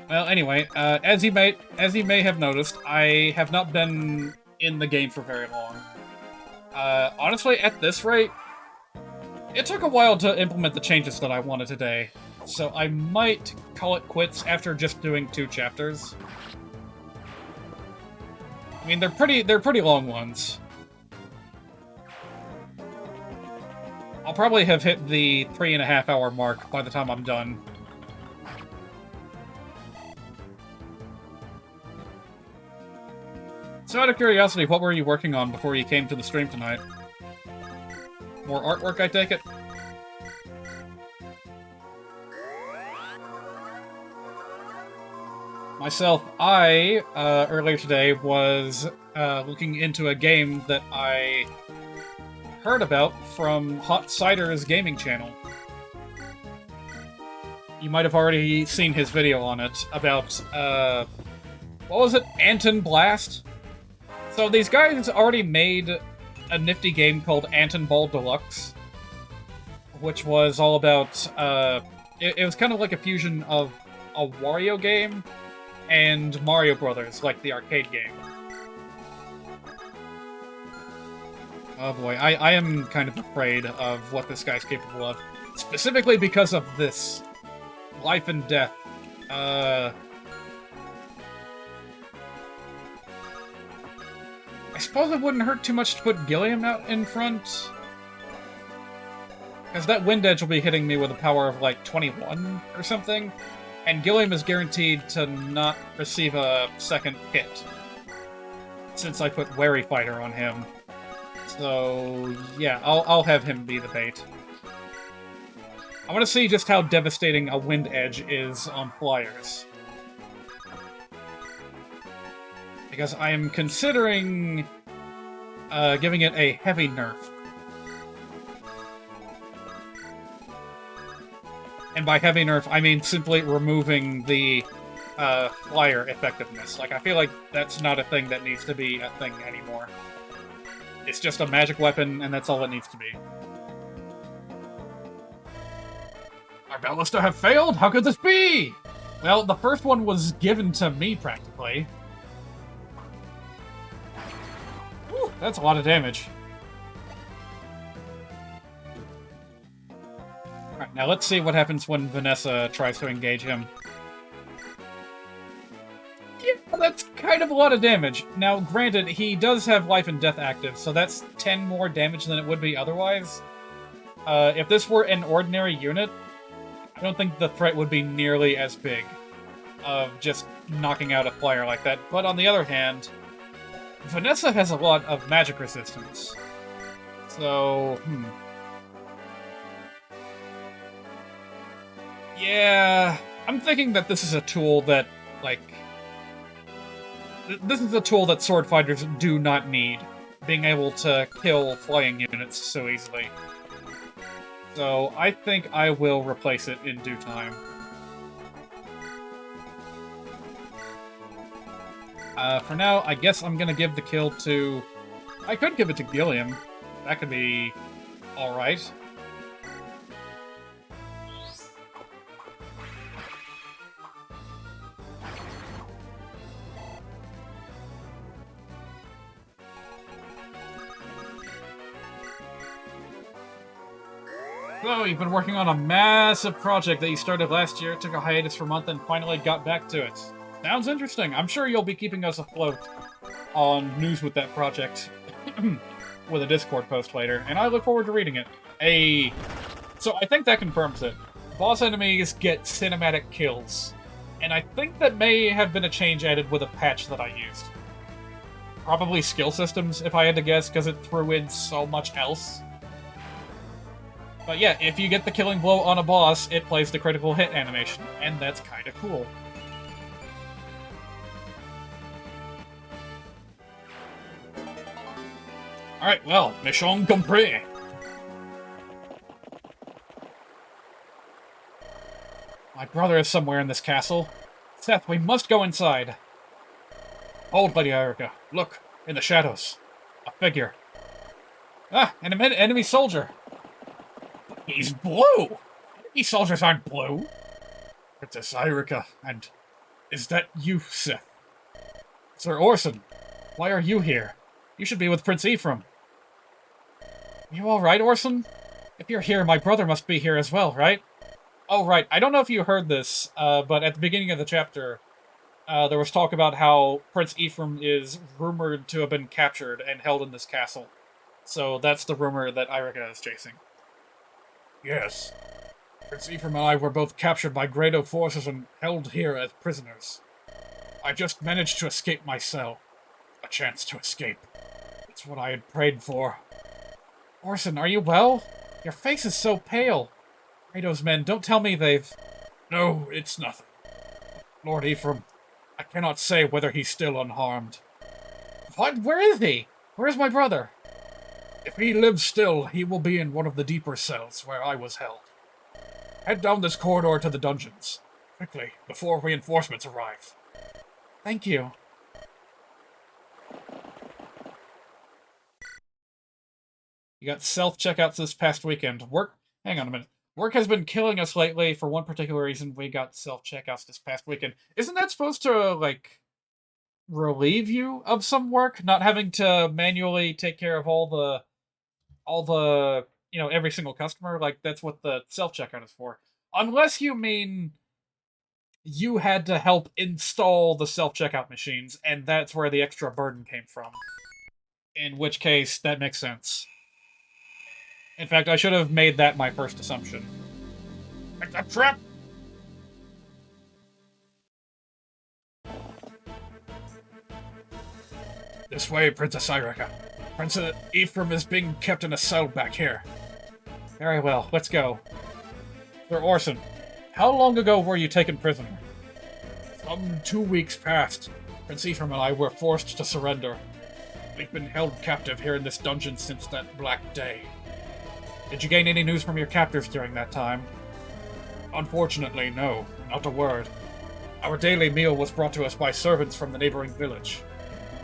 Well, anyway, as you may have noticed, I have not been in the game for very long. Honestly, at this rate, it took a while to implement the changes that I wanted today. so I might call it quits after just doing 2 chapters. I mean, they're pretty long ones. I'll probably have hit the 3.5 hour mark by the time I'm done. So out of curiosity, what were you working on before you came to the stream tonight? More artwork, I take it? Myself, I, earlier today, was looking into a game that I heard about from Hot Cider's gaming channel. You might have already seen his video on it about, what was it? Anton Blast? So these guys already made a nifty game called Anton Ball Deluxe, which was all about, it was kind of like a fusion of a Wario game and Mario Brothers, like the arcade game. Oh boy, I am kind of afraid of what this guy's capable of. Specifically because of this. Life and death. I suppose it wouldn't hurt too much to put Gilliam out in front. Because that wind edge will be hitting me with a power of like 21 or something. And Gilliam is guaranteed to not receive a second hit, since I put Wary Fighter on him. So, yeah, I'll have him be the bait. I want to see just how devastating a wind edge is on flyers. Because I am considering giving it a heavy nerf. And by heavy nerf, I mean simply removing the flyer effectiveness. Like, I feel like that's not a thing that needs to be a thing anymore. It's just a magic weapon, and that's all it needs to be. Our ballista have failed? How could this be? Well, the first one was given to me, practically. Whew, that's a lot of damage. Alright, now let's see what happens when Vanessa tries to engage him. Yeah, that's kind of a lot of damage. Now, granted, he does have life and death active, so that's 10 more damage than it would be otherwise. If this were an ordinary unit, I don't think the threat would be nearly as big of just knocking out a flyer like that. But on the other hand, Vanessa has a lot of magic resistance. So, yeah, I'm thinking that this is a tool that, like... This is a tool that sword fighters do not need, being able to kill flying units so easily. So I think I will replace it in due time. For now, I guess I'm gonna give the kill to... I could give it to Gilliam. That could be alright. So, you've been working on a massive project that you started last year, took a hiatus for a month, and finally got back to it. Sounds interesting. I'm sure you'll be keeping us afloat on news with that project with a Discord post later, and I look forward to reading it. So I think that confirms it. Boss enemies get cinematic kills, and I think that may have been a change added with a patch that I used. Probably skill systems, if I had to guess, because it threw in so much else. But yeah, if you get the killing blow on a boss, it plays the critical hit animation, and that's kinda cool. Alright, well, mission compris. My brother is somewhere in this castle. Seth, we must go inside. Hold, Lady Erica. Look, in the shadows. A figure. Ah, an enemy soldier. He's blue! These soldiers aren't blue. Princess Erica, and is that you, Seth? Sir Orson, why are you here? You should be with Prince Ephraim. You alright, Orson? If you're here, my brother must be here as well, right? Oh, right. I don't know if you heard this, but at the beginning of the chapter, there was talk about how Prince Ephraim is rumored to have been captured and held in this castle. So that's the rumor that Irica is chasing. Yes. Prince Ephraim and I were both captured by Grado forces and held here as prisoners. I just managed to escape my cell. A chance to escape. It's what I had prayed for. Orson, are you well? Your face is so pale. Grado's men, don't tell me they've... No, it's nothing. Lord Ephraim, I cannot say whether he's still unharmed. What? Where is he? Where's my brother? If he lives still, he will be in one of the deeper cells where I was held. Head down this corridor to the dungeons. Quickly, before reinforcements arrive. Thank you. You got self-checkouts this past weekend. Hang on a minute. Work has been killing us lately. For one particular reason, we got self-checkouts this past weekend. Isn't that supposed to, like, relieve you of some work? Not having to manually take care of all the, every single customer? Like, that's what the self-checkout is for. Unless you mean you had to help install the self-checkout machines, and that's where the extra burden came from. In which case, that makes sense. In fact, I should have made that my first assumption. It's a trap! This way, Princess Irica. Prince Ephraim is being kept in a cell back here. Very well, let's go. Sir Orson, how long ago were you taken prisoner? Some 2 weeks past. Prince Ephraim and I were forced to surrender. We've been held captive here in this dungeon since that black day. Did you gain any news from your captors during that time? Unfortunately, no. Not a word. Our daily meal was brought to us by servants from the neighboring village.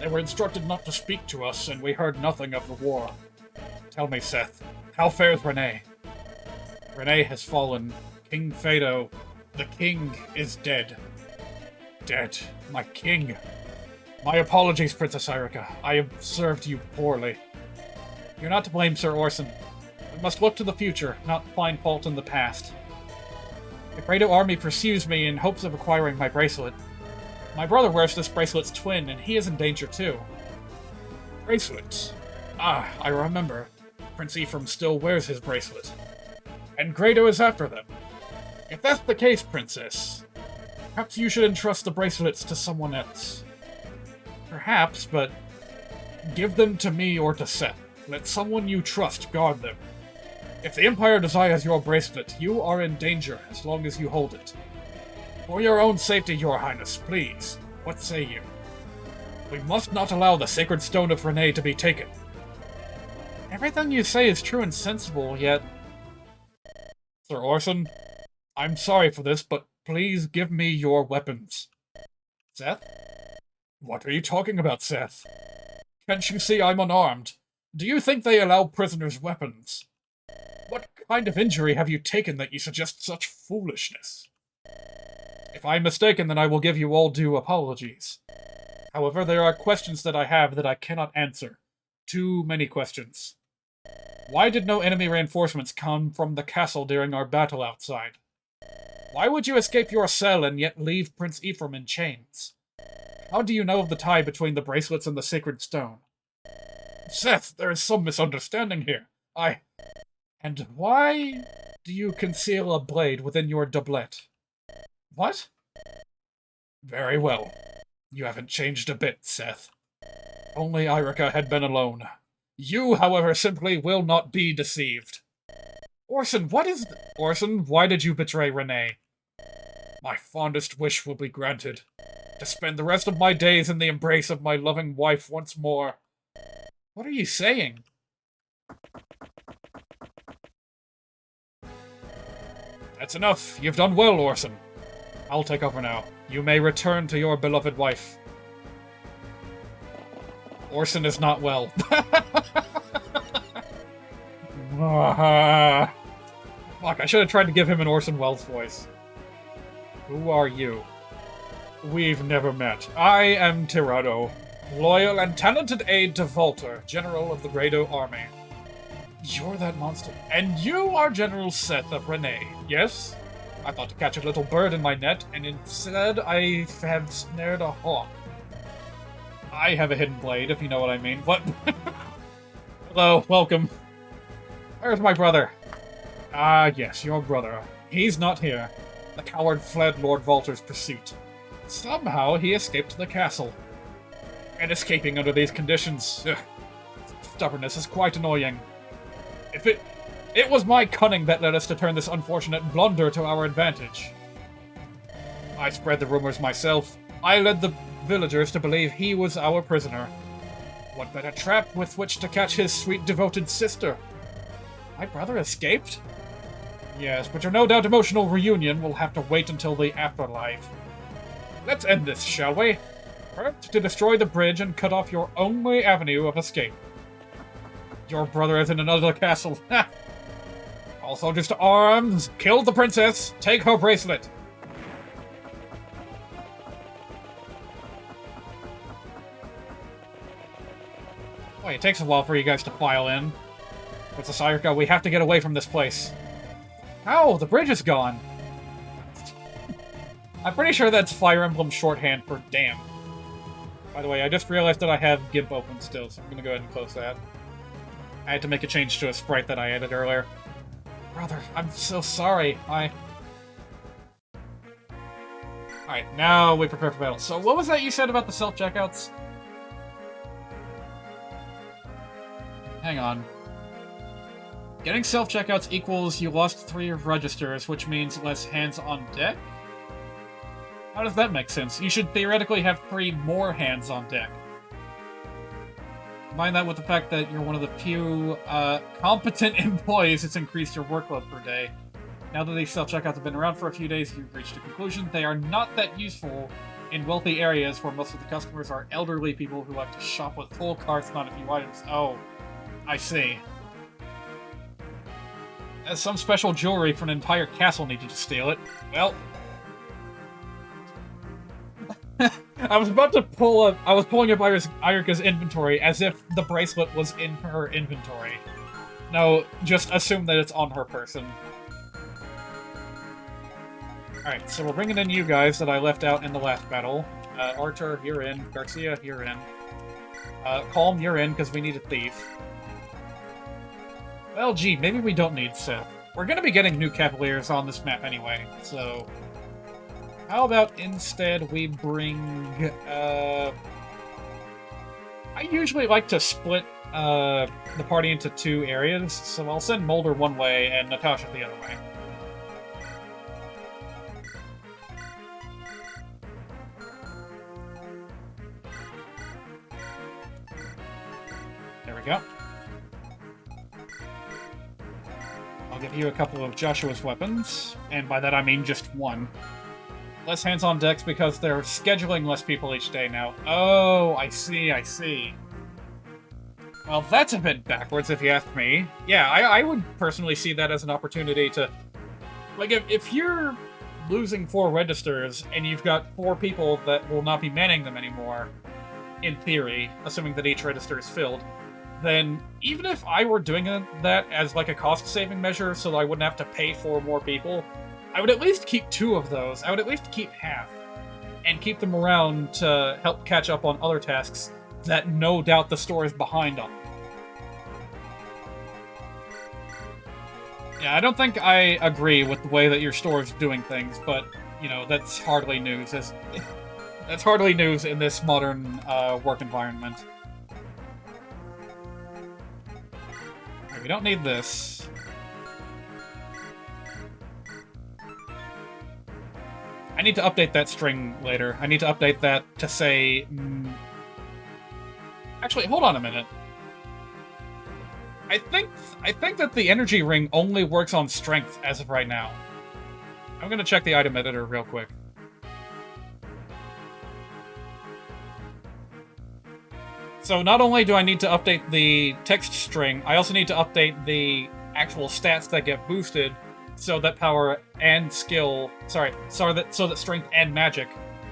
They were instructed not to speak to us, and we heard nothing of the war. Tell me, Seth, how fares Renee? Renee has fallen. King Fado, the king, is dead. Dead. My king. My apologies, Princess Irica. I have served you poorly. You're not to blame, Sir Orson. We must look to the future, not find fault in the past. The Grado army pursues me in hopes of acquiring my bracelet. My brother wears this bracelet's twin, and he is in danger too. Bracelet? Ah, I remember. Prince Ephraim still wears his bracelet. And Grado is after them. If that's the case, Princess, perhaps you should entrust the bracelets to someone else. Perhaps, but give them to me or to Seth. Let someone you trust guard them. If the Empire desires your bracelet, you are in danger as long as you hold it. For your own safety, Your Highness, please. What say you? We must not allow the sacred stone of Renee to be taken. Everything you say is true and sensible, yet... Sir Orson, I'm sorry for this, but please give me your weapons. Seth? What are you talking about, Seth? Can't you see I'm unarmed? Do you think they allow prisoners weapons? What kind of injury have you taken that you suggest such foolishness? If I'm mistaken, then I will give you all due apologies. However, there are questions that I have that I cannot answer. Too many questions. Why did no enemy reinforcements come from the castle during our battle outside? Why would you escape your cell and yet leave Prince Ephraim in chains? How do you know of the tie between the bracelets and the sacred stone? Seth, there is some misunderstanding here. And why do you conceal a blade within your doublet? What? Very well. You haven't changed a bit, Seth. Only Irica had been alone. You, however, simply will not be deceived. Orson, Orson, why did you betray Renee? My fondest wish will be granted. To spend the rest of my days in the embrace of my loving wife once more. What are you saying? That's enough. You've done well, Orson. I'll take over now. You may return to your beloved wife. Orson is not well. Fuck, I should have tried to give him an Orson Welles voice. Who are you? We've never met. I am Tirado, loyal and talented aide to Volter, General of the Grado Army. You're that monster. And you are General Seth of Renee, yes? I thought to catch a little bird in my net, and instead I have snared a hawk. I have a hidden blade, if you know what I mean. What? Hello, welcome. Where's my brother? Ah, yes, your brother. He's not here. The coward fled Lord Valter's pursuit. Somehow he escaped the castle. And escaping under these conditions... Ugh, stubbornness is quite annoying. If it was my cunning that led us to turn this unfortunate blunder to our advantage. I spread the rumors myself. I led the villagers to believe he was our prisoner. What better trap with which to catch his sweet devoted sister? My brother escaped? Yes, but your no doubt emotional reunion will have to wait until the afterlife. Let's end this, shall we? First, to destroy the bridge and cut off your only avenue of escape. Your brother is in another castle. Ha! All soldiers to arms! Kill the princess! Take her bracelet! Wait, it takes a while for you guys to file in. It's a Sayaka, we have to get away from this place. How? The bridge is gone! I'm pretty sure that's Fire Emblem shorthand for damn. By the way, I just realized that I have GIMP open still, so I'm gonna go ahead and close that. I had to make a change to a sprite that I added earlier. Brother, I'm so sorry. Alright, now we prepare for battle. So what was that you said about the self-checkouts? Hang on. Getting self-checkouts equals you lost 3 registers, which means less hands on deck? How does that make sense? You should theoretically have 3 more hands on deck. Combine that with the fact that you're one of the few competent employees that's increased your workload per day. Now that these self-checkouts have been around for a few days, you've reached a conclusion. They are not that useful in wealthy areas where most of the customers are elderly people who like to shop with full carts, not a few items. Oh, I see. As some special jewelry for an entire castle needed to steal it. Well... I was about to pull up... I was pulling up Ayurika's inventory as if the bracelet was in her inventory. No, just assume that it's on her person. Alright, so we're bringing in you guys that I left out in the last battle. Archer, you're in. Garcia, you're in. Calm, you're in, because we need a thief. Well, gee, maybe we don't need Seth. We're gonna be getting new Cavaliers on this map anyway, so... How about instead we bring, I usually like to split, the party into 2 areas, so I'll send Mulder one way and Natasha the other way. There we go. I'll give you a couple of Joshua's weapons, and by that I mean just 1. Less hands on decks because they're scheduling less people each day now. Oh, I see, I see. Well, that's a bit backwards if you ask me. Yeah, I would personally see that as an opportunity to... Like, if you're losing 4 registers and you've got 4 people that will not be manning them anymore, in theory, assuming that each register is filled, then even if I were doing that as like a cost-saving measure so that I wouldn't have to pay for more people, I would at least keep 2 of those. I would at least keep half. And keep them around to help catch up on other tasks that no doubt the store is behind on. Yeah, I don't think I agree with the way that your store is doing things, but, you know, that's hardly news. That's hardly news in this modern work environment. Okay, we don't need this. I need to update that string later. I need to update that to say... Actually, hold on a minute. I think that the energy ring only works on strength as of right now. I'm gonna check the item editor real quick. So not only do I need to update the text string, I also need to update the actual stats that get boosted so that power and skill, so that strength and magic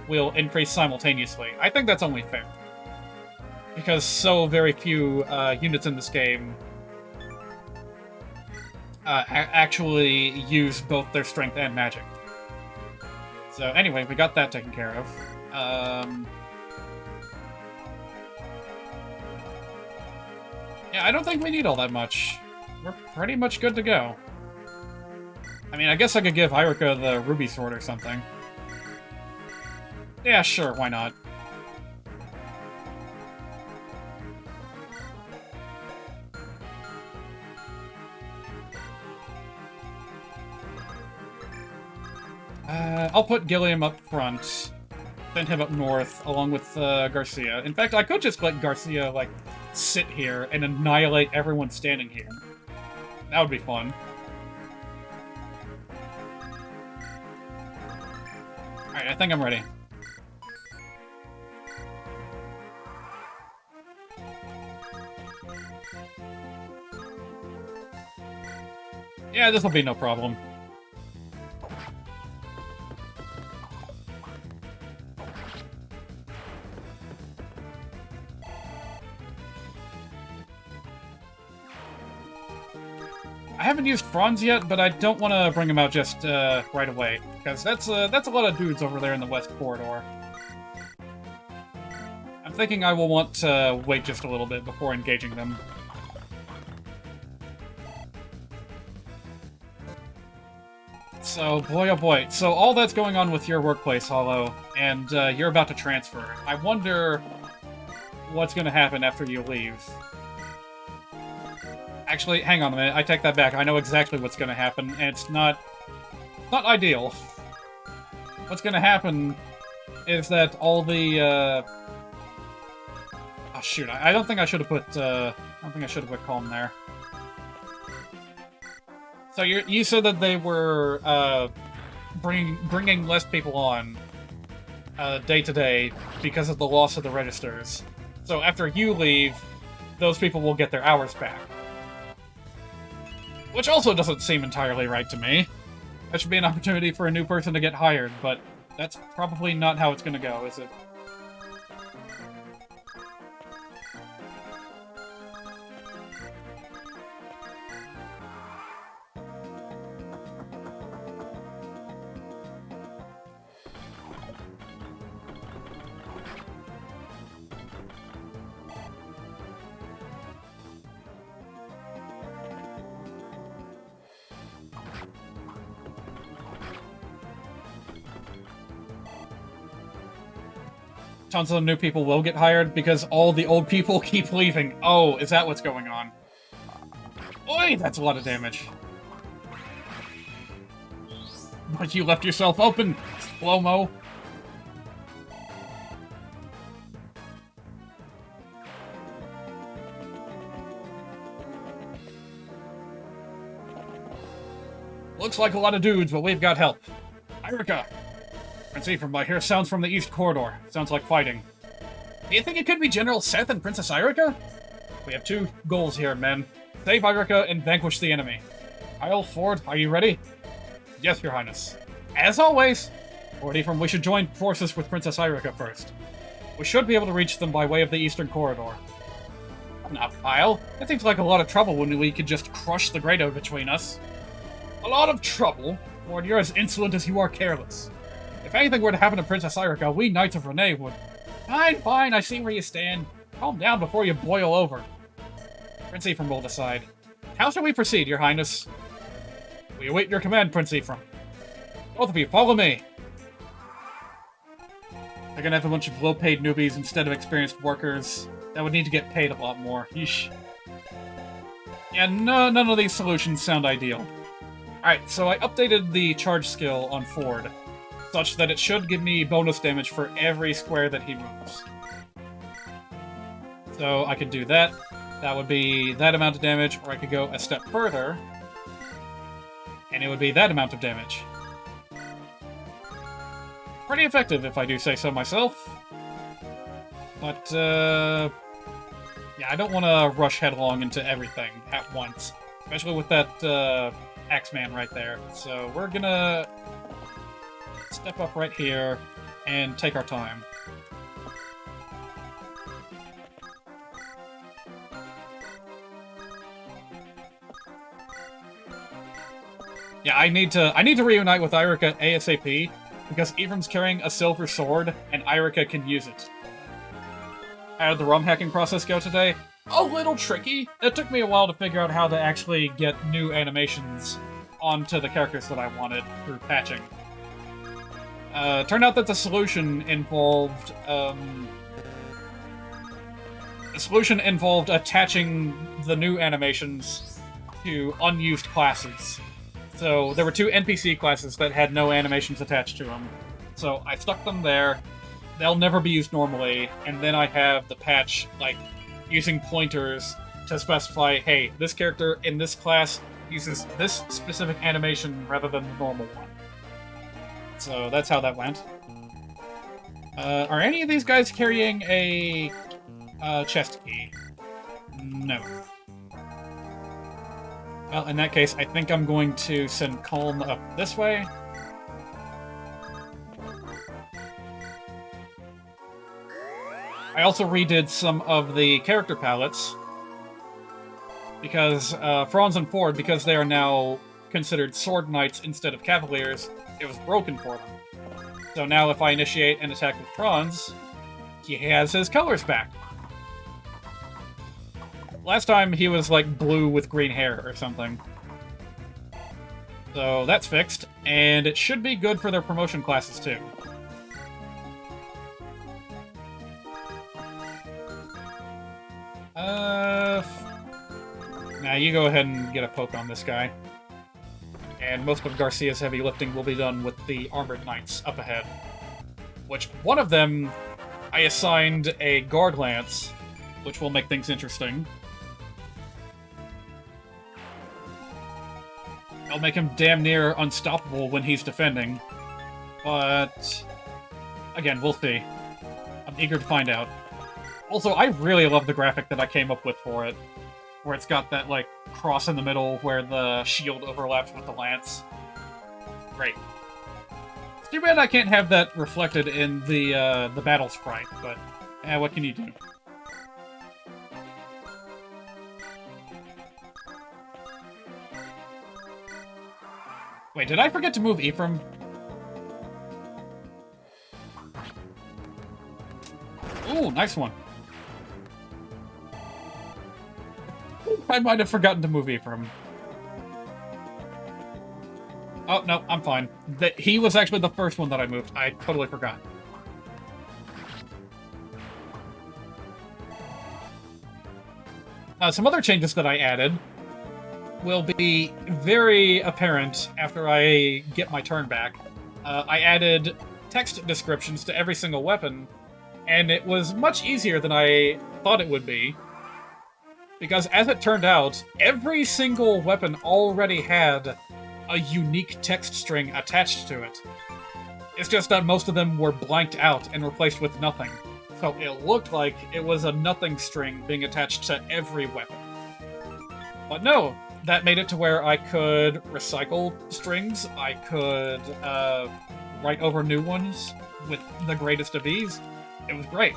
will increase simultaneously. I think that's only fair. Because so very few units in this game actually use both their strength and magic. So anyway, we got that taken care of. Yeah, I don't think we need all that much. We're pretty much good to go. I mean, I guess I could give Hyrika the ruby sword or something. Yeah, sure, why not? I'll put Gilliam up front, send him up north, along with Garcia. In fact, I could just let Garcia, like, sit here and annihilate everyone standing here. That would be fun. Alright, I think I'm ready. Yeah, this will be no problem. I haven't used Franz yet, but I don't want to bring him out just right away, because that's a lot of dudes over there in the west corridor. I'm thinking I will want to wait just a little bit before engaging them. So, boy oh boy. So all that's going on with your workplace, Hollow, and you're about to transfer. I wonder what's going to happen after you leave. Actually, hang on a minute. I take that back. I know exactly what's going to happen, and it's not ideal. What's going to happen is that all the oh shoot! I don't think I should have put. I don't think I should have put Calm there. So you said that they were bringing less people on day to day because of the loss of the registers. So after you leave, those people will get their hours back. Which also doesn't seem entirely right to me. That should be an opportunity for a new person to get hired, but that's probably not how it's gonna go, is it? Tons of new people will get hired because all the old people keep leaving. Oh, is that what's going on? Oi, that's a lot of damage. But you left yourself open, slow-mo. Looks like a lot of dudes, but we've got help. Hyrika! Prince Ephraim, I hear sounds from the east corridor. Sounds like fighting. Do you think it could be General Seth and Princess Hyrika? We have two goals here, men. Save Hyrika and vanquish the enemy. Kyle, Ford, are you ready? Yes, Your Highness. As always! Lord Ephraim, we should join forces with Princess Hyrika first. We should be able to reach them by way of the eastern corridor. Now, Kyle, that seems like a lot of trouble when we could just crush the Grado between us. A lot of trouble? Lord, you're as insolent as you are careless. If anything were to happen to Princess Hyrika, we Knights of Renee would... Fine, I see where you stand. Calm down before you boil over. Prince Ephraim will decide. How shall we proceed, Your Highness? We await your command, Prince Ephraim. Both of you, follow me. They're gonna have a bunch of low-paid newbies instead of experienced workers that would need to get paid a lot more. Yeesh. Yeah, none of these solutions sound ideal. Alright, so I updated the charge skill on Ford, such that it should give me bonus damage for every square that he moves. So I could do that. That would be that amount of damage, or I could go a step further, and it would be that amount of damage. Pretty effective, if I do say so myself. But, yeah, I don't want to rush headlong into everything at once. Especially with that, Axeman right there. So we're gonna step up right here and take our time. Yeah, I need to reunite with Hyrika ASAP, because Ephraim's carrying a silver sword, and Irika can use it. How did the ROM hacking process go today? A little tricky. It took me a while to figure out how to actually get new animations onto the characters that I wanted through patching. Turned out that the solution involved attaching the new animations to unused classes. So there were 2 NPC classes that had no animations attached to them. So I stuck them there. They'll never be used normally, and then I have the patch, like, using pointers to specify, hey, this character in this class uses this specific animation rather than the normal one. So that's how that went. Are any of these guys carrying a chest key? No. Well, in that case, I think I'm going to send Calm up this way. I also redid some of the character palettes, because Franz and Ford, because they are now considered sword knights instead of cavaliers, it was broken for them. So now if I initiate an attack with Franz, he has his colors back. Last time he was like blue with green hair or something. So that's fixed, and it should be good for their promotion classes too. Now you go ahead and get a poke on this guy. And most of Garcia's heavy lifting will be done with the Armored Knights up ahead. Which, one of them, I assigned a Guard Lance, which will make things interesting. I'll make him damn near unstoppable when he's defending. But, again, we'll see. I'm eager to find out. Also, I really love the graphic that I came up with for it. Where it's got that, like, cross in the middle where the shield overlaps with the lance. Great. It's too bad I can't have that reflected in the battle sprite, but what can you do? Wait, did I forget to move Ephraim? Ooh, nice one. I might have forgotten to move Ephraim. Oh, no, I'm fine. He was actually the first one that I moved. I totally forgot. Some other changes that I added will be very apparent after I get my turn back. I added text descriptions to every single weapon, and it was much easier than I thought it would be. Because, as it turned out, every single weapon already had a unique text string attached to it. It's just that most of them were blanked out and replaced with nothing. So it looked like it was a nothing string being attached to every weapon. But no, that made it to where I could recycle strings, I could write over new ones with the greatest of ease. It was great.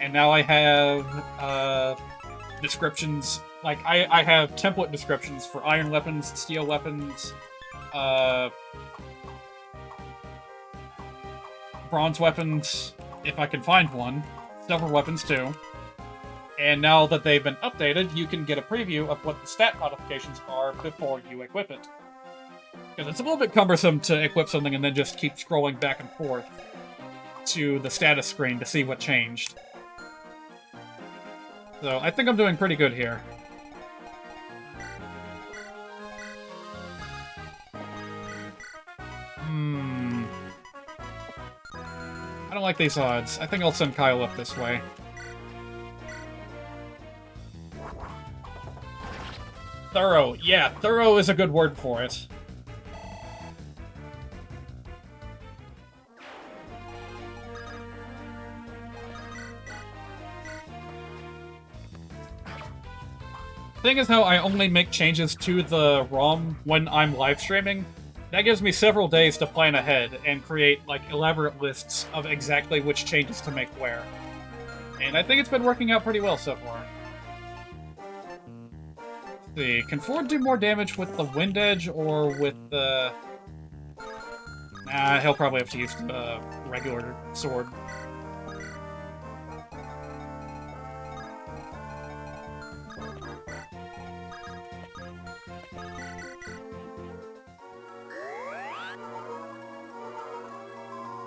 And now I have descriptions, like, I have template descriptions for iron weapons, steel weapons, bronze weapons, if I can find one, silver weapons too. And now that they've been updated, you can get a preview of what the stat modifications are before you equip it. Because it's a little bit cumbersome to equip something and then just keep scrolling back and forth to the status screen to see what changed. So, I think I'm doing pretty good here. I don't like these odds. I think I'll send Kyle up this way. Thorough. Yeah, thorough is a good word for it. Thing is how I only make changes to the ROM when I'm live streaming. That gives me several days to plan ahead and create, like, elaborate lists of exactly which changes to make where. And I think it's been working out pretty well so far. Let's see, can Ford do more damage with the Wind Edge or with the... He'll probably have to use regular sword.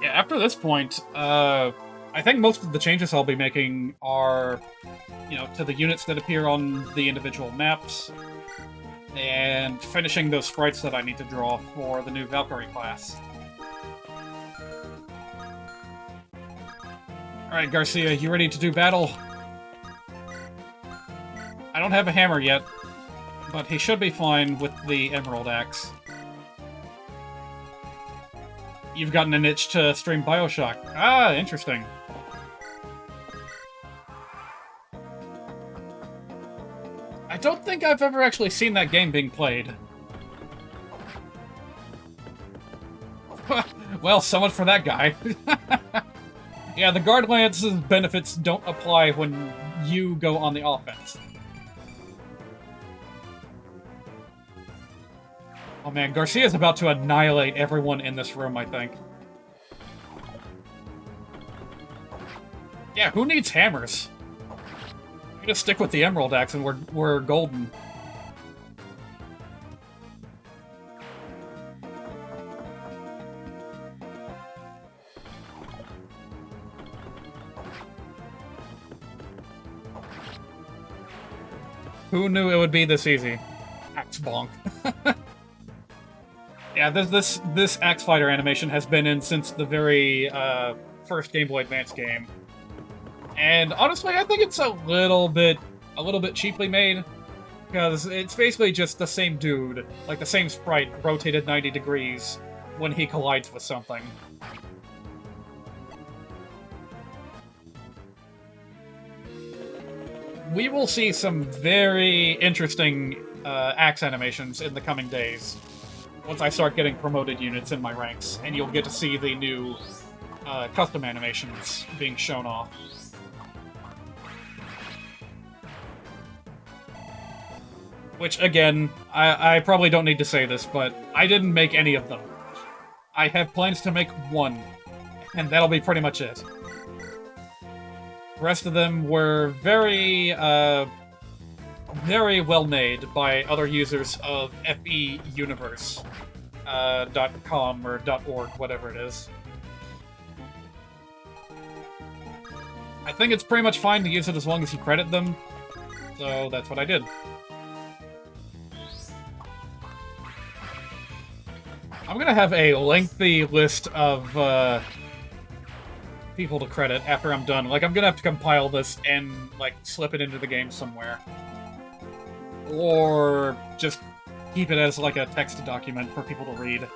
Yeah, after this point, I think most of the changes I'll be making are, you know, to the units that appear on the individual maps, and finishing those sprites that I need to draw for the new Valkyrie class. Alright, Garcia, you ready to do battle? I don't have a hammer yet, but he should be fine with the Emerald Axe. You've gotten an itch to stream Bioshock. Ah, interesting. I don't think I've ever actually seen that game being played. Well, so much for that guy. Yeah, the Guard Lance's benefits don't apply when you go on the offense. Oh man, Garcia's about to annihilate everyone in this room, I think. Yeah, who needs hammers? You just stick with the Emerald Axe and we're golden. Who knew it would be this easy? Axe bonk. Yeah, this Axe Fighter animation has been in since the very first Game Boy Advance game. And honestly, I think it's a little bit cheaply made, because it's basically just the same dude, like the same sprite rotated 90 degrees when he collides with something. We will see some very interesting axe animations in the coming days, once I start getting promoted units in my ranks, and you'll get to see the new custom animations being shown off. Which, again, I probably don't need to say this, but I didn't make any of them. I have plans to make one, and that'll be pretty much it. The rest of them were very well made by other users of FEUniverse.com or .org, whatever it is. I think it's pretty much fine to use it as long as you credit them, so that's what I did. I'm gonna have a lengthy list of people to credit after I'm done. Like, I'm gonna have to compile this and, like, slip it into the game somewhere. Or just keep it as, like, a text document for people to read.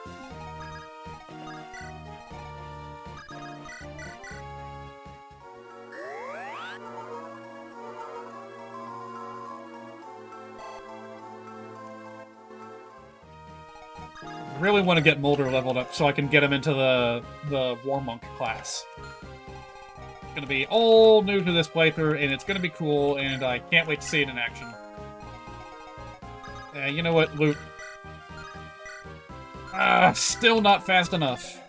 I really want to get Mulder leveled up so I can get him into the Warmonk class. It's going to be all new to this playthrough, and it's going to be cool, and I can't wait to see it in action. You know what, Loot? Still not fast enough.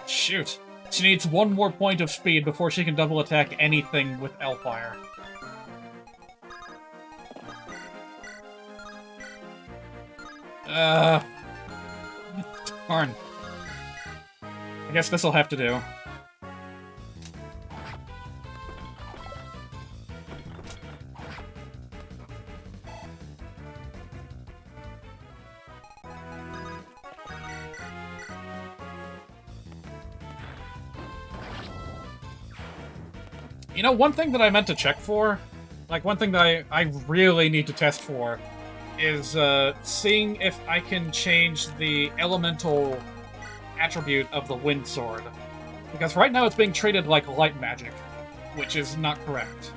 Shoot. She needs one more point of speed before she can double attack anything with Hellfire. Darn. I guess this'll have to do. You know, one thing that I meant to check for, like one thing that I really need to test for, is seeing if I can change the elemental attribute of the Wind Sword. Because right now it's being treated like light magic, which is not correct.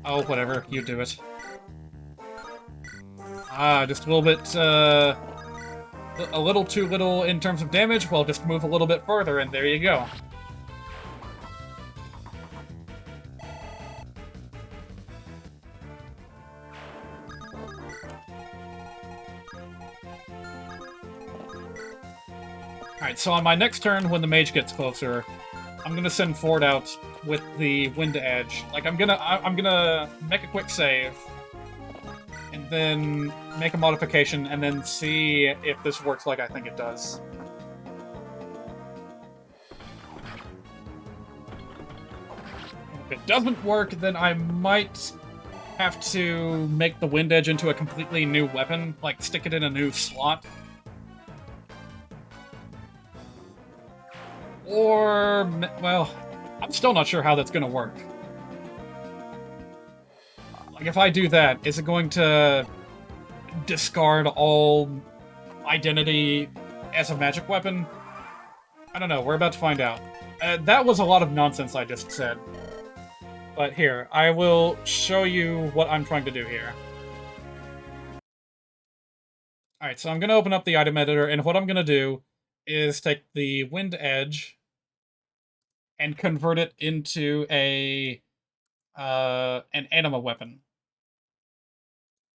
Oh, whatever, you do it. Just a little bit, a little too little in terms of damage. Well, just move a little bit further, and there you go. Alright, so on my next turn, when the mage gets closer, I'm gonna send Ford out with the Wind Edge. Like, I'm gonna make a quick save, and then make a modification, and then see if this works like I think it does. If it doesn't work, then I might have to make the Wind Edge into a completely new weapon, like stick it in a new slot. Or, well, I'm still not sure how that's gonna work. Like, if I do that, is it going to discard all identity as a magic weapon? I don't know, we're about to find out. That was a lot of nonsense I just said. But here, I will show you what I'm trying to do here. Alright, so I'm going to open up the item editor, and what I'm going to do is take the Wind Edge and convert it into an anima weapon.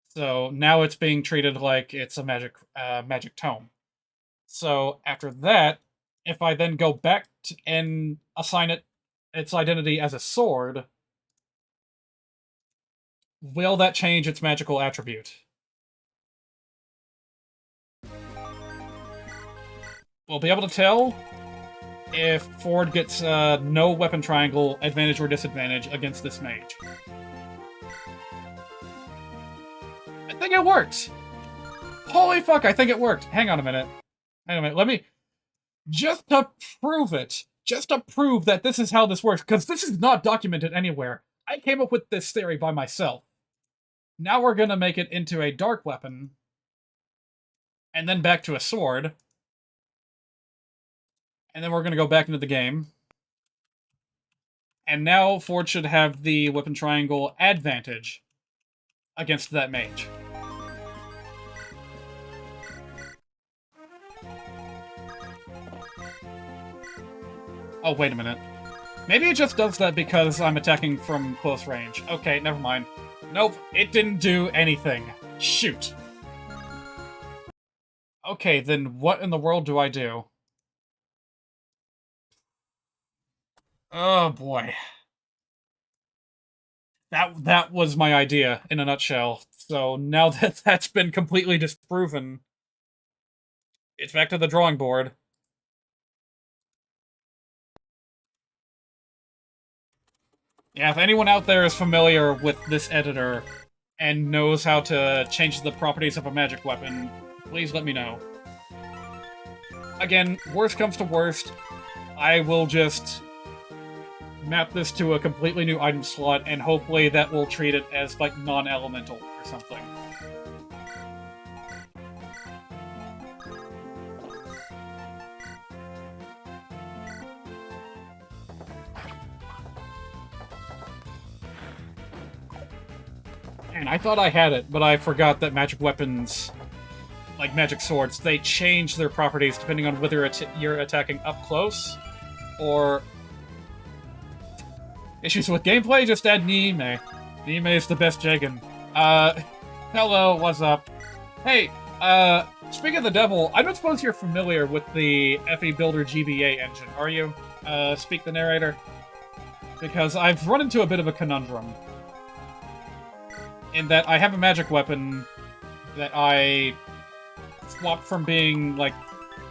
So now it's being treated like it's a magic tome. So after that, if I then go back and assign it its identity as a sword, will that change its magical attribute? We'll be able to tell if Ford gets no weapon triangle, advantage or disadvantage against this mage. I think it worked! Holy fuck, I think it worked! Hang on a minute. Let me... Just to prove it, just to prove that this is how this works, because this is not documented anywhere. I came up with this theory by myself. Now we're gonna make it into a dark weapon, and then back to a sword. And then we're gonna go back into the game. And now Ford should have the weapon triangle advantage against that mage. Oh, wait a minute. Maybe it just does that because I'm attacking from close range. Okay, never mind. Nope, it didn't do anything. Shoot. Okay, then what in the world do I do? Oh boy. That was my idea in a nutshell. So now that that's been completely disproven, it's back to the drawing board. Yeah, if anyone out there is familiar with this editor and knows how to change the properties of a magic weapon, please let me know. Again, worst comes to worst, I will just map this to a completely new item slot, and hopefully that will treat it as, like, non-elemental or something. And I thought I had it, but I forgot that magic weapons, like magic swords, they change their properties depending on whether you're attacking up close, or... Issues with gameplay? Just add Niime. Niime is the best Jagan. Hello, what's up? Hey, speaking of the devil, I don't suppose you're familiar with the FE Builder GBA engine, are you? Speak the narrator? Because I've run into a bit of a conundrum. In that I have a magic weapon that I swapped from being, like...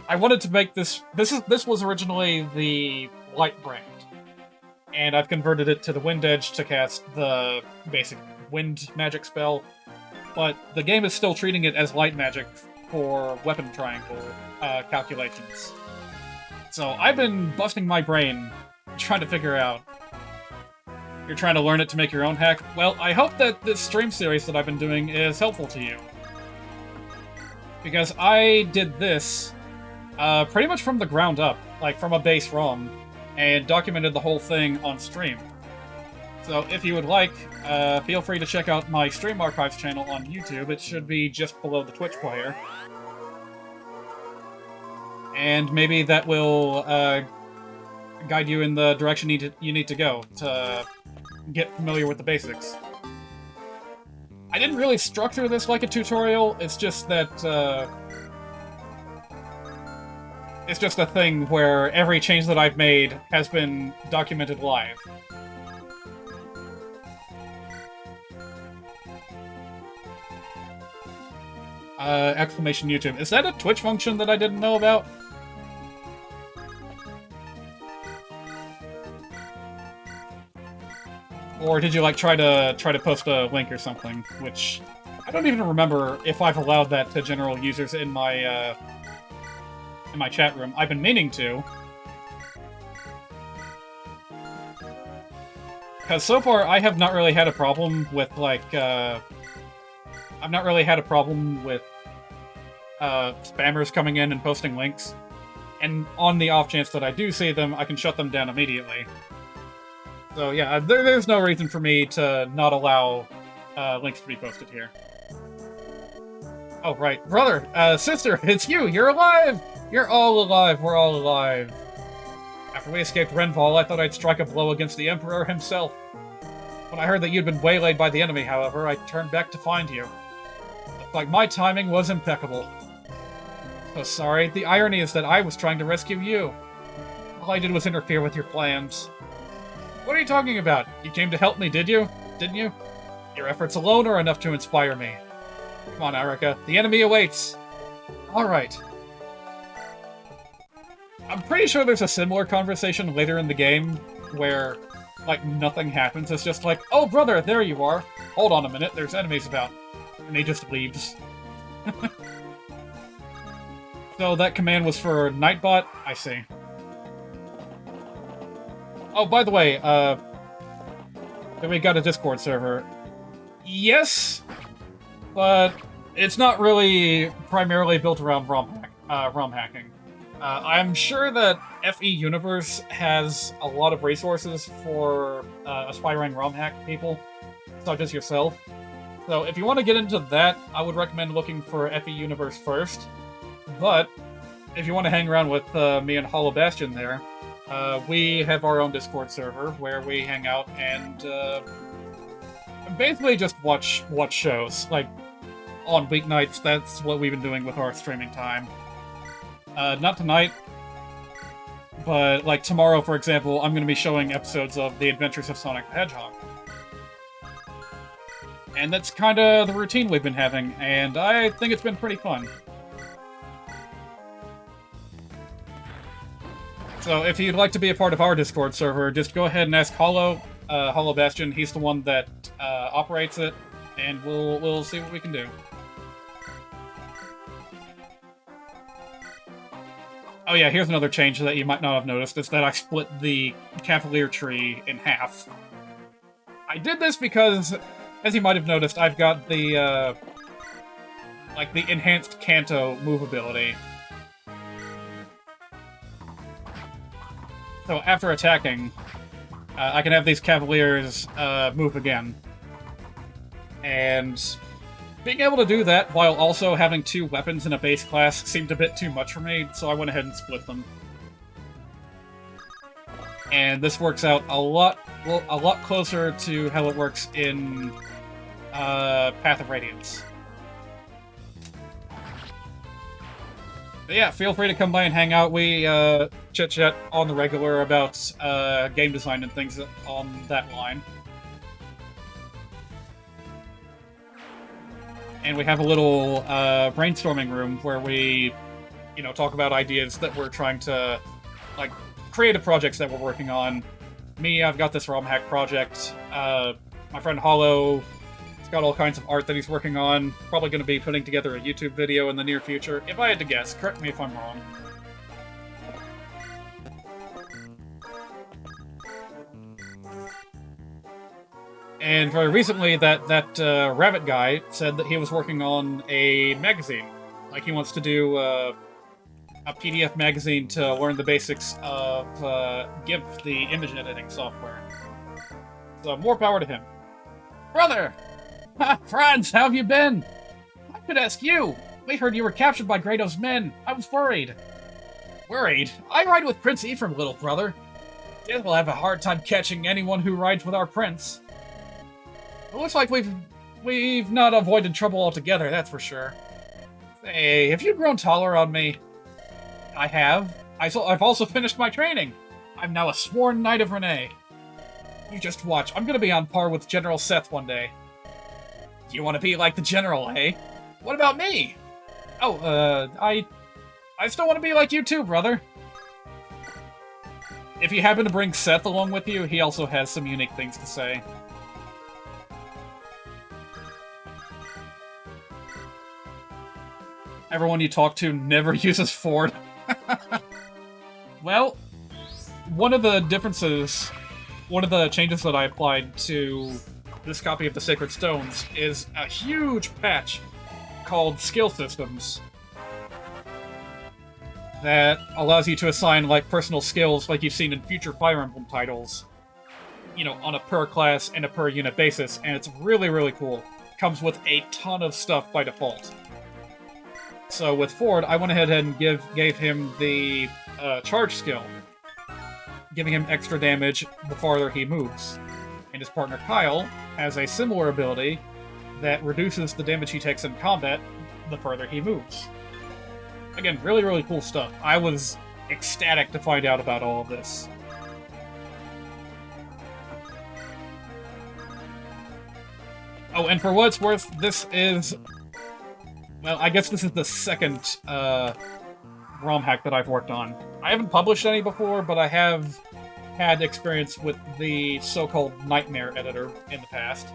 I wanted to make this... This was originally the Light brand. And I've converted it to the Wind Edge to cast the basic wind magic spell. But the game is still treating it as light magic for weapon triangle calculations. So I've been busting my brain trying to figure out... You're trying to learn it to make your own hack? Well, I hope that this stream series that I've been doing is helpful to you. Because I did this pretty much from the ground up, like from a base ROM, and documented the whole thing on stream. So if you would like, feel free to check out my Stream Archives channel on YouTube. It should be just below the Twitch player. And maybe that will guide you in the direction you need to go to get familiar with the basics. I didn't really structure this like a tutorial, it's just that It's just a thing where every change that I've made has been documented live. Exclamation YouTube. Is that a Twitch function that I didn't know about? Or did you like try to post a link or something? Which I don't even remember if I've allowed that to general users in my chat room. I've been meaning to. Because so far, I have not really had a problem with, like, I've not really had a problem with spammers coming in and posting links. And on the off chance that I do see them, I can shut them down immediately. So yeah, there's no reason for me to not allow links to be posted here. Oh, right. Brother, sister, it's you! You're alive! You're all alive! We're all alive. After we escaped Renvall, I thought I'd strike a blow against the Emperor himself. When I heard that you'd been waylaid by the enemy, however, I turned back to find you. Looked like my timing was impeccable. So sorry, the irony is that I was trying to rescue you. All I did was interfere with your plans. What are you talking about? You came to help me, did you? Didn't you? Your efforts alone are enough to inspire me. Come on, Erica. The enemy awaits. Alright. I'm pretty sure there's a similar conversation later in the game where, like, nothing happens. It's just like, oh, brother, there you are. Hold on a minute, there's enemies about. And he just leaves. So that command was for Nightbot? I see. Oh, by the way, we got a Discord server. Yes, but it's not really primarily built around ROM hacking. I'm sure that FE Universe has a lot of resources for aspiring ROM hack people, such as yourself. So if you want to get into that, I would recommend looking for FE Universe first. But if you want to hang around with me and Hollow Bastion there, we have our own Discord server where we hang out and basically just watch shows. Like, on weeknights, that's what we've been doing with our streaming time. Not tonight, but like tomorrow, for example, I'm going to be showing episodes of The Adventures of Sonic the Hedgehog. And that's kind of the routine we've been having, and I think it's been pretty fun. So if you'd like to be a part of our Discord server, just go ahead and ask Hollow Bastion. He's the one that operates it, and we'll see what we can do. Oh yeah, here's another change that you might not have noticed, is that I split the Cavalier tree in half. I did this because, as you might have noticed, I've got the, like, the enhanced Kanto move ability. So after attacking, I can have these Cavaliers move again. And being able to do that while also having 2 weapons in a base class seemed a bit too much for me, so I went ahead and split them. And this works out a lot closer to how it works in Path of Radiance. But yeah, feel free to come by and hang out. We chit-chat on the regular about game design and things on that line. And we have a little brainstorming room where we, talk about ideas that we're trying to, like, creative projects that we're working on. Me, I've got this ROMhack project. My friend Hollow, he's got all kinds of art that he's working on. Probably going to be putting together a YouTube video in the near future. If I had to guess, correct me if I'm wrong. And very recently, that rabbit guy said that he was working on a magazine. Like, he wants to do a PDF magazine to learn the basics of GIMP, the image editing software. So, more power to him. Brother! Ha! Franz, how have you been? I could ask you. We heard you were captured by Grado's men. I was worried. Worried? I ride with Prince Ephraim, little brother. Death will have a hard time catching anyone who rides with our prince. It looks like we've not avoided trouble altogether, that's for sure. Hey, have you grown taller on me? I have. I've also finished my training. I'm now a sworn knight of Renee. You just watch. I'm gonna be on par with General Seth one day. You want to be like the General, eh? What about me? Oh, I still want to be like you too, brother. If you happen to bring Seth along with you, he also has some unique things to say. Everyone you talk to never uses Ford. Well, one of the differences, one of the changes that I applied to this copy of the Sacred Stones is a huge patch called Skill Systems that allows you to assign, like, personal skills like you've seen in future Fire Emblem titles, you know, on a per-class and a per-unit basis, and it's really, really cool. Comes with a ton of stuff by default. So with Ford, I went ahead and gave him the charge skill, giving him extra damage the farther he moves. And his partner Kyle has a similar ability that reduces the damage he takes in combat the further he moves. Again, really, really cool stuff. I was ecstatic to find out about all of this. Oh, and for what it's worth, this is... Well, I guess this is the second ROMhack that I've worked on. I haven't published any before, but I have had experience with the so-called Nightmare editor in the past.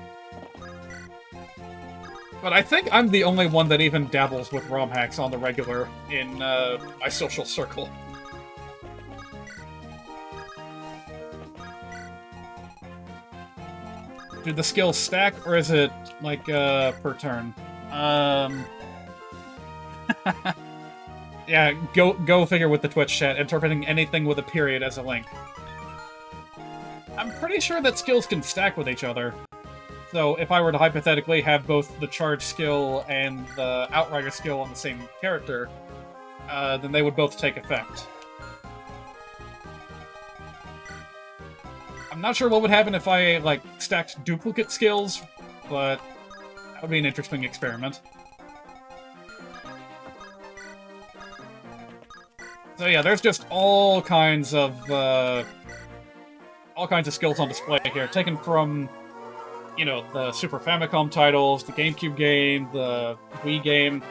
But I think I'm the only one that even dabbles with ROMhacks on the regular in my social circle. Do the skills stack, or is it, like, per turn? Yeah, go figure with the Twitch chat, interpreting anything with a period as a link. I'm pretty sure that skills can stack with each other. So if I were to hypothetically have both the charge skill and the outrider skill on the same character, then they would both take effect. I'm not sure what would happen if I, like, stacked duplicate skills, but that would be an interesting experiment. So yeah, there's just all kinds of skills on display here, taken from, you know, the Super Famicom titles, the GameCube game, the Wii game,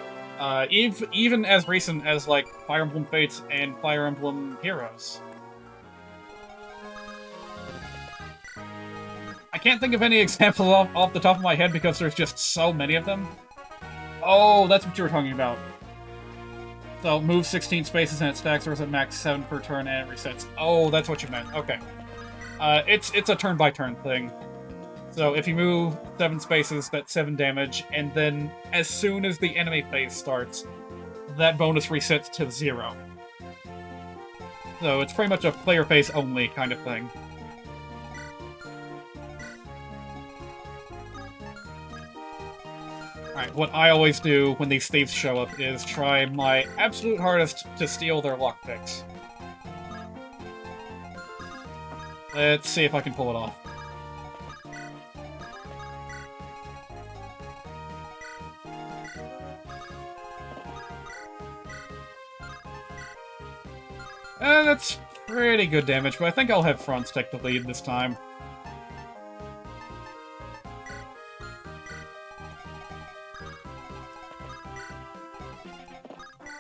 even as recent as, like, Fire Emblem Fates and Fire Emblem Heroes. I can't think of any examples off the top of my head because there's just so many of them. Oh, that's what you were talking about. So, move 16 spaces and it stacks, or is it max 7 per turn and it resets? Oh, that's what you meant. Okay. It's a turn-by-turn thing. So, if you move 7 spaces, that's 7 damage, and then as soon as the enemy phase starts, that bonus resets to 0. So, it's pretty much a player phase only kind of thing. Alright, what I always do when these thieves show up is try my absolute hardest to steal their lockpicks. Let's see if I can pull it off. That's pretty good damage, but I think I'll have Franz take the lead this time.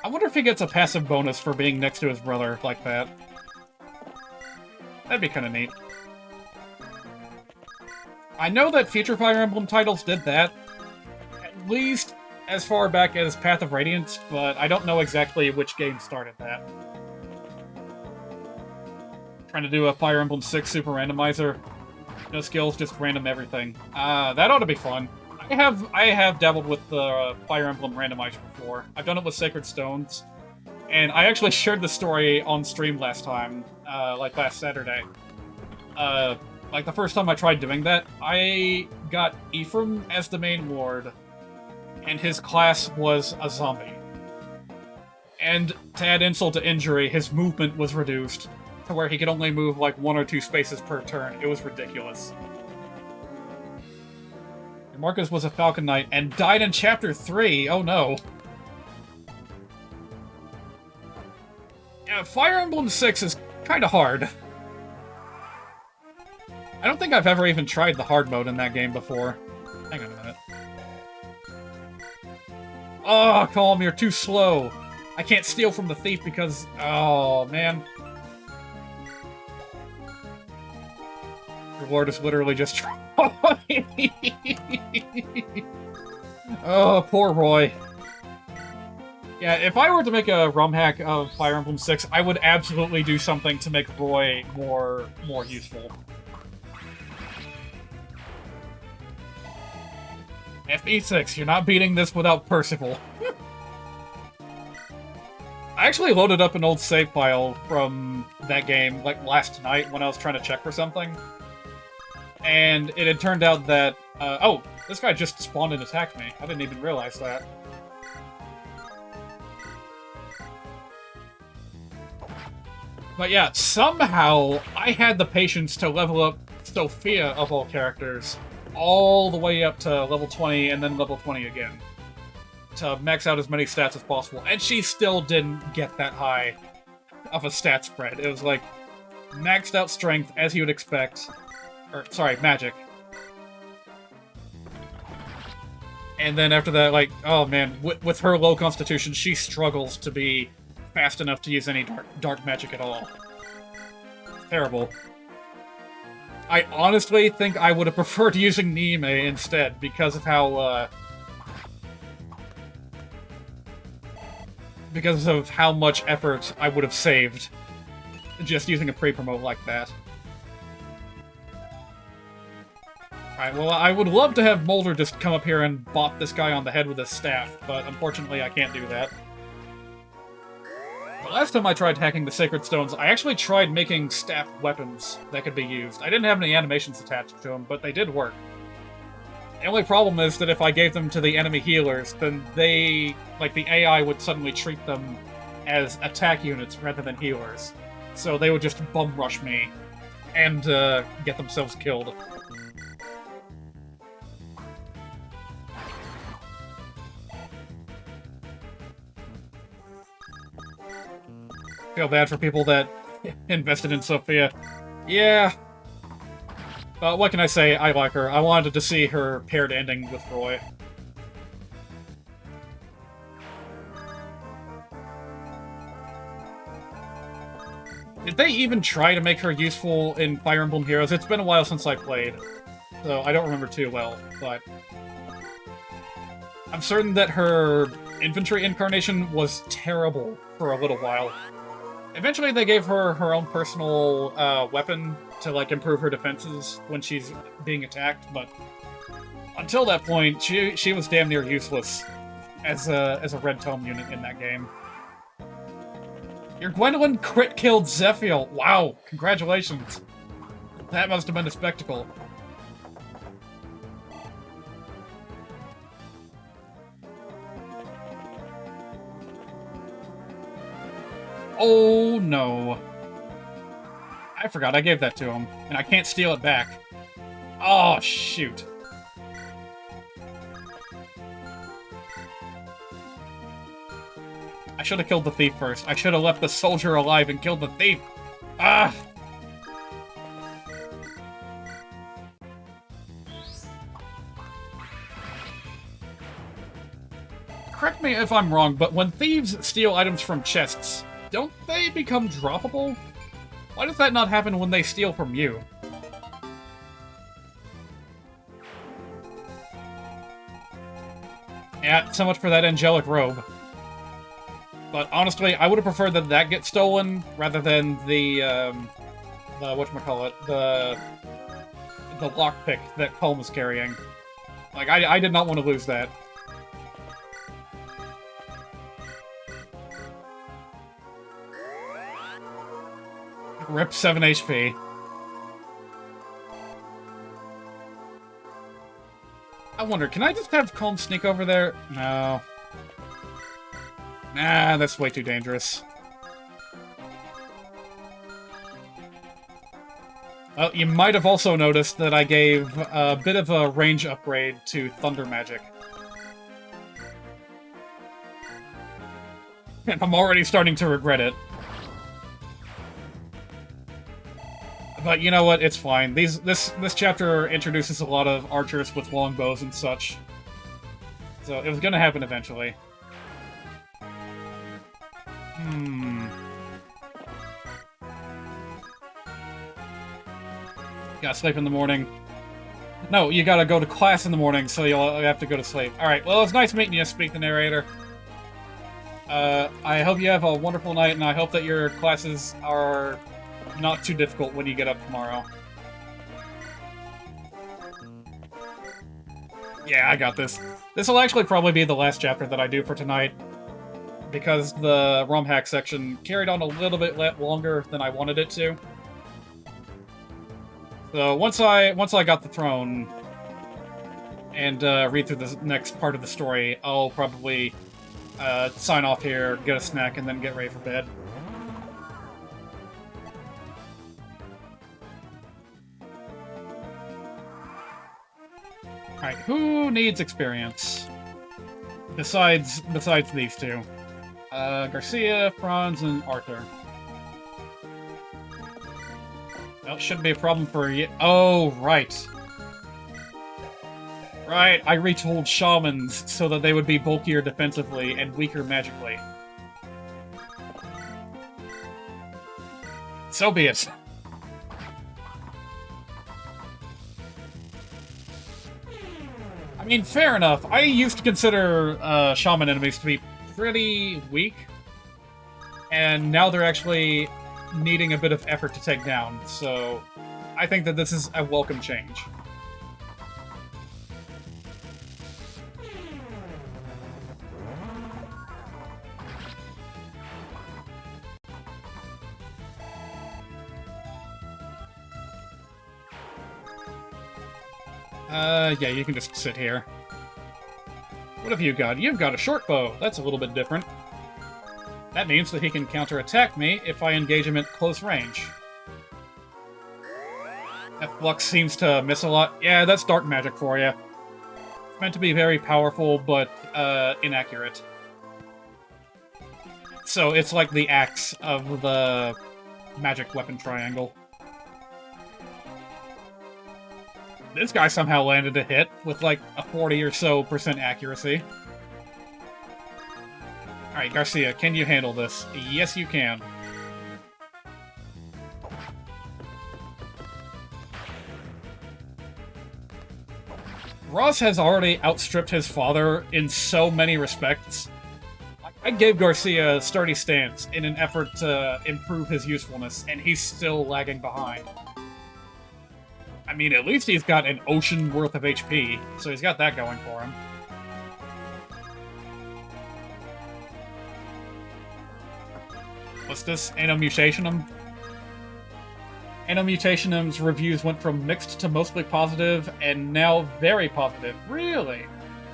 I wonder if he gets a passive bonus for being next to his brother like that. That'd be kind of neat. I know that future Fire Emblem titles did that, at least as far back as Path of Radiance, but I don't know exactly which game started that. Trying to do a Fire Emblem 6 Super Randomizer. No skills, just random everything. That ought to be fun. I have dabbled with the Fire Emblem Randomizer before. I've done it with Sacred Stones, and I actually shared the story on stream last time, like last Saturday. Like the first time I tried doing that, I got Ephraim as the main ward, and his class was a zombie. And to add insult to injury, his movement was reduced to where he could only move like 1 or 2 spaces per turn. It was ridiculous. Marcus was a Falcon Knight and died in Chapter 3. Oh no. Yeah, Fire Emblem 6 is kind of hard. I don't think I've ever even tried the hard mode in that game before. Hang on a minute. Oh, Calm, you're too slow. I can't steal from the thief because... Oh, man. Your lord is literally just... Oh, poor Roy. Yeah, if I were to make a ROMhack of Fire Emblem 6, I would absolutely do something to make Roy more useful. FE6, you're not beating this without Percival. I actually loaded up an old save file from that game, like, last night when I was trying to check for something. And it had turned out that, oh, this guy just spawned and attacked me. I didn't even realize that. But yeah, somehow I had the patience to level up Sophia, of all characters, all the way up to level 20 and then level 20 again. To max out as many stats as possible. And she still didn't get that high of a stat spread. It was like, maxed out strength, as you would expect. Or, sorry, magic. And then after that, like, oh man, with her low constitution, she struggles to be fast enough to use any dark magic at all. Terrible. I honestly think I would have preferred using Niime instead, because of how, because of how much effort I would have saved just using a pre-promote like that. Alright, well, I would love to have Molder just come up here and bop this guy on the head with his staff, but unfortunately I can't do that. The last time I tried hacking the Sacred Stones, I actually tried making staff weapons that could be used. I didn't have any animations attached to them, but they did work. The only problem is that if I gave them to the enemy healers, then they, like, the AI would suddenly treat them as attack units rather than healers. So they would just bum rush me and get themselves killed. Feel bad for people that invested in Sophia. Yeah. But what can I say? I like her. I wanted to see her paired ending with Roy. Did they even try to make her useful in Fire Emblem Heroes? It's been a while since I played, so I don't remember too well, but... I'm certain that her infantry incarnation was terrible for a little while. Eventually they gave her her own personal weapon to, like, improve her defenses when she's being attacked, but until that point, she was damn near useless as a Red Tome unit in that game. Your Gwendolyn crit killed Zephiel! Wow, congratulations. That must have been a spectacle. Oh no. I forgot I gave that to him, and I can't steal it back. Oh, shoot. I should have killed the thief first. I should have left the soldier alive and killed the thief. Ah! Correct me if I'm wrong, but when thieves steal items from chests, don't they become droppable? Why does that not happen when they steal from you? Yeah, so much for that angelic robe. But honestly, I would have preferred that that get stolen rather than the whatchamacallit, the lockpick that Colm was carrying. Like, I did not want to lose that. Rip 7 HP. I wonder, can I just have Colm sneak over there? No. Nah, that's way too dangerous. Well, you might have also noticed that I gave a bit of a range upgrade to Thunder Magic. And I'm already starting to regret it. But you know what? It's fine. This chapter introduces a lot of archers with longbows and such. So it was gonna happen eventually. Gotta sleep in the morning. No, you gotta go to class in the morning, so you'll have to go to sleep. Alright, well, it's nice meeting you, Speak the Narrator. I hope you have a wonderful night, and I hope that your classes are not too difficult when you get up tomorrow. Yeah, I got this. This will actually probably be the last chapter that I do for tonight, because the ROMhack section carried on a little bit longer than I wanted it to. So once I got the throne and read through the next part of the story, I'll probably sign off here, get a snack, and then get ready for bed. Alright, who needs experience? Besides these two. Garcia, Franz, and Arthur. Well, shouldn't be a problem for you. Oh, right. Right, I retooled shamans so that they would be bulkier defensively and weaker magically. So be it. I mean, fair enough. I used to consider shaman enemies to be pretty weak, and now they're actually needing a bit of effort to take down, so I think that this is a welcome change. Yeah, you can just sit here. What have you got? You've got a short bow. That's a little bit different. That means that he can counterattack me if I engage him at close range. That flux seems to miss a lot. Yeah, that's dark magic for you. It's meant to be very powerful, but inaccurate. So it's like the axe of the magic weapon triangle. This guy somehow landed a hit with like a 40 or so % accuracy. Alright, Garcia, can you handle this? Yes, you can. Ross has already outstripped his father in so many respects. I gave Garcia a sturdy stance in an effort to improve his usefulness, and he's still lagging behind. I mean, at least he's got an ocean worth of HP, so he's got that going for him. What's this? Anomutationum? Anomutationum's reviews went from mixed to mostly positive, and now very positive. Really?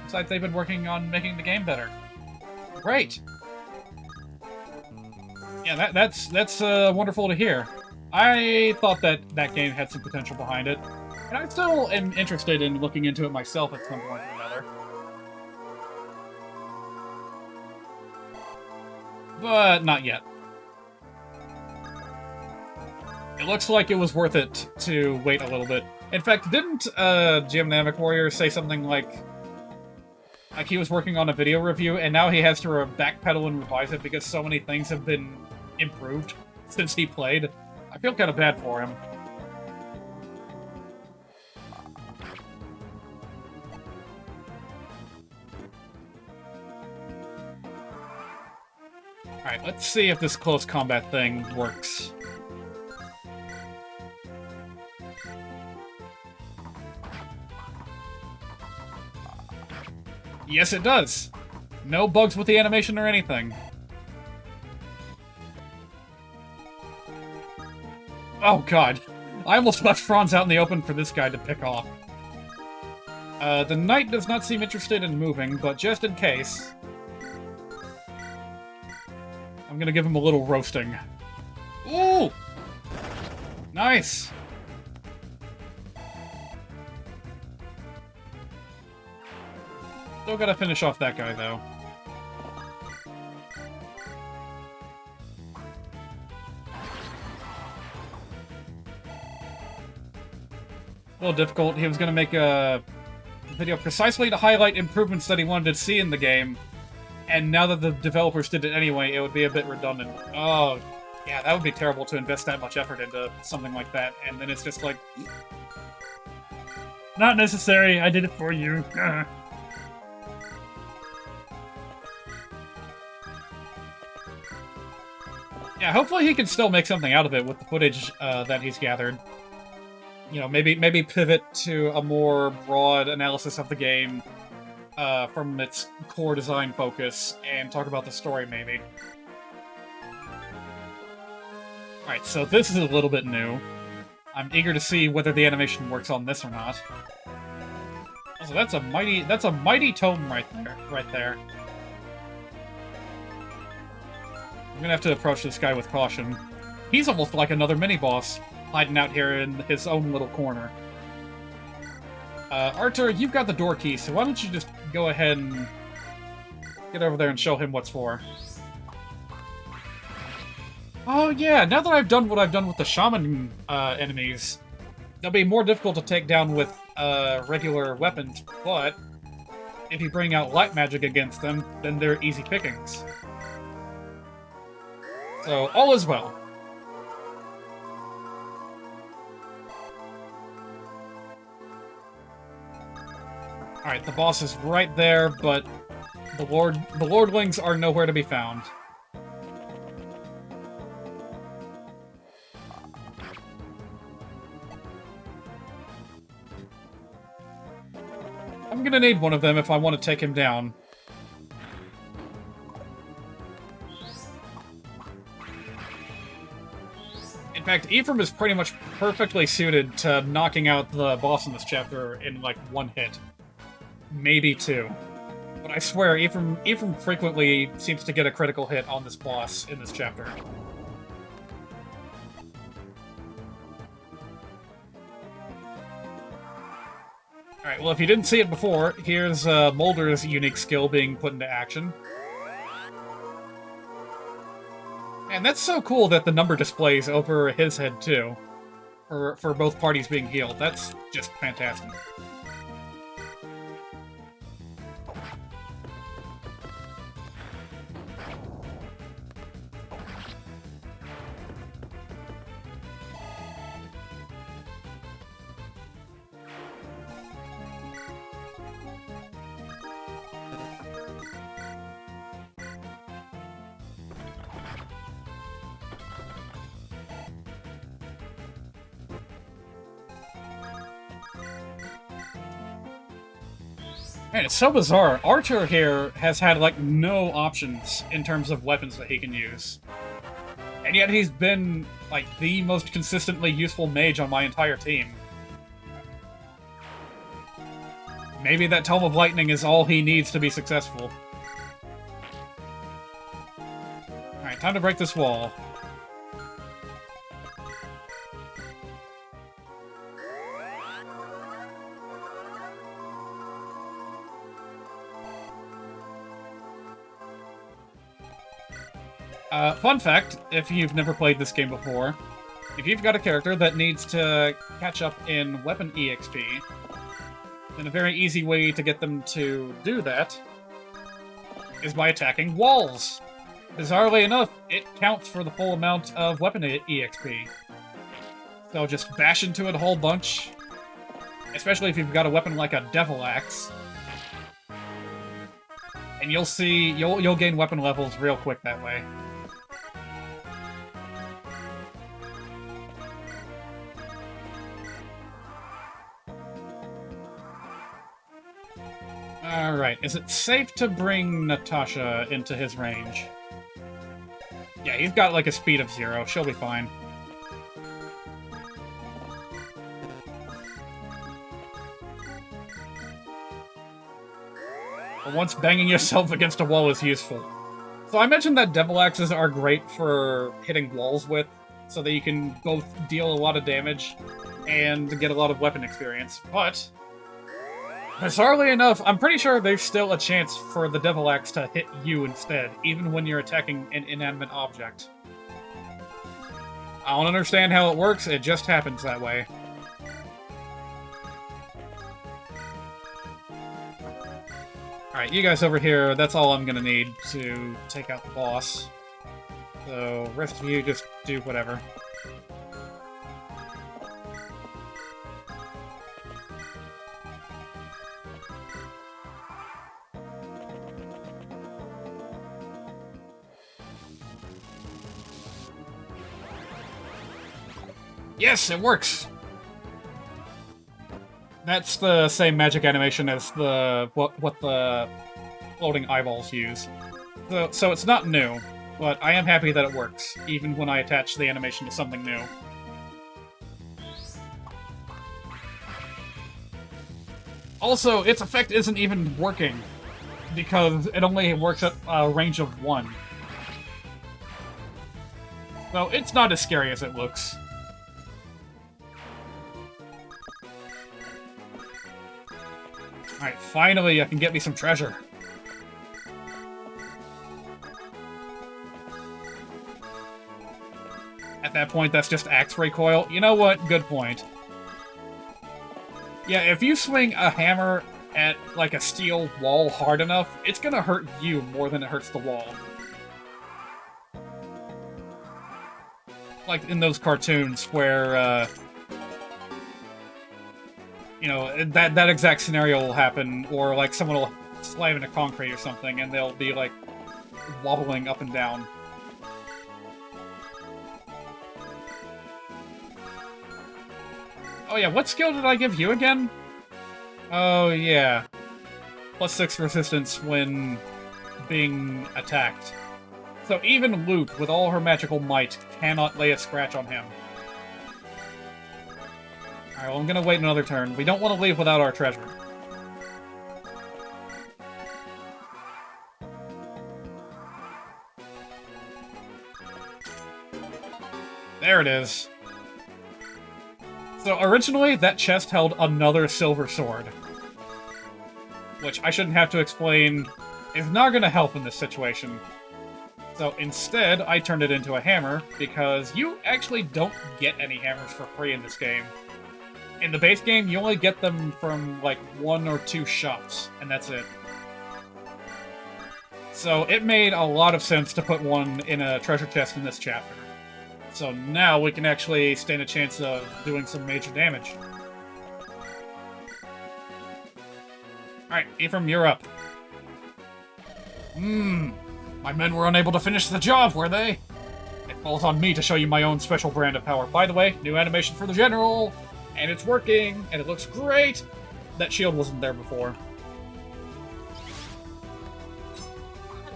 Looks like they've been working on making the game better. Great! Yeah, that's wonderful to hear. I thought that that game had some potential behind it, and I still am interested in looking into it myself at some point or another. But not yet. It looks like it was worth it to wait a little bit. In fact, didn't Geomnamic Warrior say something like he was working on a video review, and now he has to backpedal and revise it because so many things have been improved since he played? I feel kind of bad for him. Alright, let's see if this close combat thing works. Yes, it does! No bugs with the animation or anything. Oh god. I almost left Franz out in the open for this guy to pick off. The knight does not seem interested in moving, but just in case... I'm gonna give him a little roasting. Ooh! Nice! Still gotta finish off that guy, though. A little difficult. He was going to make a video precisely to highlight improvements that he wanted to see in the game, and now that the developers did it anyway, it would be a bit redundant. Oh, yeah, that would be terrible to invest that much effort into something like that, and then it's just like... Not necessary, I did it for you. Yeah, hopefully he can still make something out of it with the footage that he's gathered. You know, maybe pivot to a more broad analysis of the game from its core design focus and talk about the story, maybe. Alright, so this is a little bit new. I'm eager to see whether the animation works on this or not. Also, that's a mighty tome right there. I'm gonna have to approach this guy with caution. He's almost like another mini-boss, hiding out here in his own little corner. Arthur, you've got the door key, so why don't you just go ahead and get over there and show him what's for. Oh yeah, now that I've done what I've done with the shaman enemies, they'll be more difficult to take down with regular weapons, but if you bring out light magic against them, then they're easy pickings. So, all is well. Alright, the boss is right there, but the lordlings are nowhere to be found. I'm gonna need one of them if I want to take him down. In fact, Ephraim is pretty much perfectly suited to knocking out the boss in this chapter in, like, one hit. Maybe two. But I swear, Ephraim frequently seems to get a critical hit on this boss in this chapter. Alright, well, if you didn't see it before, here's Molder's unique skill being put into action. And that's so cool that the number displays over his head, too. For both parties being healed. That's just fantastic. Man, it's so bizarre. Archer here has had, like, no options in terms of weapons that he can use. And yet he's been, like, the most consistently useful mage on my entire team. Maybe that Tome of Lightning is all he needs to be successful. Alright, time to break this wall. Fun fact, if you've never played this game before, if you've got a character that needs to catch up in weapon EXP, then a very easy way to get them to do that is by attacking walls. Bizarrely enough, it counts for the full amount of weapon EXP. So just bash into it a whole bunch, especially if you've got a weapon like a Devil Axe, and you'll see, you'll gain weapon levels real quick that way. Alright, is it safe to bring Natasha into his range? Yeah, he's got like a speed of 0. She'll be fine. But once banging yourself against a wall is useful. So I mentioned that Devil Axes are great for hitting walls with, so that you can both deal a lot of damage and get a lot of weapon experience, but bizarrely enough, I'm pretty sure there's still a chance for the Devil Axe to hit you instead, even when you're attacking an inanimate object. I don't understand how it works, it just happens that way. Alright, you guys over here, that's all I'm gonna need to take out the boss. So, rest of you just do whatever. Yes, it works! That's the same magic animation as the what the floating eyeballs use. So it's not new, but I am happy that it works, even when I attach the animation to something new. Also, its effect isn't even working, because it only works at a range of 1. So it's not as scary as it looks. Alright, finally I can get me some treasure. At that point, that's just axe recoil. You know what? Good point. Yeah, if you swing a hammer at, like, a steel wall hard enough, it's gonna hurt you more than it hurts the wall. Like in those cartoons where, you know, that exact scenario will happen, or like someone will slam into concrete or something, and they'll be like wobbling up and down. Oh yeah, what skill did I give you again? Oh yeah. +6 resistance when being attacked. So even Lute, with all her magical might, cannot lay a scratch on him. Alright, well, I'm gonna wait another turn. We don't want to leave without our treasure. There it is. So originally, that chest held another silver sword. Which I shouldn't have to explain is not gonna help in this situation. So instead, I turned it into a hammer, because you actually don't get any hammers for free in this game. In the base game, you only get them from, like, 1 or 2 shops, and that's it. So it made a lot of sense to put one in a treasure chest in this chapter. So now we can actually stand a chance of doing some major damage. Alright, Ephraim, you're up. My men were unable to finish the job, were they? It falls on me to show you my own special brand of power. By the way, new animation for the general! And it's working, and it looks great! That shield wasn't there before.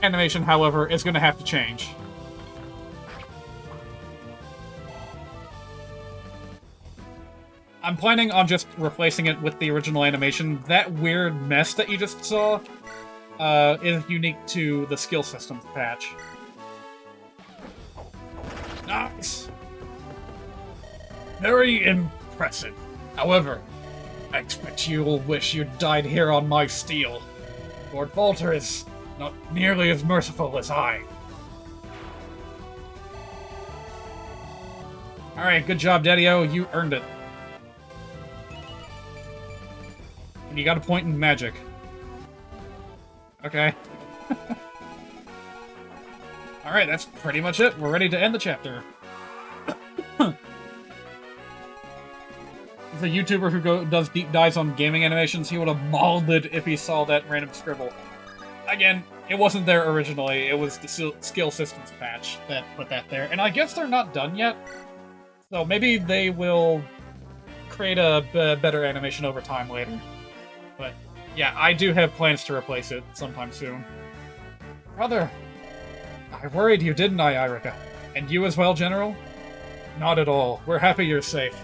Animation, however, is going to have to change. I'm planning on just replacing it with the original animation. That weird mess that you just saw is unique to the skill systems patch. Nice! Very impressive. However, I expect you'll wish you'd died here on my steel. Lord Walter is not nearly as merciful as I. Alright, good job, Daddy-O. You earned it. And you got a point in magic. Okay. Alright, that's pretty much it. We're ready to end the chapter. The YouTuber who does deep dives on gaming animations, he would have mauled it if he saw that random scribble. Again, it wasn't there originally. It was the skill systems patch that put that there. And I guess they're not done yet. So maybe they will create a better animation over time later. But yeah, I do have plans to replace it sometime soon. Brother, I worried you, didn't I, Irica? And you as well, General? Not at all. We're happy you're safe.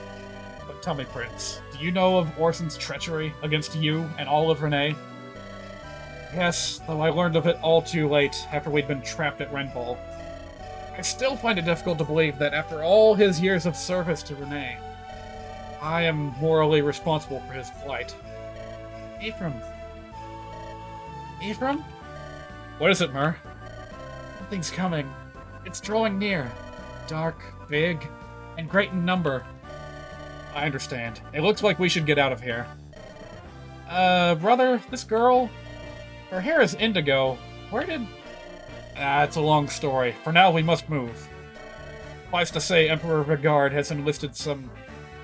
But tell me, Prince, do you know of Orson's treachery against you and all of Renee? Yes, though I learned of it all too late after we'd been trapped at Renvall. I still find it difficult to believe that after all his years of service to Renee, I am morally responsible for his plight. Ephraim. Ephraim? What is it, Mer? Something's coming. It's drawing near. Dark, big, and great in number. I understand. It looks like we should get out of here. Brother, this girl... Her hair is indigo. Where did... Ah, it's a long story. For now, we must move. Suffice to say, Emperor Regard has enlisted some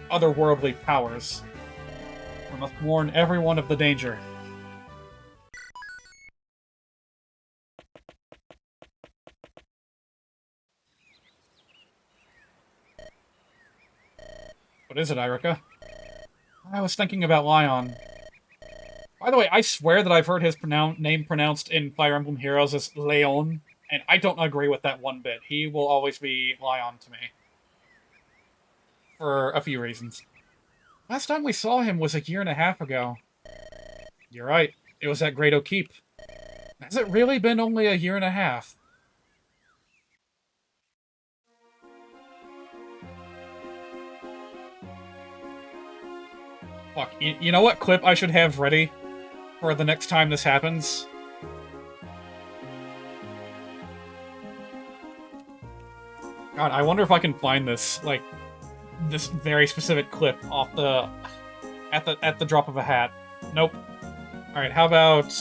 otherworldly powers. We must warn everyone of the danger. What is it, Irika? I was thinking about Lion. By the way, I swear that I've heard his name pronounced in Fire Emblem Heroes as Leon, and I don't agree with that one bit. He will always be Lion to me. For a few reasons. Last time we saw him was a year and a half ago. You're right. It was at Great Oak Keep. Has it really been only a year and a half? Fuck, you know what clip I should have ready for the next time this happens? God, I wonder if I can find this, like, this very specific clip off the... at the drop of a hat. Nope. Alright, how about...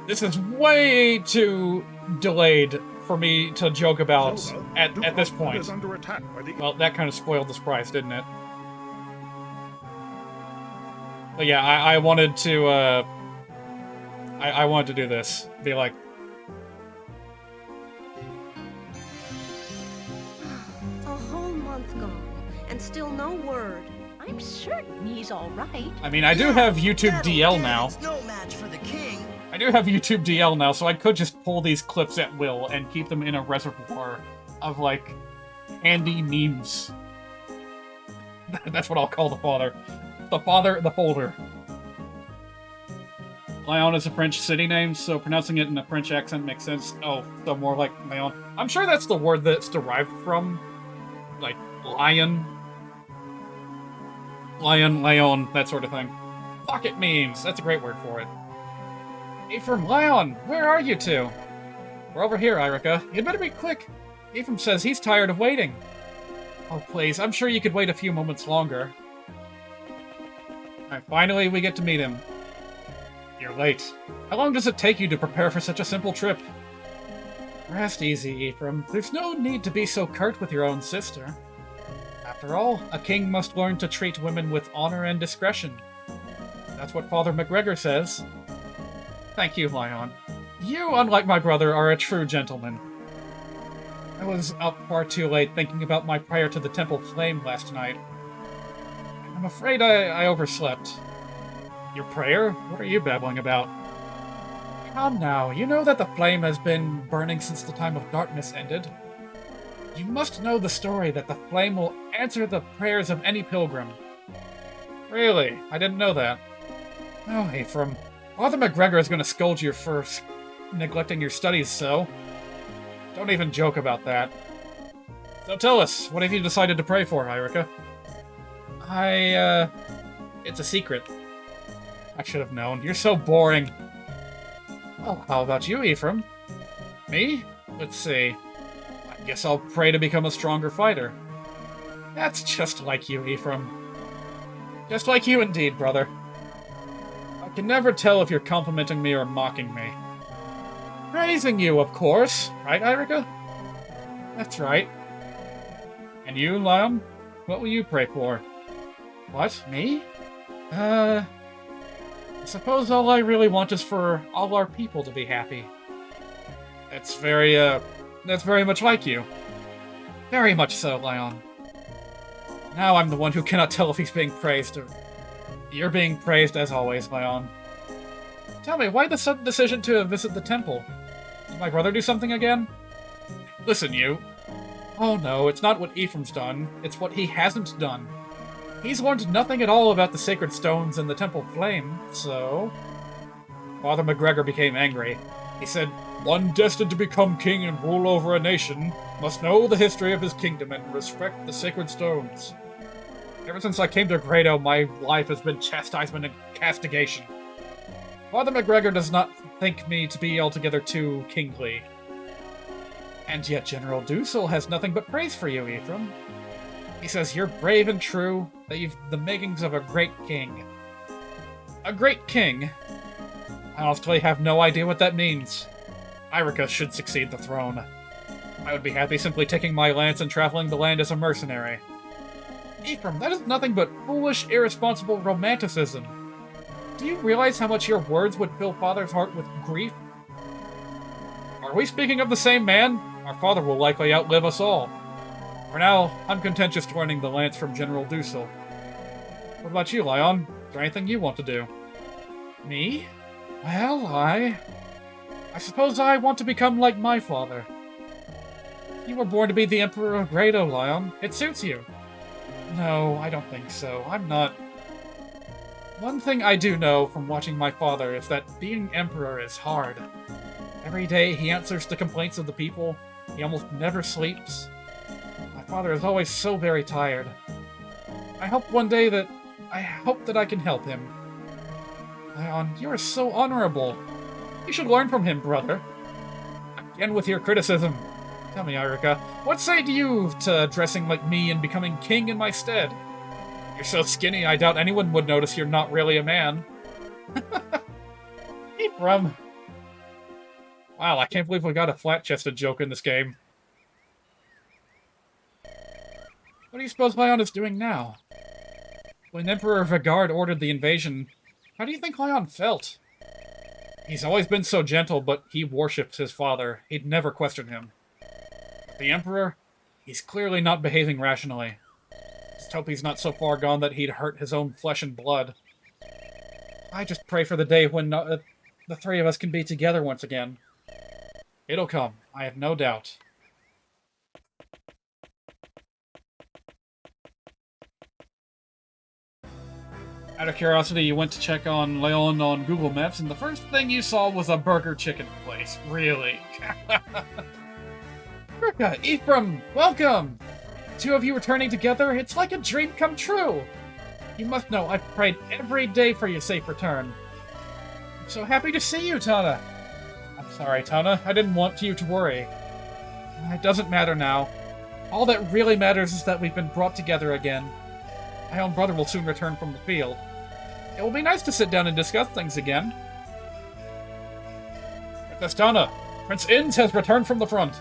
This is way too delayed for me to joke about at this point. Well, that kind of spoiled the surprise, didn't it? But yeah, I wanted to, I wanted to do this. Be like... A whole month gone, and still no word. I'm certain he's all right. I mean, I do have YouTube DL now. No match for the king. I do have YouTube DL now, so I could just pull these clips at will and keep them in a reservoir of, like, handy memes. That's what I'll call the father. The folder. Lyon is a French city name, so pronouncing it in a French accent makes sense. Oh, so more like Lyon. I'm sure that's the word that's derived from, like, lion. Lion, Lyon, that sort of thing. Pocket memes, that's a great word for it. Ephraim, Lion, where are you two? We're over here, Irika. You'd better be quick. Ephraim says he's tired of waiting. Oh, please, I'm sure you could wait a few moments longer. Alright, finally we get to meet him. You're late. How long does it take you to prepare for such a simple trip? Rest easy, Ephraim. There's no need to be so curt with your own sister. After all, a king must learn to treat women with honor and discretion. That's what Father McGregor says. Thank you, Lion. You, unlike my brother, are a true gentleman. I was up far too late thinking about my prayer to the Temple Flame last night. I'm afraid I overslept. Your prayer? What are you babbling about? Come now, you know that the flame has been burning since the time of darkness ended. You must know the story that the flame will answer the prayers of any pilgrim. Really? I didn't know that. Oh, Ephraim. Father McGregor is going to scold you for neglecting your studies, so... Don't even joke about that. So tell us, what have you decided to pray for, Irika? It's a secret. I should have known. You're so boring. Well, how about you, Ephraim? Me? Let's see. I guess I'll pray to become a stronger fighter. That's just like you, Ephraim. Just like you indeed, brother. I can never tell if you're complimenting me or mocking me. Praising you, of course. Right, Irika? That's right. And you, Liam? What will you pray for? What? Me? I suppose all I really want is for all our people to be happy. That's very much like you. Very much so, Lion. Now I'm the one who cannot tell if he's being praised or... You're being praised as always, Lion. Tell me, why the sudden decision to visit the temple? Did my brother do something again? Listen, you. Oh no, it's not what Ephraim's done, it's what he hasn't done. He's learned nothing at all about the sacred stones and the temple flame, so... Father McGregor became angry. He said, one destined to become king and rule over a nation must know the history of his kingdom and respect the sacred stones. Ever since I came to Grado, my life has been chastisement and castigation. Father McGregor does not think me to be altogether too kingly. And yet General Dussel has nothing but praise for you, Ephraim. He says you're brave and true, that you've the makings of a great king. A great king? I honestly have no idea what that means. Irika should succeed the throne. I would be happy simply taking my lance and traveling the land as a mercenary. Ephraim, that is nothing but foolish, irresponsible romanticism. Do you realize how much your words would fill Father's heart with grief? Are we speaking of the same man? Our father will likely outlive us all. For now, I'm content just learning the lance from General Dussel. What about you, Lyon? Is there anything you want to do? Me? Well, I suppose I want to become like my father. You were born to be the Emperor of Grado, Lyon. It suits you. No, I don't think so. I'm not. One thing I do know from watching my father is that being Emperor is hard. Every day he answers the complaints of the people. He almost never sleeps. My father is always so very tired. I hope that I can help him. Lyon, you are so honorable. You should learn from him, brother. Again with your criticism. Tell me, Irika, what say you to dressing like me and becoming king in my stead? You're so skinny, I doubt anyone would notice you're not really a man. Ephraim. Wow, I can't believe we got a flat-chested joke in this game. What do you suppose Lyon is doing now? When Emperor Vigard ordered the invasion, how do you think Lyon felt? He's always been so gentle, but he worships his father. He'd never question him. The Emperor? He's clearly not behaving rationally. Just hope he's not so far gone that he'd hurt his own flesh and blood. I just pray for the day when the three of us can be together once again. It'll come, I have no doubt. Out of curiosity, you went to check on Leon on Google Maps, and the first thing you saw was a burger chicken place. Really? Rika, Ephraim, welcome! The two of you returning together, it's like a dream come true! You must know I've prayed every day for your safe return. I'm so happy to see you, Tana. I'm sorry, Tana. I didn't want you to worry. It doesn't matter now. All that really matters is that we've been brought together again. My own brother will soon return from the field. It will be nice to sit down and discuss things again. Princess Tana, Prince Inns has returned from the front.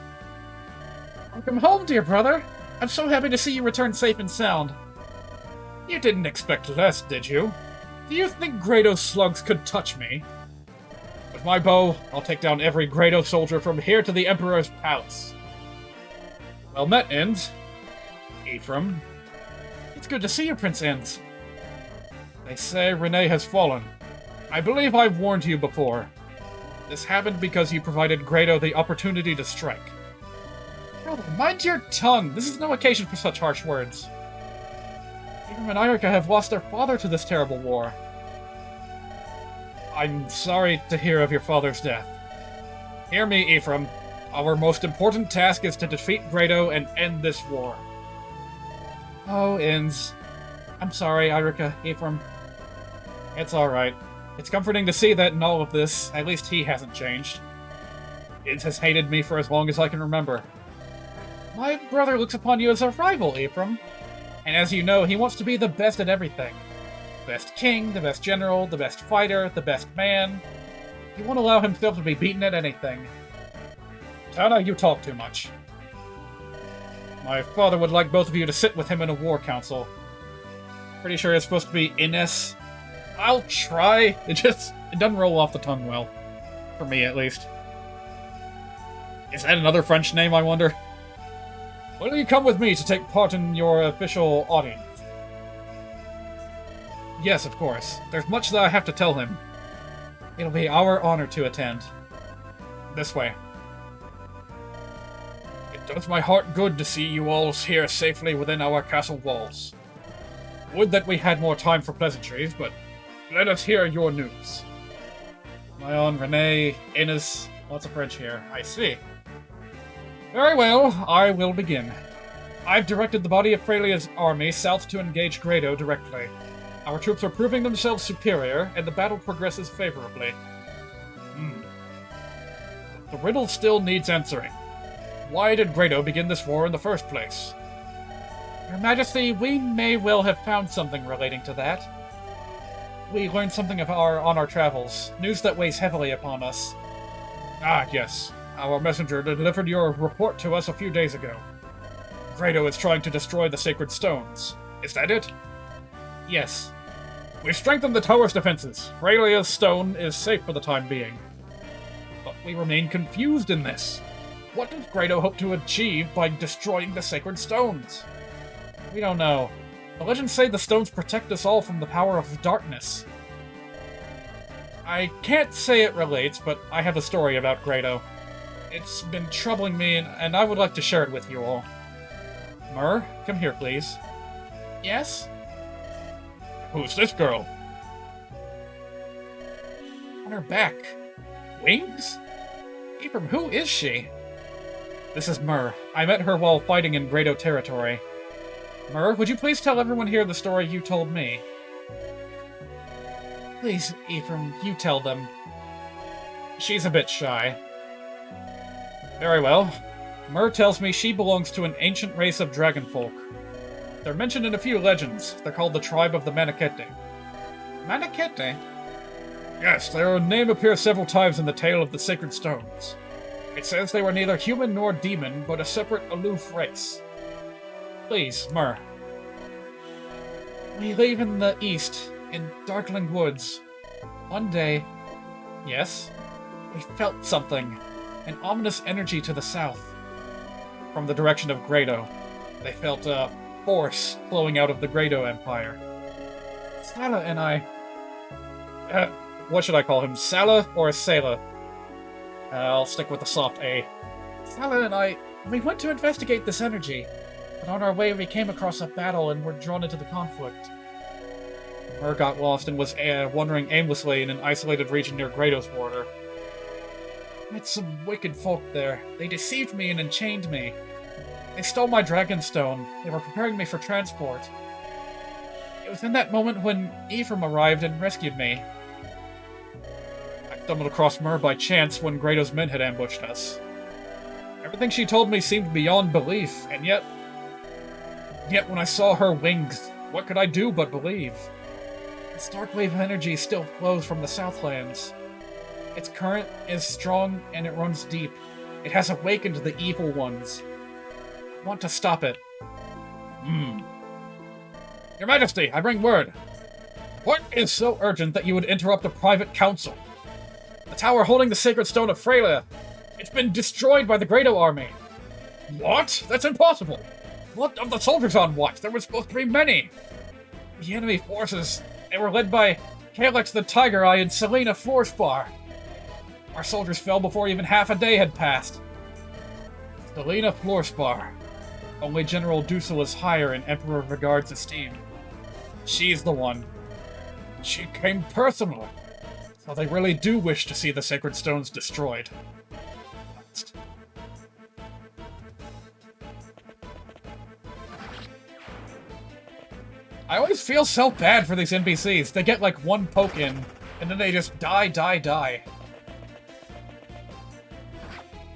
Welcome home, dear brother. I'm so happy to see you return safe and sound. You didn't expect less, did you? Do you think Grado slugs could touch me? With my bow, I'll take down every Grado soldier from here to the Emperor's palace. Well met, Inns. Ephraim. It's good to see you, Prince Inns. They say Renee has fallen. I believe I've warned you before. This happened because you provided Grado the opportunity to strike. Brother, mind your tongue! This is no occasion for such harsh words. Ephraim and Irika have lost their father to this terrible war. I'm sorry to hear of your father's death. Hear me, Ephraim. Our most important task is to defeat Grado and end this war. Oh, Inns. I'm sorry, Irika, Ephraim. It's alright. It's comforting to see that in all of this, at least he hasn't changed. Inns has hated me for as long as I can remember. My brother looks upon you as a rival, Ephraim. And as you know, he wants to be the best at everything. The best king, the best general, the best fighter, the best man. He won't allow himself to be beaten at anything. Tana, you talk too much. My father would like both of you to sit with him in a war council. Pretty sure it's supposed to be Ines. I'll try. It doesn't roll off the tongue well. For me, at least. Is that another French name, I wonder? Will you come with me to take part in your official audience? Yes, of course. There's much that I have to tell him. It'll be our honor to attend. This way. It does my heart good to see you all here safely within our castle walls. Would that we had more time for pleasantries, but let us hear your news. Lyon, Renee, Ines, lots of French here. I see. Very well, I will begin. I've directed the body of Frelia's army south to engage Grado directly. Our troops are proving themselves superior, and the battle progresses favorably. The riddle still needs answering. Why did Grado begin this war in the first place? Your Majesty, we may well have found something relating to that. We learned something on our travels, news that weighs heavily upon us. Ah, yes. Our messenger delivered your report to us a few days ago. Grado is trying to destroy the sacred stones. Is that it? Yes. We've strengthened the tower's defenses. Freylia's stone is safe for the time being. But we remain confused in this. What does Grado hope to achieve by destroying the sacred stones? We don't know. The legends say the stones protect us all from the power of darkness. I can't say it relates, but I have a story about Grado. It's been troubling me, and I would like to share it with you all. Myrrh, come here, please. Yes? Who's this girl? On her back. Wings? Ephraim, who is she? This is Myrrh. I met her while fighting in Grado territory. Myrrh, would you please tell everyone here the story you told me? Please, Ephraim, you tell them. She's a bit shy. Very well. Myrrh tells me she belongs to an ancient race of dragonfolk. They're mentioned in a few legends. They're called the tribe of the Manakete. Manakete? Yes, their name appears several times in the tale of the sacred stones. It says they were neither human nor demon, but a separate, aloof race. Please, Myrrh. We live in the east, in darkling woods. One day... Yes? We felt something. An ominous energy to the south. From the direction of Grado. They felt a force flowing out of the Grado Empire. Sala and I... what should I call him? Sala or Sela? I'll stick with the soft A. Sala and I, we went to investigate this energy, but on our way we came across a battle and were drawn into the conflict. Myrrh got lost and was wandering aimlessly in an isolated region near Grado's border. I met some wicked folk there. They deceived me and enchained me. They stole my dragonstone. They were preparing me for transport. It was in that moment when Ephraim arrived and rescued me. I stumbled across Myrrh by chance when Grado's men had ambushed us. Everything she told me seemed beyond belief, and yet when I saw her wings, what could I do but believe? This dark wave of energy still flows from the Southlands. Its current is strong and it runs deep. It has awakened the evil ones. I want to stop it. Your Majesty, I bring word. What is so urgent that you would interrupt a private council? The tower holding the sacred stone of Freylia. It's been destroyed by the Grado army. What? That's impossible. What of the soldiers on watch? There were supposed to be many. The enemy forces, they were led by Calyx the Tiger Eye and Selena Floorspar. Our soldiers fell before even half a day had passed. Selena Floorspar. Only General Dusula's higher in Emperor Regard's esteem. She's the one. She came personally. So they really do wish to see the sacred stones destroyed. I always feel so bad for these NPCs. They get like one poke in, and then they just die.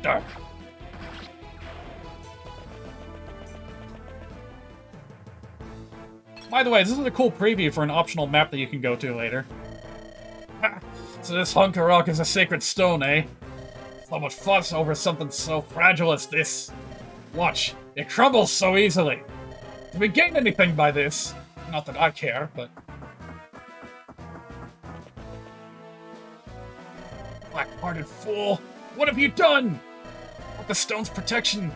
Dark. By the way, this is a cool preview for an optional map that you can go to later. So this hunk of rock is a sacred stone, eh? So much fuss over something so fragile as this. Watch, it crumbles so easily. Do we gain anything by this? Not that I care, but... Black-hearted fool! What have you done? With the stone's protection,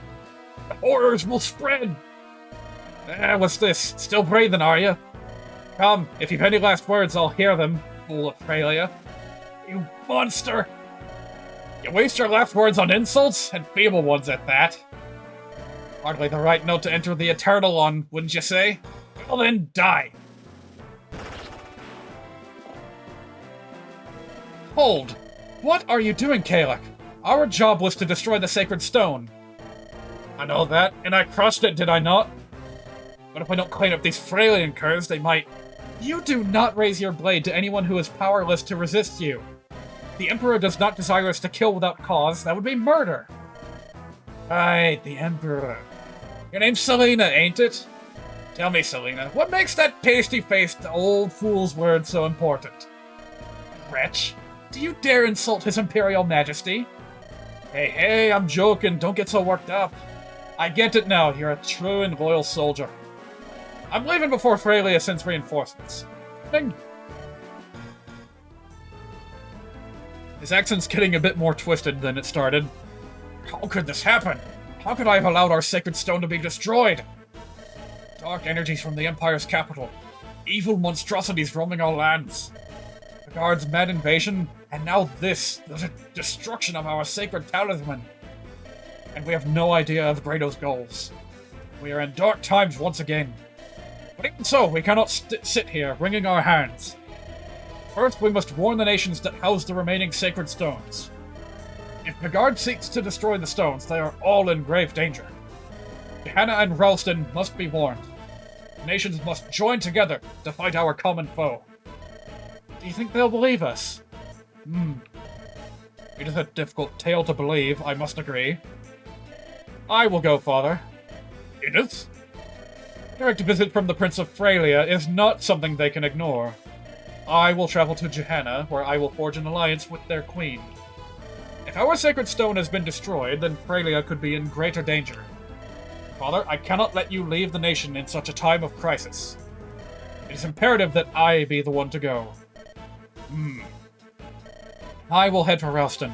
the horrors will spread! What's this? Still breathing, are you? Come, if you've any last words, I'll hear them, fool of Freylia. You monster! You waste your last words on insults, and feeble ones at that. Hardly the right note to enter the Eternal on, wouldn't you say? Well then, die! Hold! What are you doing, Calyx? Our job was to destroy the sacred stone. I know that, and I crushed it, did I not? But if we don't clean up these Freylian curs, they might... You do not raise your blade to anyone who is powerless to resist you. The Emperor does not desire us to kill without cause. That would be murder. Right, the Emperor. Your name's Selena, ain't it? Tell me, Selena, what makes that pasty-faced old fool's word so important? Wretch, do you dare insult his Imperial Majesty? Hey, I'm joking, don't get so worked up. I get it now, you're a true and loyal soldier. I'm leaving before Freya sends reinforcements. Ding. His accent's getting a bit more twisted than it started. How could this happen? How could I have allowed our sacred stone to be destroyed? Dark energies from the Empire's capital. Evil monstrosities roaming our lands. The guards' mad invasion, and now this, the destruction of our sacred talisman. And we have no idea of Grado's goals. We are in dark times once again. But even so, we cannot sit here, wringing our hands. First, we must warn the nations that house the remaining sacred stones. If the guard seeks to destroy the stones, they are all in grave danger. Johanna and Ralston must be warned. The nations must join together to fight our common foe. Do you think they'll believe us? It is a difficult tale to believe, I must agree. I will go, Father. Edith? Direct visit from the Prince of Freya is not something they can ignore. I will travel to Johanna, where I will forge an alliance with their queen. If our sacred stone has been destroyed, then Freya could be in greater danger. Father, I cannot let you leave the nation in such a time of crisis. It is imperative that I be the one to go. I will head for Ralston.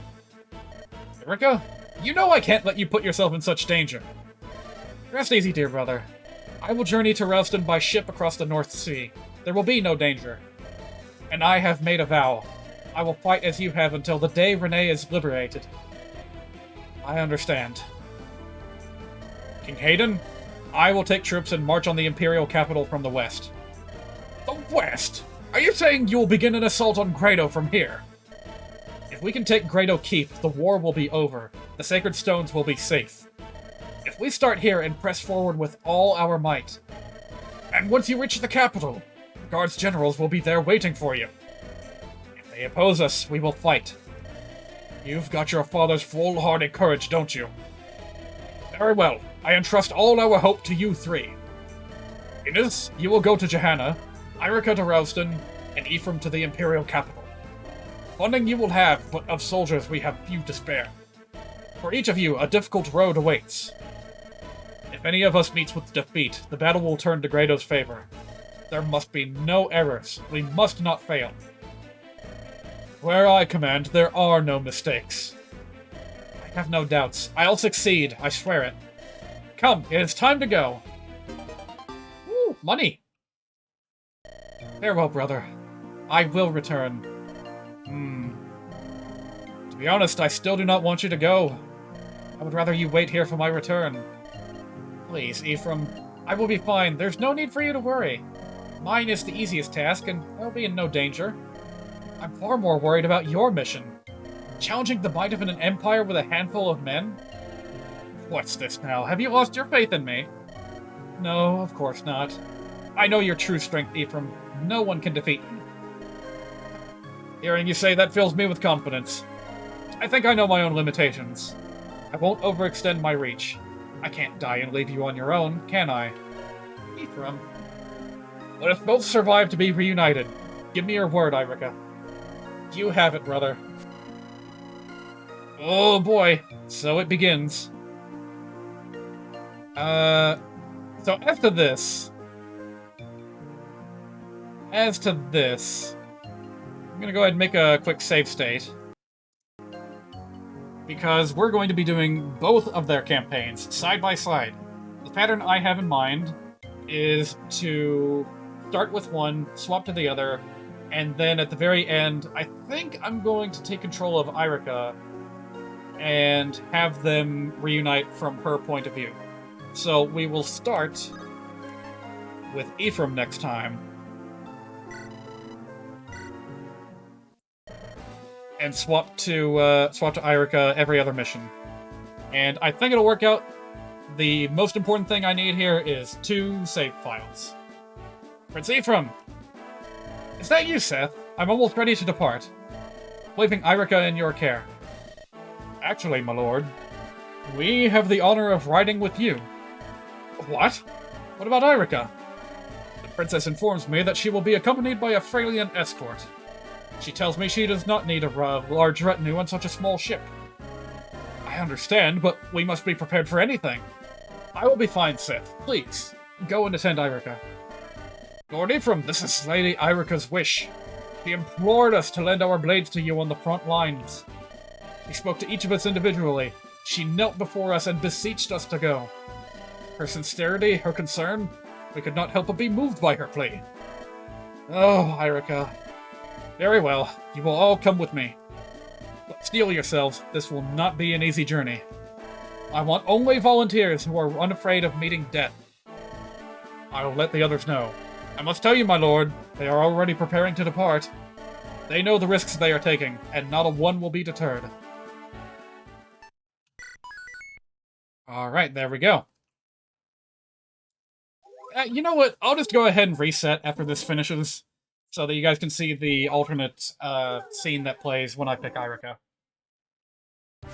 Erica, you know I can't let you put yourself in such danger. Rest easy, dear brother. I will journey to Ralston by ship across the North Sea. There will be no danger. And I have made a vow. I will fight as you have until the day Renee is liberated. I understand. King Hayden, I will take troops and march on the Imperial capital from the west. The west? Are you saying you will begin an assault on Grado from here? If we can take Grado Keep, the war will be over. The sacred stones will be safe. If we start here and press forward with all our might, and once you reach the capital, the Guards Generals will be there waiting for you. If they oppose us, we will fight. You've got your father's foolhardy courage, don't you? Very well. I entrust all our hope to you three. Inez, you will go to Johanna, Irica to Ralston, and Ephraim to the Imperial capital. Funding you will have, but of soldiers we have few to spare. For each of you, a difficult road awaits. If any of us meets with defeat, the battle will turn to Grado's favor. There must be no errors. We must not fail. Where I command, there are no mistakes. I have no doubts. I'll succeed, I swear it. Come, it is time to go. Woo, money! Farewell, brother. I will return. To be honest, I still do not want you to go. I would rather you wait here for my return. Please, Ephraim. I will be fine. There's no need for you to worry. Mine is the easiest task, and I'll be in no danger. I'm far more worried about your mission. Challenging the might of an empire with a handful of men? What's this now? Have you lost your faith in me? No, of course not. I know your true strength, Ephraim. No one can defeat you. Hearing you say that fills me with confidence. I think I know my own limitations. I won't overextend my reach. I can't die and leave you on your own, can I? Ephraim. Let us both survive to be reunited. Give me your word, Irica. You have it, brother. Oh boy, so it begins. So as to this, I'm gonna go ahead and make a quick save state. Because we're going to be doing both of their campaigns, side by side. The pattern I have in mind is to start with one, swap to the other, and then at the very end, I think I'm going to take control of Irica and have them reunite from her point of view. So we will start with Ephraim next time. And swap to Irica every other mission. And I think it'll work out. The most important thing I need here is 2 save files. Prince Ephraim! Is that you, Seth? I'm almost ready to depart. Leaving Irica in your care. Actually, my lord, we have the honor of riding with you. What? What about Irica? Princess informs me that she will be accompanied by a Freilian escort. She tells me she does not need a large retinue on such a small ship. I understand, but we must be prepared for anything. I will be fine, Sith. Please, go and attend Irica. Lord Ephraim, this is Lady Irica's wish. She implored us to lend our blades to you on the front lines. She spoke to each of us individually. She knelt before us and beseeched us to go. Her sincerity, her concern, we could not help but be moved by her plea. Oh, Irica. Very well, you will all come with me. But steel yourselves, this will not be an easy journey. I want only volunteers who are unafraid of meeting death. I will let the others know. I must tell you, my lord, they are already preparing to depart. They know the risks they are taking, and not a one will be deterred. Alright, there we go. You know what? I'll just go ahead and reset after this finishes, so that you guys can see the alternate scene that plays when I pick Irica. The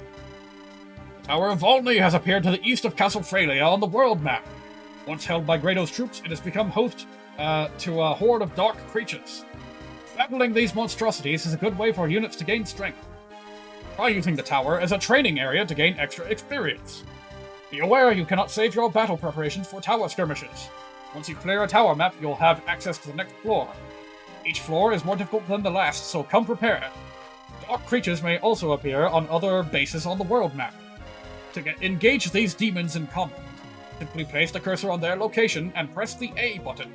Tower of Volney has appeared to the east of Castle Freya on the world map. Once held by Grado's troops, it has become host to a horde of dark creatures. Battling these monstrosities is a good way for units to gain strength. Try using the tower as a training area to gain extra experience. Be aware you cannot save your battle preparations for tower skirmishes. Once you clear a tower map, you'll have access to the next floor. Each floor is more difficult than the last, so come prepared. Dark creatures may also appear on other bases on the world map. To engage these demons in combat, simply place the cursor on their location and press the A button.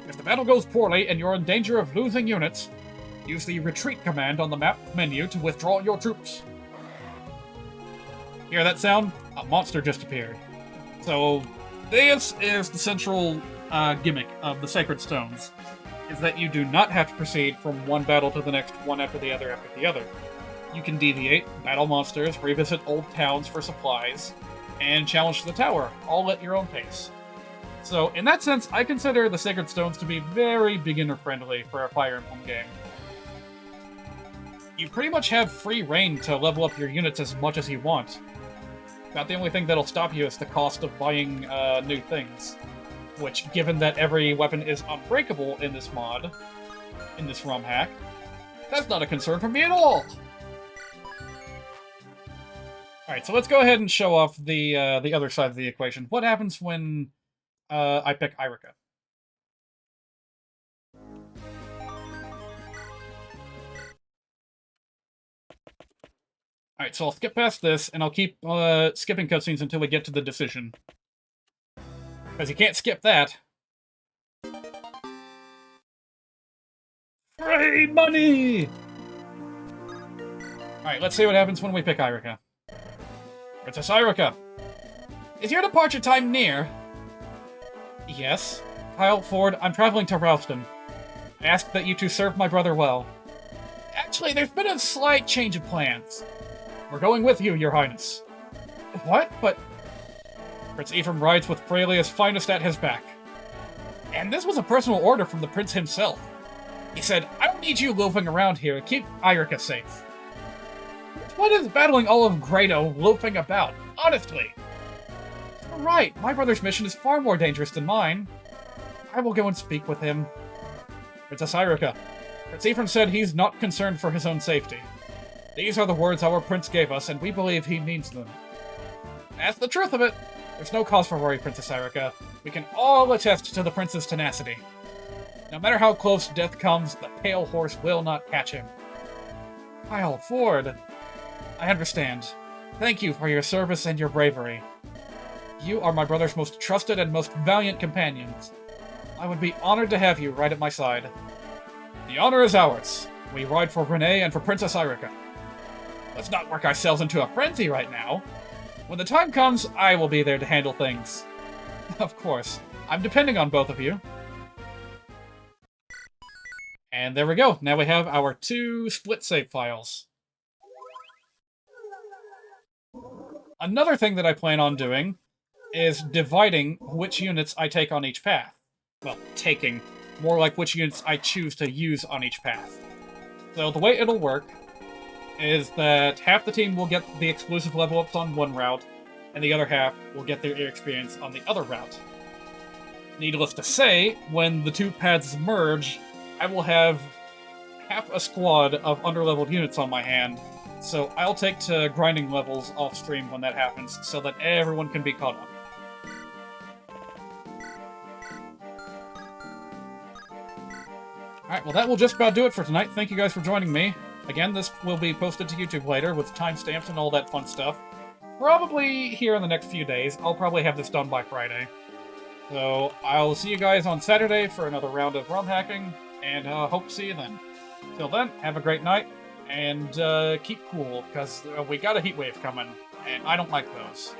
If the battle goes poorly and you're in danger of losing units, use the retreat command on the map menu to withdraw your troops. Hear that sound? A monster just appeared. So, this is the central gimmick of the Sacred Stones, is that you do not have to proceed from one battle to the next, one after the other after the other. You can deviate, battle monsters, revisit old towns for supplies, and challenge the tower, all at your own pace. So, in that sense, I consider the Sacred Stones to be very beginner-friendly for a Fire Emblem game. You pretty much have free reign to level up your units as much as you want. About the only thing that'll stop you is the cost of buying new things. Which, given that every weapon is unbreakable in this mod, in this ROMhack, that's not a concern for me at all! Alright, so let's go ahead and show off the other side of the equation. What happens when I pick Irica? Alright, so I'll skip past this, and I'll keep skipping cutscenes until we get to the decision. Because you can't skip that. Free money! Alright, let's see what happens when we pick Irica. Princess Irica! Is your departure time near? Yes. Kyle Ford, I'm traveling to Ralston. I ask that you two serve my brother well. Actually, there's been a slight change of plans. We're going with you, Your Highness. What? But... Prince Ephraim rides with Frelia's finest at his back. And this was a personal order from the prince himself. He said, I don't need you loafing around here. Keep Irica safe. What is battling all of Grado loafing about? Honestly. You're right. My brother's mission is far more dangerous than mine. I will go and speak with him. Princess Irica. Prince Ephraim said he's not concerned for his own safety. These are the words our prince gave us, and we believe he means them. That's the truth of it. There's no cause for worry, Princess Irica. We can all attest to the prince's tenacity. No matter how close death comes, the pale horse will not catch him. Kyle Ford. I understand. Thank you for your service and your bravery. You are my brother's most trusted and most valiant companions. I would be honored to have you right at my side. The honor is ours. We ride for Renee and for Princess Irica. Let's not work ourselves into a frenzy right now. When the time comes, I will be there to handle things. Of course. I'm depending on both of you. And there we go. Now we have our 2 split save files. Another thing that I plan on doing is dividing which units I take on each path. Well, taking. More like which units I choose to use on each path. So the way it'll work is that half the team will get the exclusive level ups on one route, and the other half will get their experience on the other route. Needless to say, when the two paths merge, I will have half a squad of underleveled units on my hand, so I'll take to grinding levels off stream when that happens, so that everyone can be caught up. Alright, well that will just about do it for tonight. Thank you guys for joining me. Again, this will be posted to YouTube later with timestamps and all that fun stuff. Probably here in the next few days. I'll probably have this done by Friday. So, I'll see you guys on Saturday for another round of ROM hacking, and hope to see you then. Till then, have a great night, and keep cool, because we got a heat wave coming, and I don't like those.